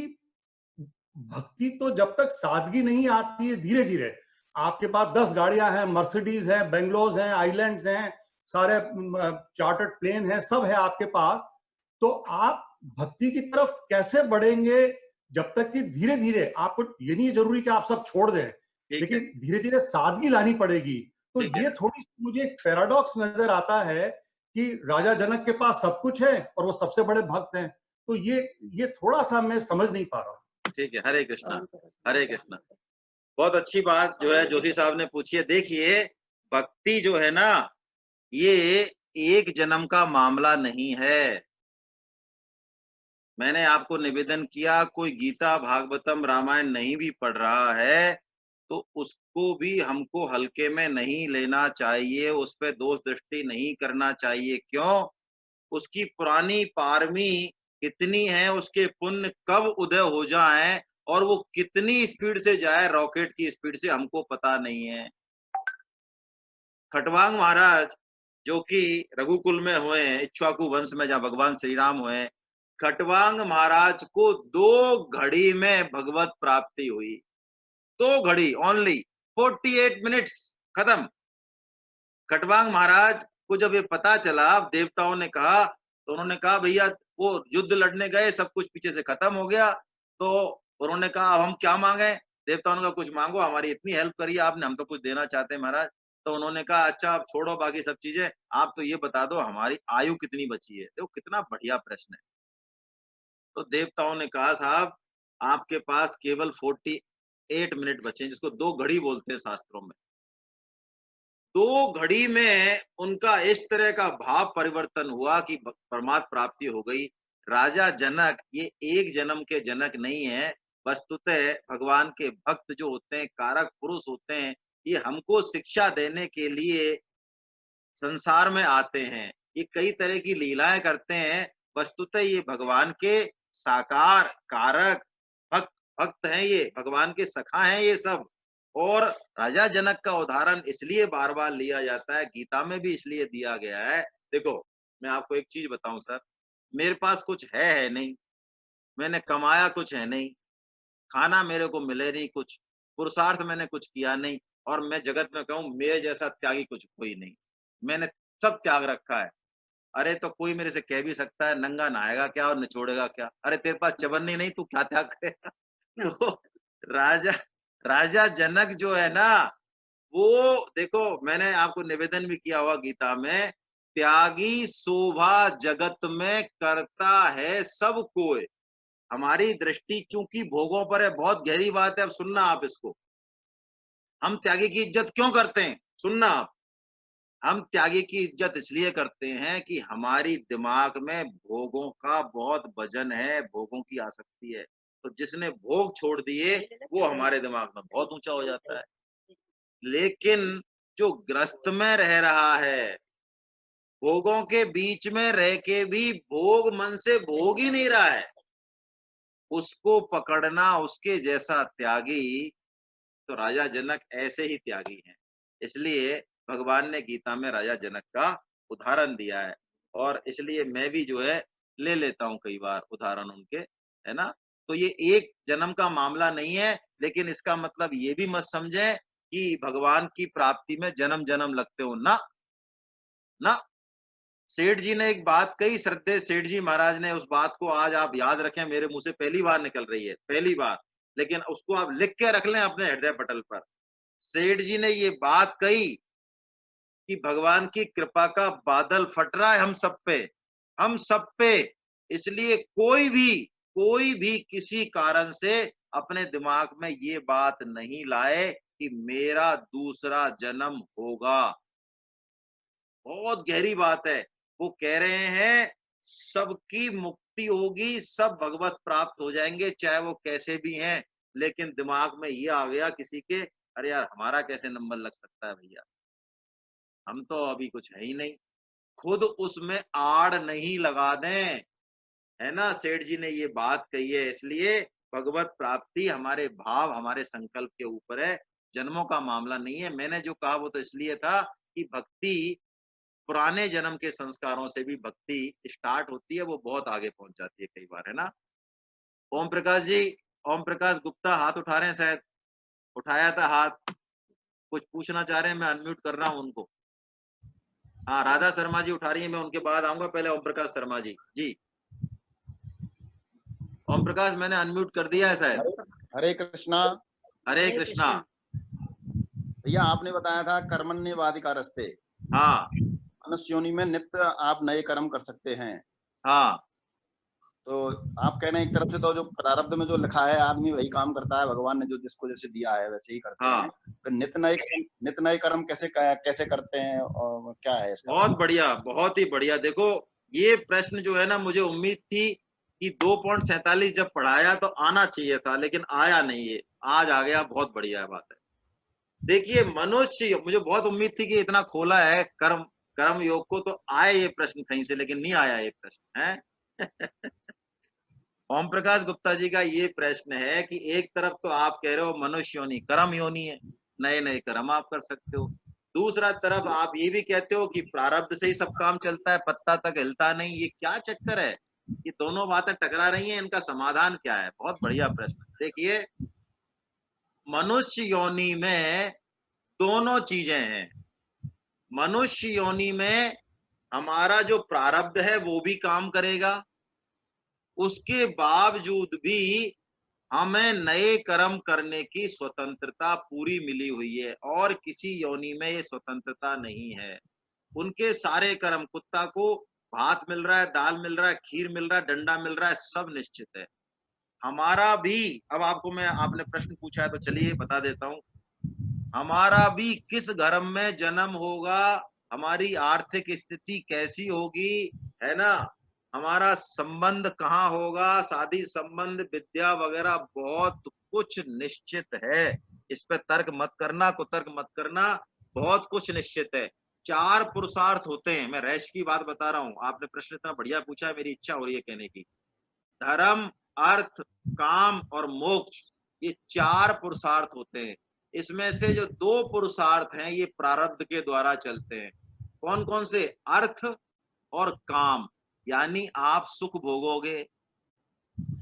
भक्ति तो जब तक सादगी नहीं आती है, धीरे धीरे, आपके पास 10 गाड़ियां हैं, मर्सिडीज है, बेंगलोर हैं, आइलैंड्स हैं, सारे चार्टर्ड प्लेन है, सब है आपके पास, तो आप भक्ति की तरफ कैसे बढ़ेंगे जब तक कि धीरे धीरे, आपको ये नहीं जरूरी कि आप सब छोड़ दें, लेकिन धीरे धीरे सादगी लानी पड़ेगी। तो ये थोड़ी मुझे एक पैराडॉक्स नजर आता है कि राजा जनक के पास सब कुछ है और वो सबसे बड़े भक्त हैं। तो ये थोड़ा सा मैं समझ नहीं पा रहा हूँ। ठीक है, हरे कृष्णा, हरे कृष्णा। बहुत अच्छी बात जो है जोशी साहब ने पूछी है। देखिए, भक्ति जो है ना, ये एक जन्म का मामला नहीं है। मैंने आपको निवेदन किया, कोई गीता, भागवतम, रामायण नहीं भी पढ़ रहा है तो उसको भी हमको हल्के में नहीं लेना चाहिए, उस पर दोष दृष्टि नहीं करना चाहिए। क्यों? उसकी पुरानी पारमी कितनी है, उसके पुण्य कब उदय हो जाए और वो कितनी स्पीड से जाए, रॉकेट की स्पीड से, हमको पता नहीं है। खटवांग महाराज जो कि रघुकुल में हुए हैं, इक्ष्वाकु वंश में जहाँ भगवान श्री राम हुए, खटवांग महाराज को 2 घड़ी में भगवत प्राप्ति हुई। 2 घड़ी ओनली, 48 मिनट्स, खत्म। खटवांग महाराज को जब ये पता चला, देवताओं ने कहा, तो उन्होंने कहा भैया वो युद्ध लड़ने गए, सब कुछ पीछे से खत्म हो गया, तो उन्होंने कहा अब हम क्या मांगे? देवताओं ने कहा कुछ मांगो, हमारी इतनी हेल्प करी आपने, हम तो कुछ देना चाहते हैं महाराज। तो उन्होंने कहा अच्छा आप छोड़ो बाकी सब चीजें, आप तो ये बता दो हमारी आयु कितनी बची है। देखो कितना बढ़िया प्रश्न है। तो देवताओं ने कहा साहब आपके पास केवल 48 मिनट बचे हैं, जिसको 2 घड़ी बोलते हैं शास्त्रों में। 2 घड़ी में उनका इस तरह का भाव परिवर्तन हुआ कि परमात्म प्राप्ति हो गई। राजा जनक ये एक जन्म के जनक नहीं है, वस्तुतः भगवान के भक्त जो होते हैं, कारक पुरुष होते हैं, ये हमको शिक्षा देने के लिए संसार में आते हैं। ये कई तरह की लीलाएं करते हैं, वस्तुतः ये भगवान के साकार कारक भक्त हैं, ये भगवान के सखा हैं ये सब। और राजा जनक का उदाहरण इसलिए बार बार लिया जाता है, गीता में भी इसलिए दिया गया है। देखो मैं आपको एक चीज बताऊं सर, मेरे पास कुछ है नहीं, मैंने कमाया कुछ है नहीं, खाना मेरे को मिले नहीं, कुछ पुरुषार्थ मैंने कुछ किया नहीं, और मैं जगत में कहूं मेरे जैसा त्यागी कुछ कोई नहीं, मैंने सब त्याग रखा है। अरे तो कोई मेरे से कह भी सकता है नंगा नहाएगा क्या और निचोड़ेगा क्या? अरे तेरे पास चवन्नी नहीं, तू क्या त्याग करेगा? तो राजा जनक जो है ना, वो देखो, मैंने आपको निवेदन भी किया हुआ गीता में, त्यागी शोभा जगत में करता है सब कोई। हमारी दृष्टि चूंकि भोगों पर है, बहुत गहरी बात है, अब सुनना आप इसको। हम त्यागी की इज्जत क्यों करते हैं? सुनना आप। हम त्यागी की इज्जत इसलिए करते हैं कि हमारी दिमाग में भोगों का बहुत वजन है, भोगों की आसक्ति है। तो जिसने भोग छोड़ दिए वो हमारे दिमाग में बहुत ऊंचा हो जाता है। लेकिन जो ग्रस्त में रह रहा है, भोगों के बीच में रह के भी भोग मन से भोग ही नहीं रहा है, उसको पकड़ना, उसके जैसा त्यागी, तो राजा जनक ऐसे ही त्यागी हैं। इसलिए भगवान ने गीता में राजा जनक का उदाहरण दिया है, और इसलिए मैं भी जो है ले लेता हूं कई बार उदाहरण उनके, है ना। तो ये एक जन्म का मामला नहीं है, लेकिन इसका मतलब ये भी मत समझें कि भगवान की प्राप्ति में जन्म जन्म लगते हो ना। ना, सेठ जी ने एक बात कही, श्रद्धेय सेठ जी महाराज ने, उस बात को आज आप याद रखें, मेरे मुंह से पहली बार निकल रही है, पहली बार, लेकिन उसको आप लिख के रख लें अपने हृदय पटल पर। सेठ जी ने ये बात कही कि भगवान की कृपा का बादल फट रहा है हम सब पे, हम सब पे। इसलिए कोई भी किसी कारण से अपने दिमाग में ये बात नहीं लाए कि मेरा दूसरा जन्म होगा। बहुत गहरी बात है। वो कह रहे हैं सबकी मुक्ति होगी, सब भगवत प्राप्त हो जाएंगे, चाहे वो कैसे भी हैं। लेकिन दिमाग में ये आ गया किसी के, अरे यार हमारा कैसे नंबर लग सकता है भैया, हम तो अभी कुछ है ही नहीं। खुद उसमें आड़ नहीं लगा दें, है ना। सेठ जी ने ये बात कही है। इसलिए भगवत प्राप्ति हमारे भाव, हमारे संकल्प के ऊपर है, जन्मों का मामला नहीं है। मैंने जो कहा वो तो इसलिए था कि भक्ति पुराने जन्म के संस्कारों से भी भक्ति स्टार्ट होती है, वो बहुत आगे पहुंच जाती है कई बार, है ना। ओम प्रकाश जी, ओम प्रकाश गुप्ता हाथ उठा रहे हैं, शायद उठाया था हाथ, कुछ पूछना चाह रहे हैं, मैं अनम्यूट कर रहा हूं उनको। हाँ, राधा शर्मा जी उठा रही है, मैं उनके बाद आऊंगा, पहले ओम प्रकाश शर्मा जी। जी ओम प्रकाश, मैंने अनम्यूट कर दिया है शायद। हरे कृष्णा। हरे कृष्णा। भैया आपने बताया था कर्मण्यवाधिका रस्ते। हाँ, मनुष्य योनि में नित्य आप नए कर्म कर सकते हैं। हाँ, तो आप कह रहे हैं एक तरफ से तो जो प्रारब्ध में जो लिखा है आदमी वही काम करता है, भगवान ने जो जिसको जैसे दिया है वैसे ही करते हैं। तो नित्य नए कर्म कैसे करते हैं और क्या है इसका? बहुत बढ़िया, बहुत ही बढ़िया। देखो ये प्रश्न जो है ना, मुझे उम्मीद थी कि 2.47 जब पढ़ाया तो आना चाहिए था, लेकिन आया नहीं है, आज आ गया, बहुत बढ़िया बात है। देखिए मनुष्य, मुझे बहुत उम्मीद थी कि इतना खोला है कर्म योग को तो आए ये प्रश्न कहीं से, लेकिन नहीं आया ये प्रश्न है। ओम प्रकाश गुप्ता जी का ये प्रश्न है कि एक तरफ तो आप कह रहे हो मनुष्य योनि कर्म योनि है, नए नए कर्म आप कर सकते हो। दूसरा तरफ आप ये भी कहते हो कि प्रारब्ध से ही सब काम चलता है, पत्ता तक हिलता नहीं। ये क्या चक्कर है? ये दोनों बातें टकरा रही हैं, इनका समाधान क्या है? बहुत बढ़िया प्रश्न। देखिए मनुष्य योनि में दोनों चीजें हैं। मनुष्य योनि में हमारा जो प्रारब्ध है वो भी काम करेगा, उसके बावजूद भी हमें नए कर्म करने की स्वतंत्रता पूरी मिली हुई है, और किसी योनि में ये स्वतंत्रता नहीं है। उनके सारे कर्म, कुत्ता को भात मिल रहा है, दाल मिल रहा है, खीर मिल रहा है, डंडा मिल रहा है, सब निश्चित है। हमारा भी, अब आपने प्रश्न पूछा है तो चलिए बता देता हूं, हमारा भी किस घर में जन्म होगा, हमारी आर्थिक स्थिति कैसी होगी, है ना, हमारा संबंध कहाँ होगा, शादी संबंध, विद्या वगैरह बहुत कुछ निश्चित है। इस पे तर्क मत करना, कुतर्क मत करना, बहुत कुछ निश्चित है। 4 पुरुषार्थ होते हैं। मैं रैश की बात बता रहा हूँ, आपने प्रश्न इतना बढ़िया पूछा है, मेरी इच्छा हो रही है कहने की। धर्म, अर्थ, काम और मोक्ष, ये 4 पुरुषार्थ होते हैं। इसमें से जो 2 पुरुषार्थ हैं ये प्रारब्ध के द्वारा चलते हैं। कौन कौन से? अर्थ और काम। यानी आप सुख भोगोगे,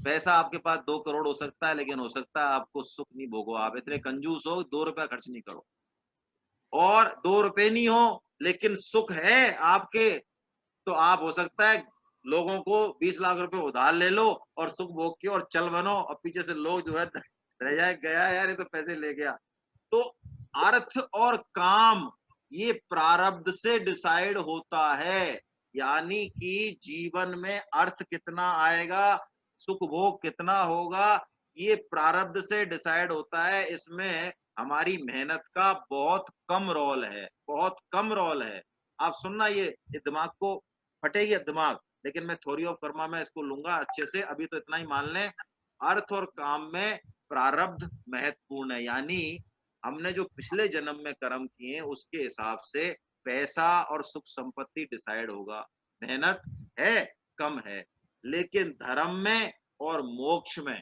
पैसा आपके पास 2 करोड़ हो सकता है, लेकिन हो सकता है आपको सुख नहीं भोगो, आप इतने कंजूस हो 2 रुपया खर्च नहीं करो, और 2 रुपए नहीं हो लेकिन सुख है आपके, तो आप हो सकता है लोगों को 20 लाख रुपए उधार ले लो और सुख भोग के और चल बनो, और पीछे से लोग जो है रह जाए, गया यार ये तो पैसे ले गया। तो अर्थ और काम ये प्रारब्ध से डिसाइड होता है, यानी कि जीवन में अर्थ कितना आएगा, सुख भोग कितना होगा, ये प्रारब्ध से डिसाइड होता है। इसमें हमारी मेहनत का बहुत कम रोल है, बहुत कम रोल है। आप सुनना, ये दिमाग को फटेगी दिमाग, लेकिन मैं थ्योरी ऑफ कर्मा में इसको लूंगा अच्छे से। अभी तो इतना ही मान लें, अर्थ और काम में प्रारब्ध महत्वपूर्ण है, यानी हमने जो पिछले जन्म में कर्म किए उसके हिसाब से पैसा और सुख संपत्ति डिसाइड होगा। मेहनत है, कम है, लेकिन धर्म में और मोक्ष में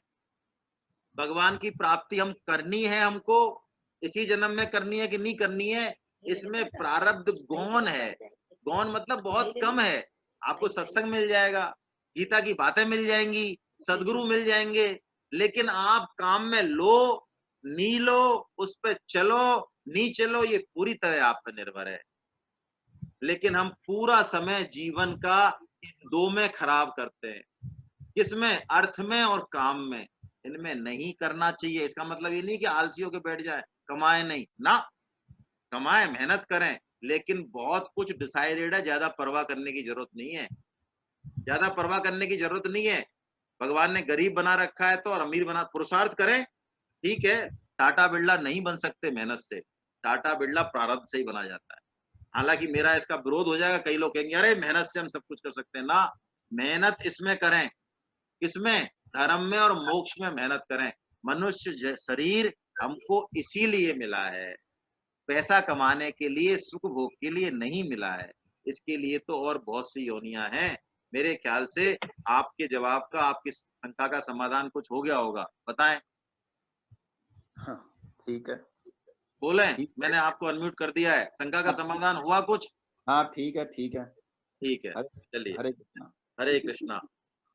भगवान की प्राप्ति हम करनी है, हमको इसी जन्म में करनी है कि नहीं करनी है, इसमें प्रारब्ध गौण है। गौण मतलब बहुत कम है। आपको सत्संग मिल जाएगा, गीता की बातें मिल जाएंगी, सदगुरु मिल जाएंगे, लेकिन आप काम में लो नी लो, उस पर चलो नी चलो, ये पूरी तरह आप पर निर्भर है। लेकिन हम पूरा समय जीवन का इन दो में खराब करते हैं। किसमें? अर्थ में और काम में। इनमें नहीं करना चाहिए। इसका मतलब ये नहीं कि आलसी होकर बैठ जाए, कमाए नहीं ना, कमाए, मेहनत करें, लेकिन बहुत कुछ डिसाइडेड है, ज्यादा परवाह करने की जरूरत नहीं है, ज्यादा परवाह करने की जरूरत नहीं है। भगवान ने गरीब बना रखा है तो, और अमीर बना, पुरुषार्थ करें, ठीक है। टाटा बिरला नहीं बन सकते मेहनत से, टाटा बिरला प्रारब्ध से ही बना जाता है। हालांकि मेरा इसका विरोध हो जाएगा, कई लोग कहेंगे अरे मेहनत से हम सब कुछ कर सकते हैं ना। मेहनत इसमें करें, किसमें? धर्म में और मोक्ष में मेहनत करें। मनुष्य शरीर हमको इसीलिए मिला है, पैसा कमाने के लिए, सुख भोग के लिए नहीं मिला है। इसके लिए तो और बहुत सी योनियां हैं। मेरे ख्याल से आपके जवाब का, आपकी शंका का समाधान कुछ हो गया होगा, बताएं। हाँ, ठीक है, बोले, मैंने आपको अनम्यूट कर दिया है। शंका का समाधान हुआ कुछ? हाँ ठीक है, ठीक है, ठीक है, चलिए। हरे कृष्णा। हरे कृष्णा।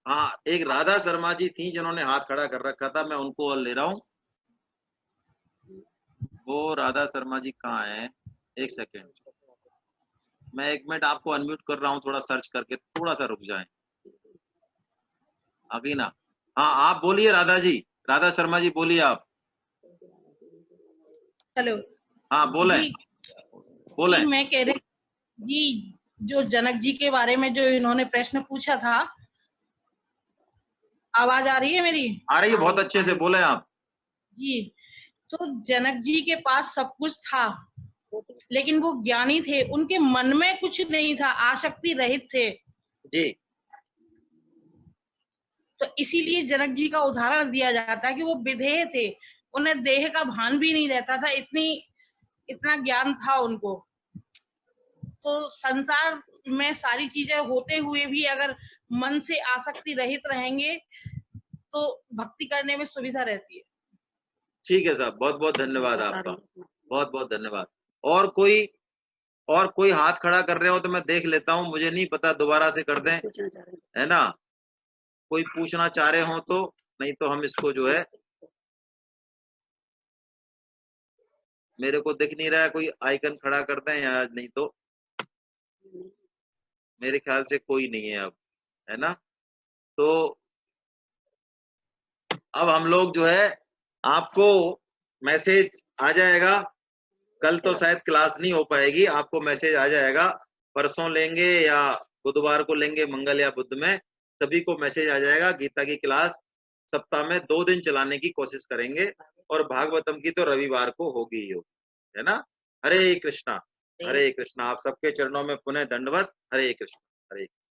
हाँ, एक राधा शर्मा जी थी जिन्होंने हाथ खड़ा कर रखा था, मैं उनको और ले रहा हूँ। वो राधा शर्मा जी कहाँ है? एक सेकेंड, मैं 1 मिनट आपको अनम्यूट कर रहा हूँ, थोड़ा सर्च करके, थोड़ा सा रुक जाएं अभी ना। हाँ, आप बोलिए राधा जी, राधा शर्मा जी बोलिए आप। हेलो। हाँ बोले, बोले। मैं कह रही जी, जो जनक जी के बारे में जो इन्होंने प्रश्न पूछा था, आवाज आ रही है मेरी? आ रही है, बहुत अच्छे से बोले आप जी। तो जनक जी के पास सब कुछ था, लेकिन वो ज्ञानी थे, उनके मन में कुछ नहीं था, आसक्ति रहित थे जी। तो इसीलिए जनक जी का उदाहरण दिया जाता है कि वो विधेय थे, उन्हें देह का भान भी नहीं रहता था, इतना ज्ञान था उनको। तो संसार में सारी चीजें होते हुए भी अगर मन से आसक्ति रहित रहेंगे तो भक्ति करने में सुविधा रहती है। ठीक है साहब, बहुत बहुत धन्यवाद आपका, बहुत बहुत धन्यवाद। और कोई हाथ खड़ा कर रहे हो तो मैं देख लेता हूँ, मुझे नहीं पता, दोबारा से कर दें, है ना? कोई पूछना चाह रहे हो तो, नहीं तो हम इसको जो है, मेरे को दिख नहीं रहा है, कोई आइकन खड़ा कर दें या नहीं तो मेरे ख्याल से कोई नहीं है अब, है ना? तो अब हम लोग जो है, आपको मैसेज आ जाएगा, कल तो शायद क्लास नहीं हो पाएगी, आपको मैसेज आ जाएगा, परसों लेंगे या बुधवार को लेंगे, मंगल या बुध में, सभी को मैसेज आ जाएगा। गीता की क्लास सप्ताह में 2 दिन चलाने की कोशिश करेंगे, और भागवतम की तो रविवार को होगी ही होगी, है ना? हरे कृष्णा, हरे कृष्णा। आप सबके चरणों में पुनः दंडवत। हरे कृष्णा, हरे कृष्णा।